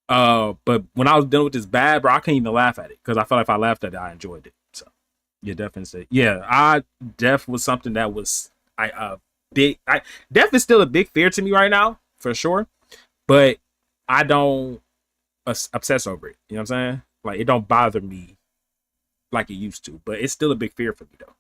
but when I was dealing with this bad, bro, I can't even laugh at it because I felt like if I laughed at it, I enjoyed it. So yeah, definitely say yeah. I death was something that was I big. I death is still a big fear to me right now for sure, but I don't obsess over it. You know what I'm saying? Like it don't bother me like it used to, but it's still a big fear for me though.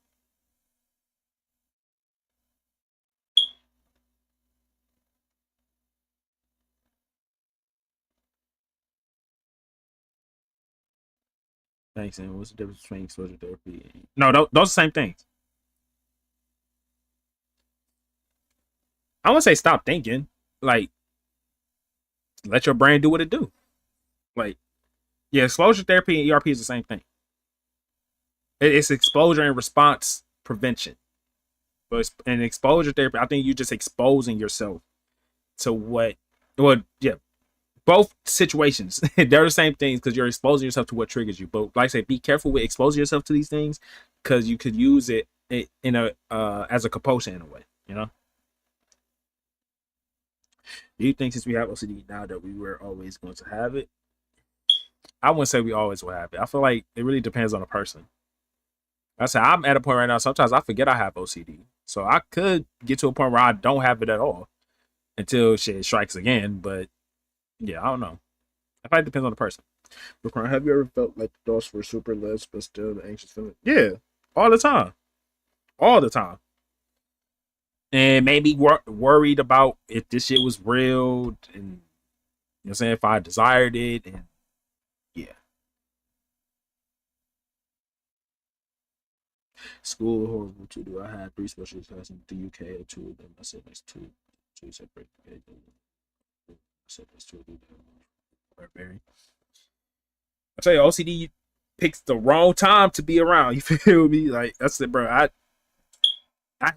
Thanks. And what's the difference between exposure therapy? No, those are the same things. I want to say stop thinking. Like let your brain do what it do. Like yeah, exposure therapy and ERP is the same thing. It's exposure and response prevention. But in exposure therapy, I think you're just exposing yourself to what, well, yeah, both situations. They're the same things because you're exposing yourself to what triggers you. But like I said, be careful with exposing yourself to these things because you could use it in a as a compulsion in a way. You know. Do you think since we have OCD now that we were always going to have it? I wouldn't say we always will have it. I feel like it really depends on the person. I said I'm at a point right now. Sometimes I forget I have OCD, so I could get to a point where I don't have it at all until shit strikes again. But yeah, I don't know. I think it depends on the person. Have you ever felt like the thoughts were super less, but still the anxious feeling? Yeah, all the time, all the time, and made me worried about if this shit was real, and you know what I'm saying if I desired it, and yeah, school horrible too. Do I had three special classes in the UK, or two of them? I said that's two separate. I said that's two of them. Barbarian. I tell you, OCD picks the wrong time to be around. You feel me? Like that's it, bro. I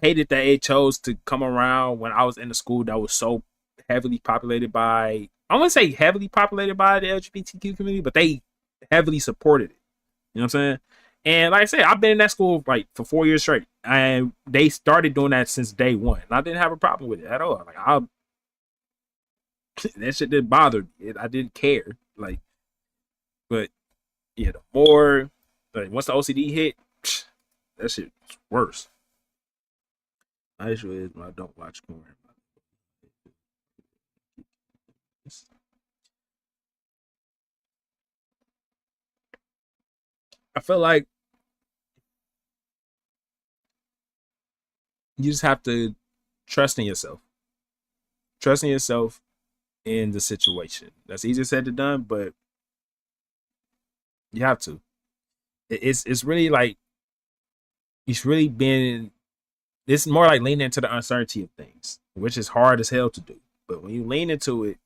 hated that it chose to come around when I was in the school that was so heavily populated by. I wouldn't say heavily populated by the LGBTQ community, but they heavily supported it. You know what I'm saying? And like I said, I've been in that school like for 4 years straight, and they started doing that since day one. And I didn't have a problem with it at all. Like I, that shit didn't bother me. I didn't care. Like, but yeah, the more like once the OCD hit, that shit was worse. I usually is when I don't watch porn. I feel like you just have to trust in yourself. Trust in yourself in the situation. That's easier said than done, but you have to. It's really like it's really been. It's more like leaning into the uncertainty of things, which is hard as hell to do. But when you lean into it,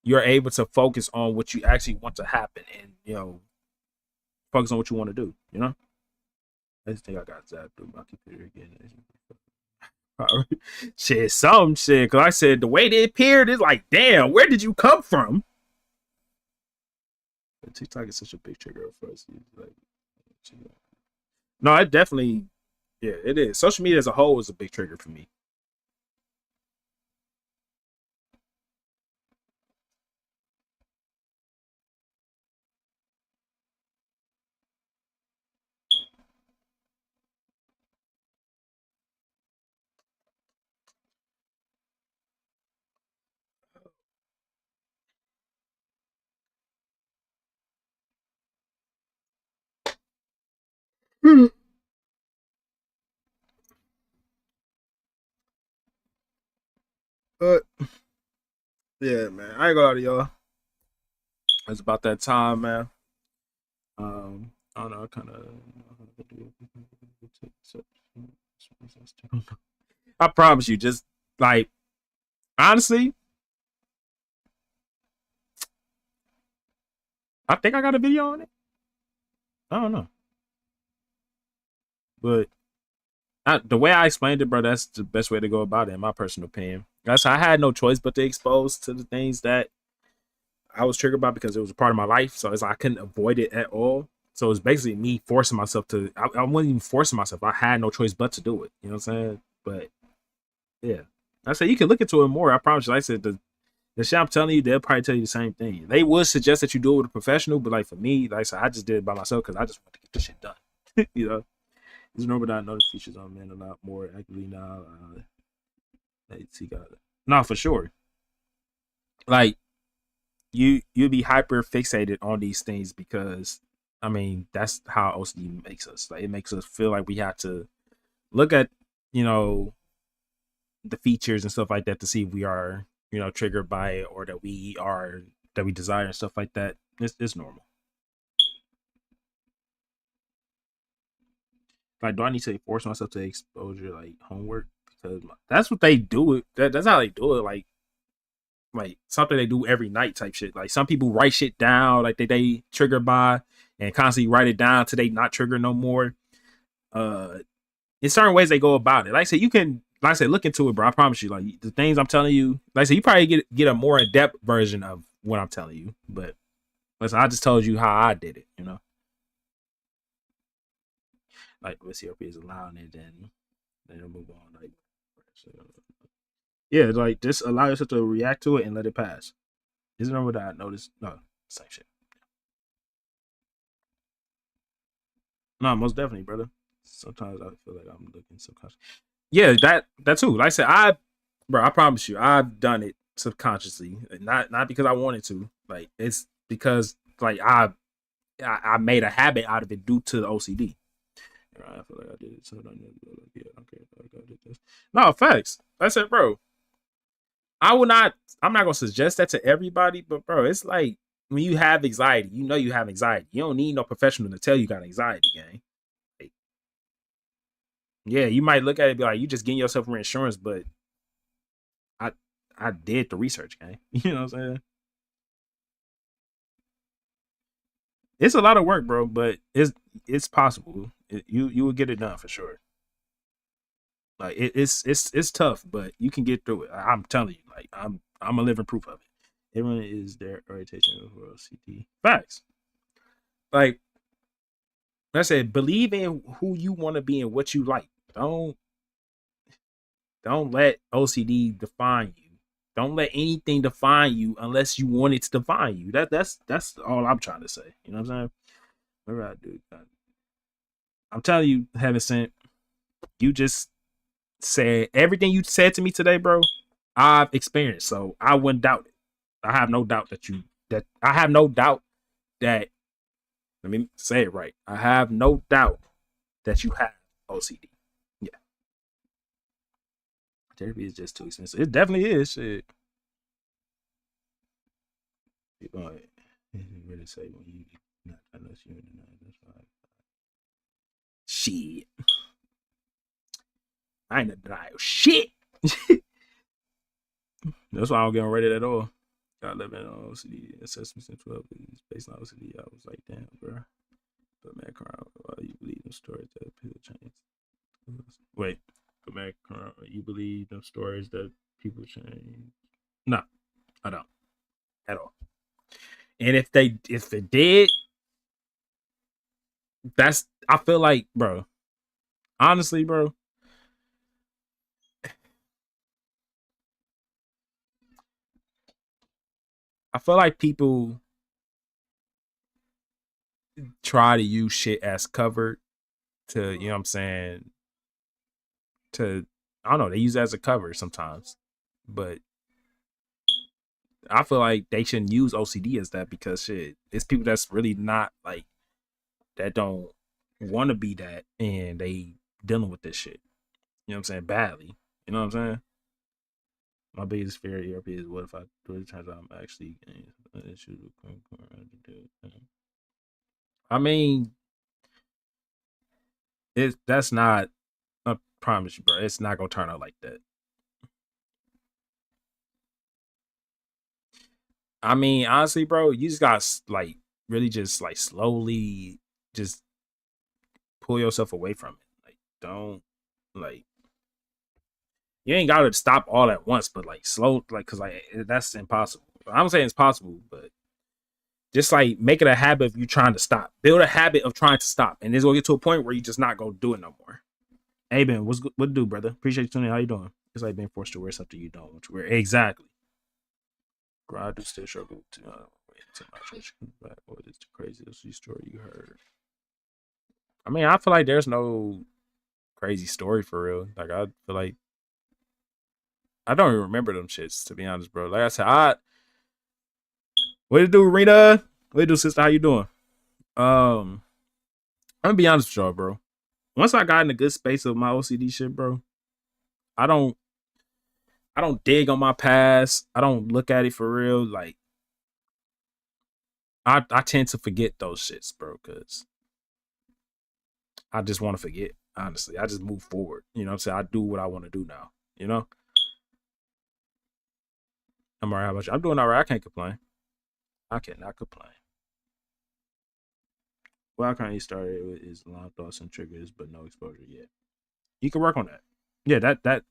you're able to focus on what you actually want to happen, and focus on what you want to do. I just think I got zapped through my computer again. Shit, some shit. Cause I said the way they appeared is like, damn, where did you come from? But TikTok is such a big trigger for us. Like, no, it definitely, yeah, it is. Social media as a whole is a big trigger for me. But yeah, man, I ain't gonna lie to y'all. It's about that time, man. I don't know. I kind of. I promise you, just like honestly, I think I got a video on it. I don't know, but the way I explained it, bro, that's the best way to go about it, in my personal opinion. That's I had no choice but to expose to the things that I was triggered by because it was a part of my life. So it's like I couldn't avoid it at all. So it's basically me forcing myself to. I wasn't even forcing myself. I had no choice but to do it. You know what I'm saying? But yeah, I said you can look into it more. I promise you. Like I said the shit I'm telling you, they'll probably tell you the same thing. They would suggest that you do it with a professional, but like for me, like I said, I just did it by myself because I just want to get this shit done. you know. It's normal that I notice features on men a lot more actively now. Let's see, got it. No, for sure. Like you'll be hyper fixated on these things because I mean that's how OCD makes us. Like it makes us feel like we have to look at you know the features and stuff like that to see if we are triggered by it or that we desire and stuff like that. It's normal. Like, do I need to force myself to exposure like homework because that's what they do it. That's how they do it. Like something they do every night type shit. Like some people write shit down like they trigger by and constantly write it down till they not trigger no more. Uh in certain ways they go about it. Like I said, you can like I said, look into it, bro. I promise you, like the things I'm telling you, like I said, you probably get a more in-depth version of what I'm telling you. But listen, I just told you how I did it. Like let's see if it's allowing it, then it'll move on. Like so, yeah, like just allow yourself to react to it and let it pass. Isn't that what I noticed? No, same shit. No, most definitely, brother. Sometimes I feel like I'm looking subconscious. Yeah, that too. Like I said, bro, I promise you, I've done it subconsciously. Not because I wanted to. Like it's because like I made a habit out of it due to the OCD. I feel like I did it. So yeah, okay, I did this. No, facts. I said, bro, I will not. I'm not gonna suggest that to everybody, but bro, it's like when you have anxiety, you have anxiety. You don't need no professional to tell you got anxiety, gang. Like, yeah, you might look at it and be like, you just getting yourself reinsurance, but I I did the research, gang. You know what I'm saying? It's a lot of work, bro, but it's possible. You will get it done for sure. Like it's tough, but you can get through it. I'm telling you, like I'm a living proof of it. Everyone is their orientation for OCD. Facts. Like I said, believe in who you want to be and what you like. Don't let OCD define you. Don't let anything define you unless you want it to define you. That's all I'm trying to say. You know what I'm saying? Whatever I do, I'm telling you, Heaven Sent, you just said everything you said to me today, bro. I've experienced, so I wouldn't doubt it. I have no doubt that I have no doubt that let me say it right. I have no doubt that you have OCD. Yeah, therapy is just too expensive. It definitely is. Shit. You really say when you not unless you that's right. Shit. I ain't a denial. Shit. That's why I don't get on Reddit at all. Got 11 on OCD assessments and 12 is based on OCD. I was like, damn, bro. But man, Carl, why you believe in stories that people change? Wait, but man, Carl, you believe in stories that people change? No, I don't at all. And if it did, that's I feel like, bro. Honestly, bro, I feel like people try to use shit as cover to, you know what I'm saying, to I don't know, they use it as a cover sometimes. But I feel like they shouldn't use OCD as that because shit, it's people that's really not like that don't want to be that and they dealing with this shit. You know what I'm saying? Badly. You know what I'm saying? My biggest fear at ERP is what if I do it turns out I'm actually getting an issue with I mean, that's not I promise you, bro. It's not gonna turn out like that. I mean, honestly, bro, you just got like really just like slowly just pull yourself away from it. Like, don't like you ain't got to stop all at once, but like slow, like because like that's impossible. I'm saying it's possible, but just like make it a habit of you trying to stop. Build a habit of trying to stop, and it's gonna get to a point where you just not gonna do it no more. Hey Ben, what do, brother? Appreciate you tuning in. How you doing? It's like being forced to wear something you don't want to wear. Exactly. Bro, I do still struggle to wait until my church comes back. What is the craziest story you heard? I mean, I feel like there's no crazy story for real. Like I feel like I don't even remember them shits to be honest, bro. Like I said, what to do, Rita? What to do, sister? How you doing? Um, I'm gonna be honest with y'all, bro. Once I got in a good space of my OCD shit, bro, I don't I don't dig on my past. I don't look at it for real. Like I tend to forget those shits, bro, because I just want to forget. Honestly, I just move forward. You know what I'm saying? I do what I want to do now. You know, I'm alright. How about you? I'm doing all right. I can't complain. I cannot complain. Well, I currently started with is alarm thoughts and triggers, but no exposure yet. You can work on that. Yeah, that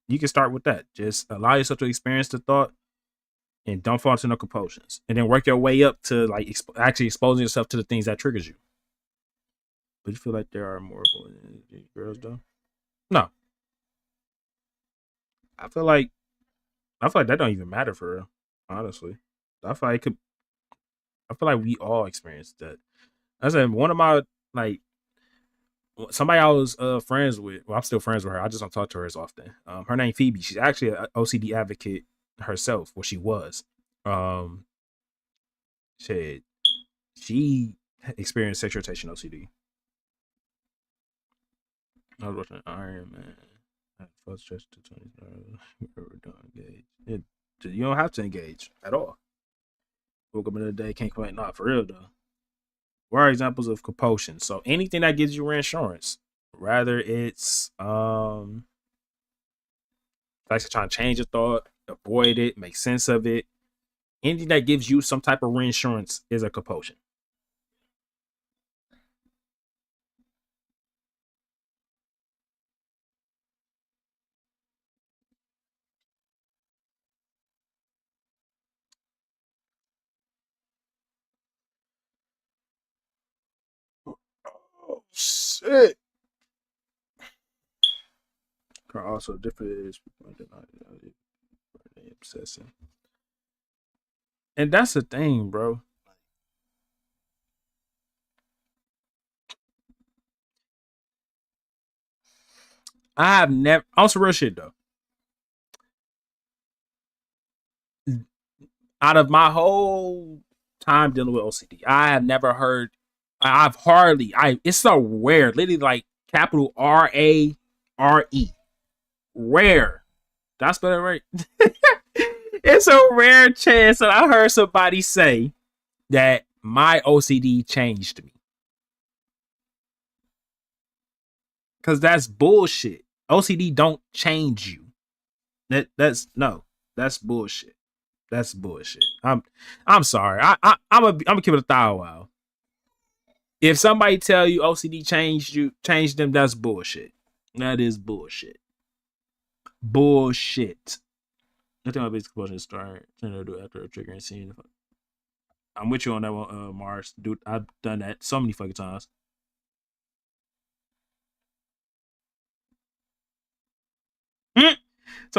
you can start with that. Just allow yourself to experience the thought and don't fall into no compulsions, and then work your way up to like actually exposing yourself to the things that triggers you. But you feel like there are more boys than girls, though? No, I feel like that don't even matter for real. Honestly, I feel like it could. I feel like we all experienced that. I said one of my like somebody I was friends with. Well, I'm still friends with her. I just don't talk to her as often. Her name Phoebe. She's actually an OCD advocate herself. Well, she was. Um, said she experienced sexual rotation OCD. I was watching Iron Man. I felt stretched to 20. Don't engage. You don't have to engage at all. Woke up in the day, can't complain. Not for real though. What are examples of compulsion? So anything that gives you reinsurance, rather it's like trying to change a thought, avoid it, make sense of it. Anything that gives you some type of reinsurance is a compulsion. Oh shit! Also different is obsessing, and that's the thing, bro. I have never. Also, real shit though. Out of my whole time dealing with OCD, I have never heard. I've hardly. It's so rare. Literally, like capital RARE. Rare. Did I spell it right? It's a rare chance that I heard somebody say that my OCD changed me. Cause that's bullshit. OCD don't change you. That's no. That's bullshit. That's bullshit. I'm sorry. I'm gonna keep it 1,000. If somebody tell you OCD changed them, that's bullshit. That is bullshit. Bullshit. I think my basic question start trying to do after a trigger and seeing if I'm with you on that one, Mars. Dude, I've done that so many fucking times. Talk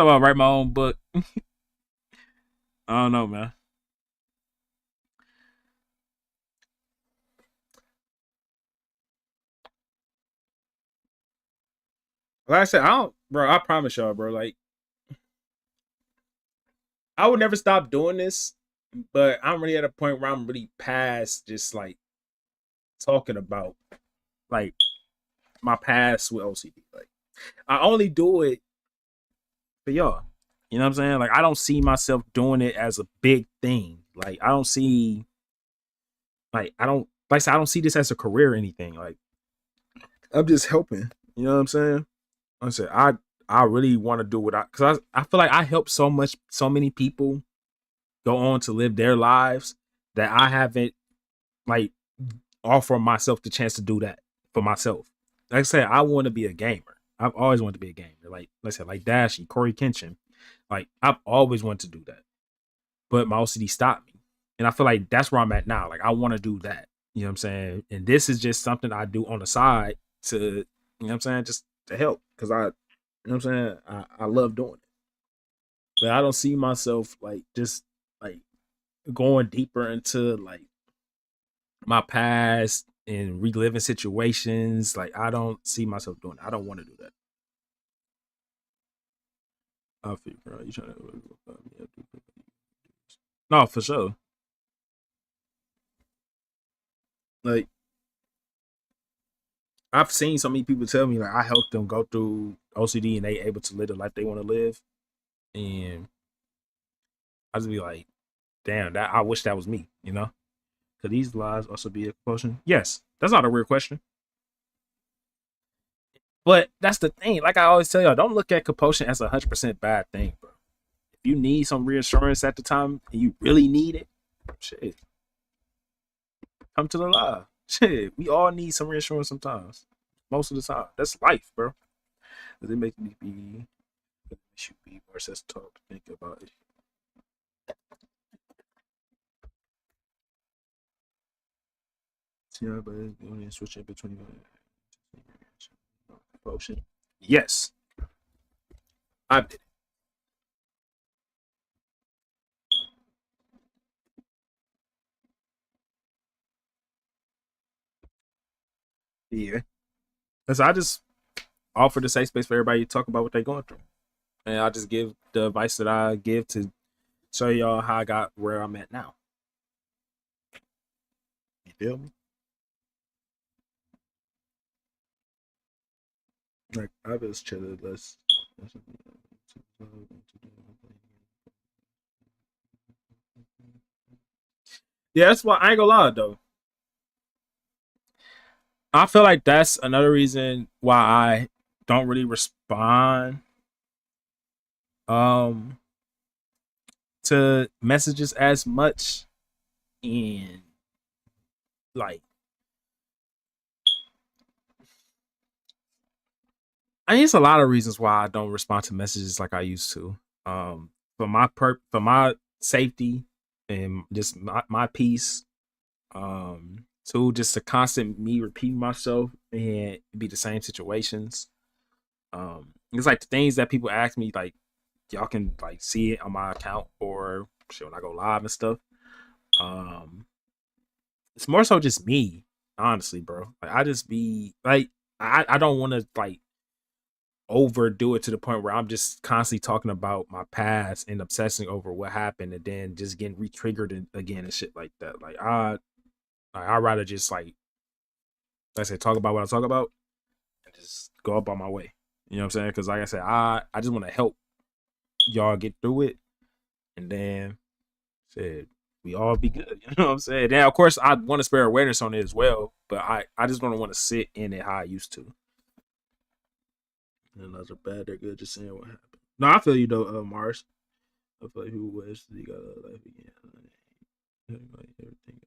about write my own book. I don't know, man. Like I said, I don't, bro. I promise y'all, bro. Like, I would never stop doing this, but I'm really at a point where I'm really past just like talking about like my past with OCD. Like, I only do it for y'all. You know what I'm saying? Like, I don't see myself doing it as a big thing. Like, I don't see, like, I don't, like I said, I don't see this as a career or anything. Like, I'm just helping. You know what I'm saying? I said, I really want to do what because I feel like I help so many people go on to live their lives that I haven't like offer myself the chance to do that for myself. Like I said, I want to be a gamer. I've always wanted to be a gamer. Like I said, like Dashie, Corey Kenshin. Like I've always wanted to do that. But my OCD stopped me. And I feel like that's where I'm at now. Like I want to do that. You know what I'm saying? And this is just something I do on the side to, you know what I'm saying, just to help. Cause you know what I'm saying? I love doing it. But I don't see myself like just like going deeper into like my past and reliving situations. Like I don't see myself doing it. I don't want to do that. I figure out you trying to no for sure. Like I've seen so many people tell me like I helped them go through OCD and they able to live the life they want to live, and I just be like, damn, that I wish that was me. You know, could these lies also be a compulsion? Yes, that's not a weird question. But that's the thing. Like I always tell y'all, don't look at compulsion as 100% bad thing, bro. If you need some reassurance at the time and you really need it, shit, come to the live. Shit, we all need some reassurance sometimes. Most of the time, that's life, bro. Does it make me be? It should be more sense to talk, think about it. Yeah, but only switching between compulsion. Yes, I did. Yeah, so I just offer the safe space for everybody to talk about what they're going through, and I just give the advice that I give to show y'all how I got where I'm at now. You feel me? Like I just chilled. Let's. Yeah, that's why I ain't gonna lie though. I feel like that's another reason why I don't really respond um to messages as much, and like I think it's a lot of reasons why I don't respond to messages like I used to. For my safety and just my peace. Two, just a constant me repeating myself and be the same situations. It's like the things that people ask me, like y'all can like see it on my account or shit when I go live and stuff. Um, it's more so just me, honestly, bro. Like I just be like I don't want to like overdo it to the point where I'm just constantly talking about my past and obsessing over what happened, and then just getting re-triggered again and shit like that. Like I'd rather just like I said, talk about what I talk about and just go about my way. You know what I'm saying? Because like I said, I just want to help y'all get through it, and then said we all be good. You know what I'm saying? Then of course I want to spare awareness on it as well, but I just don't want to sit in it how I used to. And those are bad, they're good. Just saying what happened. No, I feel you though, Mars. I feel like people wish you got a life again. Like everything.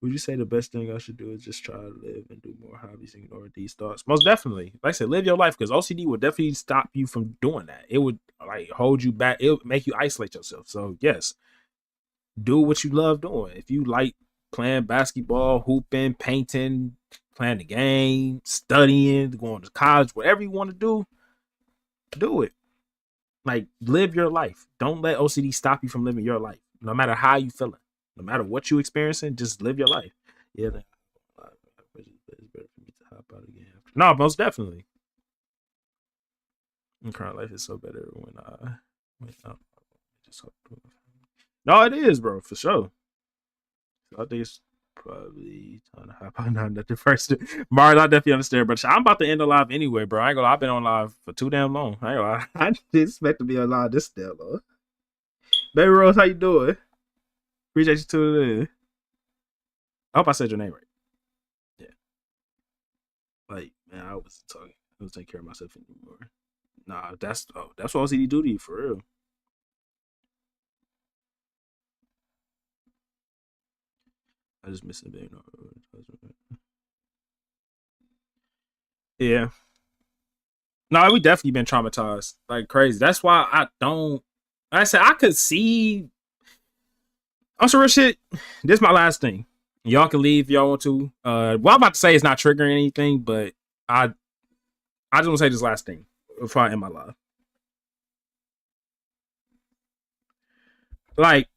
Would you say the best thing I should do is just try to live and do more hobbies and ignore these thoughts? Most definitely. Like I said, live your life, because OCD would definitely stop you from doing that. It would like hold you back. It would make you isolate yourself. So yes, do what you love doing. If you like playing basketball, hooping, painting, playing the game, studying, going to college, whatever you want to do it. Like, live your life. Don't let OCD stop you from living your life. No matter how you feeling, no matter what you experiencing, just live your life. Yeah, it's better for me to hop out again. No, most definitely. In current life is so better when I just no, it is, bro, for sure. I think it's probably time to hop on that the first. Mars, I definitely understand, but I'm about to end the live anyway, bro. I ain't gonna lie, I've been on live for too damn long. I ain't gonna lie. I didn't expect to be on live this damn long. Baby Rose, how you doing? Appreciate you tuning in. I hope I said your name right. Yeah. Like, man, I was talking. I was taking care of myself anymore. Nah, that's what OCD do to you for real. I just miss it being yeah. No, we definitely been traumatized like crazy. That's why I don't. Like I said, I could see. On some real shit, this is my last thing. Y'all can leave if y'all want to. What I'm about to say is not triggering anything, but I just want to say this last thing before I end my life. Like,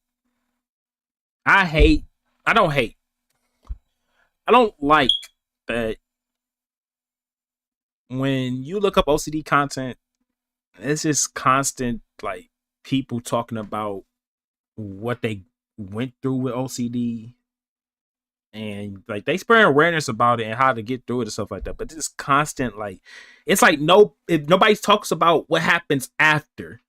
I don't hate. I don't like that when you look up OCD content, it's just constant like people talking about what they went through with OCD, and like they spread awareness about it and how to get through it and stuff like that. But this constant like it's like if nobody talks about what happens after.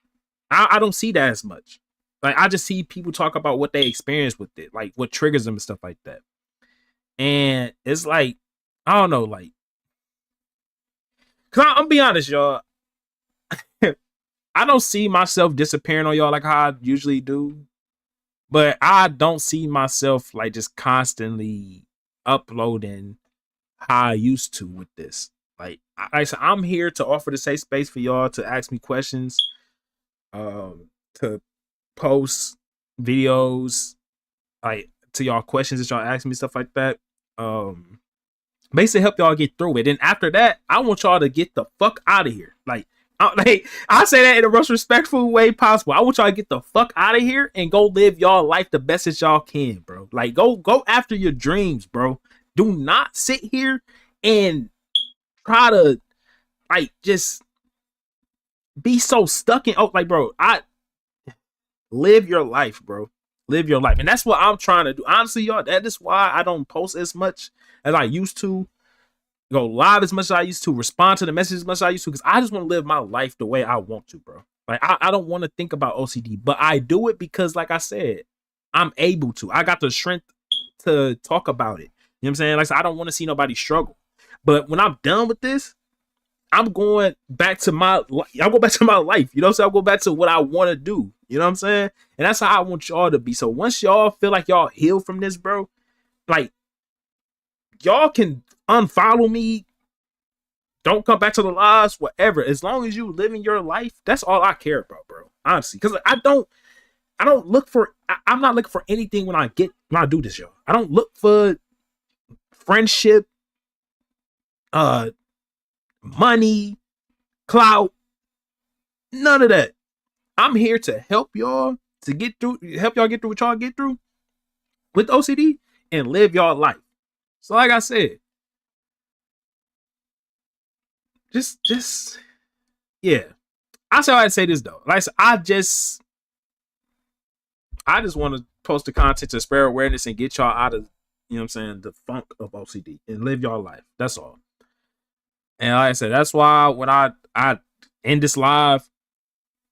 I don't see that as much. Like I just see people talk about what they experience with it, like what triggers them and stuff like that. And it's like I don't know, like, cause I'm be honest, y'all. I don't see myself disappearing on y'all like how I usually do, but I don't see myself like just constantly uploading how I used to with this. Like I said, I'm here to offer the safe space for y'all to ask me questions, to post videos, like to y'all questions that y'all ask me, stuff like that. Basically help y'all get through it. And after that, I want y'all to get the fuck out of here. Like I say that in the most respectful way possible. I want y'all to get the fuck out of here and go live y'all life the best as y'all can, bro. Like go after your dreams, bro. Do not sit here and try to like just be so stuck in like, bro. I live your life, bro. Live your life. And that's what I'm trying to do. Honestly, y'all, that is why I don't post as much as I used to, go live as much as I used to, respond to the messages as much as I used to, because I just want to live my life the way I want to, bro. Like I don't want to think about OCD, but I do it because, like I said, I'm able to. I got the strength to talk about it. You know what I'm saying? Like I said, I don't want to see nobody struggle. But when I'm done with this, I'm going back to my life. I'll go back to my life. You know what I'm saying? I'll go back to what I want to do. You know what I'm saying? And that's how I want y'all to be. So once y'all feel like y'all heal from this, bro, like y'all can unfollow me. Don't come back to the lives, whatever. As long as you living your life, that's all I care about, bro. Honestly, because I don't look for. I'm not looking for anything when I do this, y'all. I don't look for friendship, money, clout, none of that. I'm here to help y'all to get through, help y'all get through what y'all get through with OCD and live y'all life. So, like I said, just yeah. I say I'd say this though. Like I just want to post the content to spread awareness and get y'all out of, you know what I'm saying, the funk of OCD and live y'all life. That's all. And like I said, that's why when I end this live,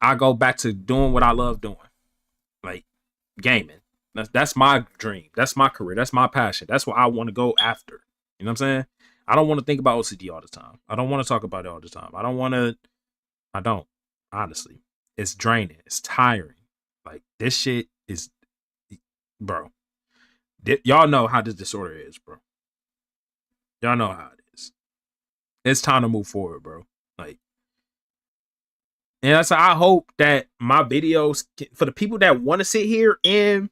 I go back to doing what I love doing, like gaming. That's my dream. That's my career. That's my passion. That's what I want to go after. You know what I'm saying? I don't want to think about OCD all the time. I don't want to talk about it all the time. I don't. Honestly. It's draining. It's tiring. Like this shit is, bro. Y'all know how this disorder is, bro. Y'all know how it is. It's time to move forward, bro. Like, and that's how I hope that my videos for the people that want to sit here and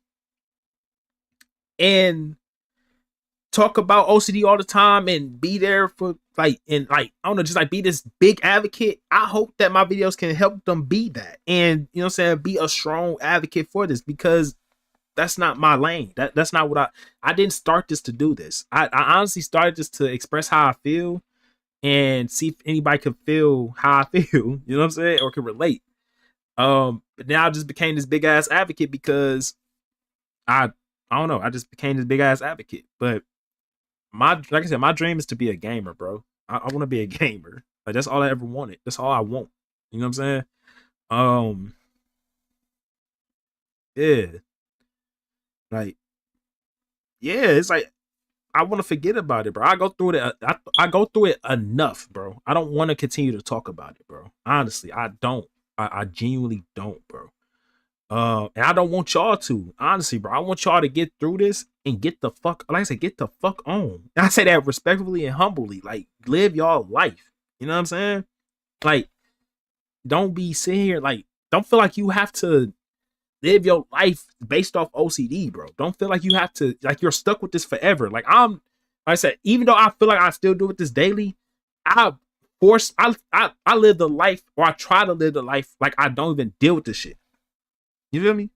talk about OCD all the time and be there for like, and like, I don't know, just like be this big advocate. I hope that my videos can help them be that. And you know what I'm saying? Be a strong advocate for this, because that's not my lane. That's not what I didn't start this to do this. I honestly started this to express how I feel and see if anybody could feel how I feel, you know what I'm saying? Or can relate. But now I just became this big ass advocate because I don't know, I just became this big ass advocate. But like I said, my dream is to be a gamer, bro. I want to be a gamer. Like that's all I ever wanted. That's all I want. You know what I'm saying? Yeah. Like, yeah, it's like I want to forget about it, bro. I go through it. I go through it enough, bro. I don't want to continue to talk about it, bro. Honestly, I don't. I genuinely don't, bro. And I don't want y'all to. Honestly, bro. I want y'all to get through this and get the fuck, like I said, get the fuck on. And I say that respectfully and humbly. Like, live y'all life. You know what I'm saying? Like, don't be sitting here, like, don't feel like you have to live your life based off OCD, bro. Don't feel like you have to, like, you're stuck with this forever. Like I said, even though I feel like I still do it this daily, I live the life, or I try to live the life like I don't even deal with this shit. You feel me?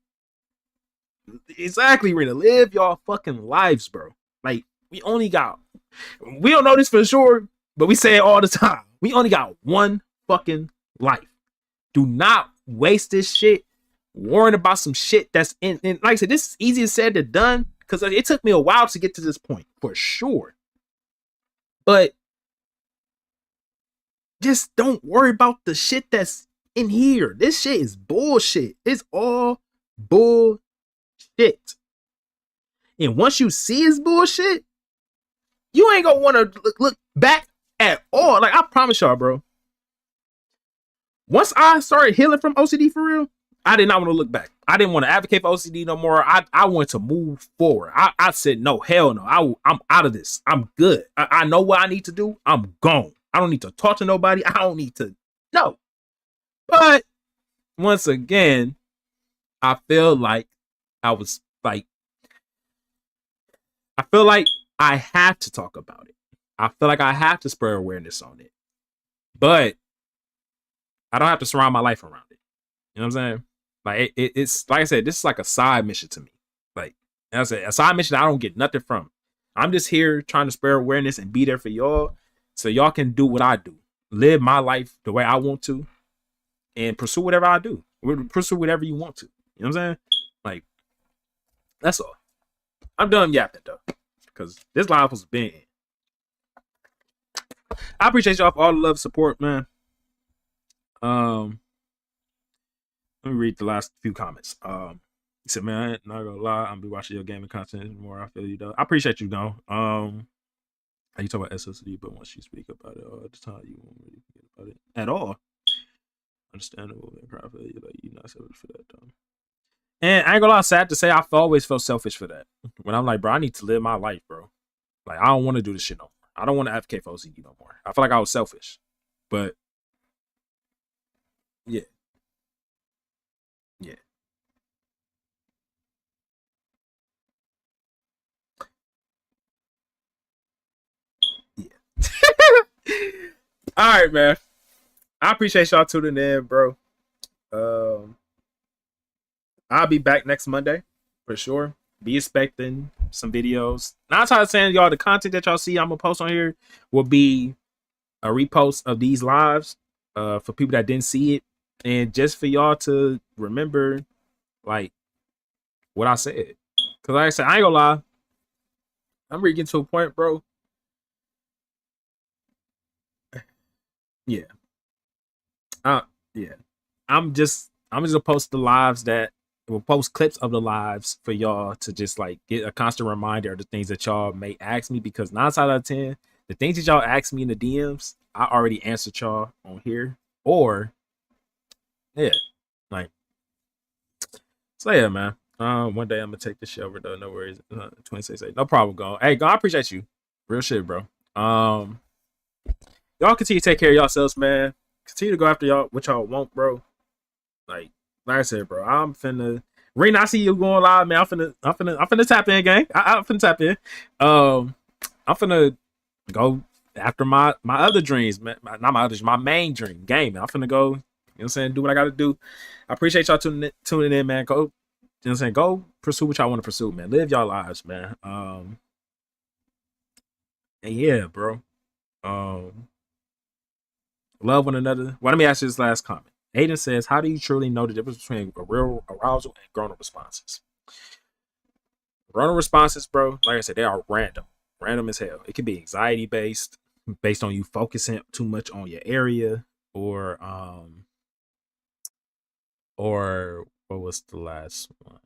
Exactly, Rena. Live y'all fucking lives, bro. Like, we don't know this for sure, but we say it all the time. We only got one fucking life. Do not waste this shit worrying about some shit that's in like I said, this is easier said than done, because it took me a while to get to this point, for sure. But just don't worry about the shit that's in here. This shit is bullshit. It's all bullshit. And once you see it's bullshit, you ain't gonna want to look back at all. Like, I promise y'all, bro. Once I started healing from OCD for real, I did not want to look back. I didn't want to advocate for OCD no more. I wanted to move forward. I said, no, hell no. I'm out of this. I'm good. I know what I need to do. I'm gone. I don't need to talk to nobody. I don't need to. No. But once again, I feel like I feel like I have to talk about it. I feel like I have to spread awareness on it. But I don't have to surround my life around it. You know what I'm saying? Like, it's like I said, this is like a side mission to me. Like, I said, a side mission I don't get nothing from. I'm just here trying to spread awareness and be there for y'all, so y'all can do what I do. Live my life the way I want to, and pursue whatever I do. Pursue whatever you want to. You know what I'm saying? Like, that's all. I'm done yapping though, because this live was big. I appreciate y'all for all the love and support, man. Let me read the last few comments. He said, man, not gonna lie, I'm be watching your gaming content more. I feel you though. I appreciate you though. You talk about SSD, but once you speak about it all the time, you won't really forget about it at all. Understandable and proud of you, like you not selfish for that though. And I ain't gonna lie, sad to say, I've always felt selfish for that. When I'm like, bro, I need to live my life, bro. Like, I don't want to do this shit no more. I don't want to advocate for OCD no more. I feel like I was selfish. But yeah. Yeah. Yeah. All right, man. I appreciate y'all tuning in, bro. I'll be back next Monday for sure. Be expecting some videos. Now, I'm trying to say, y'all, the content that y'all see I'm gonna post on here will be a repost of these lives. for people that didn't see it, and just for y'all to remember like what I said. Cause like I said, I ain't gonna lie, I'm really getting to a point, bro. Yeah. Yeah. I'm just gonna post the lives that will post clips of the lives for y'all to just like get a constant reminder of the things that y'all may ask me, because 9 times out of 10, the things that y'all ask me in the DMs, I already answered y'all on here. Or yeah, like so yeah, man. One day I'm gonna take the shit over though. No worries. 26, no problem, go. Hey, go. I appreciate you. Real shit, bro. Y'all continue to take care of yourselves, man. Continue to go after y'all what y'all want, bro. Like I said, bro, I'm finna. Rena, I see you going live, man. I'm finna tap in, gang. I'm finna tap in. I'm finna go after my other dreams, man. Not my others, my main dream, game. Man. I'm finna go. You know what I'm saying? Do what I gotta do. I appreciate y'all tuning in, man. Go. You know what I'm saying? Go pursue what y'all want to pursue, man. Live y'all lives, man. And yeah, bro. Love one another. Well, let me ask you this last comment. Aiden says, how do you truly know the difference between a real arousal and grown-up responses? Grown-up responses, bro, like I said, they are random. Random as hell. It can be anxiety based on you focusing too much on your area, or what was the last one?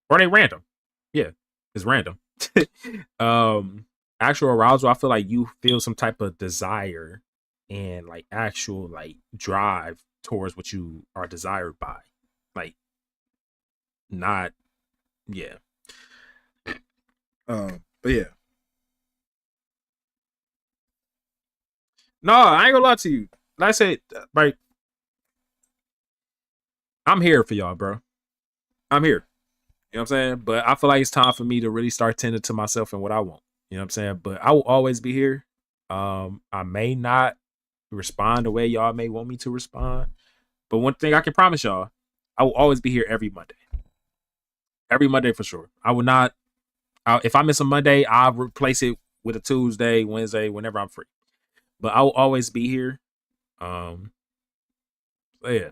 Or they random. Yeah, it's random. Actual arousal, I feel like you feel some type of desire and like actual like drive towards what you are desired by. Like not yeah. But yeah. No, I ain't gonna lie to you. Like I said, like I'm here for y'all, bro. I'm here. You know what I'm saying? But I feel like it's time for me to really start tending to myself and what I want. You know what I'm saying? But I will always be here. I may not respond the way y'all may want me to respond. But one thing I can promise y'all, I will always be here every Monday. Every Monday for sure. I will not. If I miss a Monday, I'll replace it with a Tuesday, Wednesday, whenever I'm free. But I will always be here. So yeah,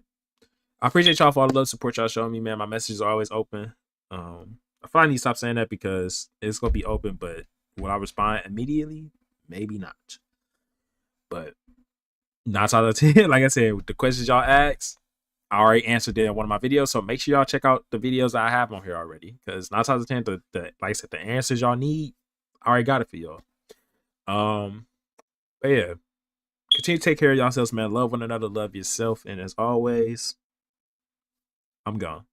I appreciate y'all for all the love support y'all showing me, man. My messages are always open. I finally need to stop saying that because it's gonna be open, but will I respond immediately? Maybe not. But 9 times out of 10, like I said, with the questions y'all asked, I already answered it in one of my videos. So make sure y'all check out the videos that I have on here already. Because 9 times out of 10, the like I said, the answers y'all need, I already got it for y'all. But yeah. Continue to take care of yourselves, man. Love one another, love yourself. And as always, I'm gone.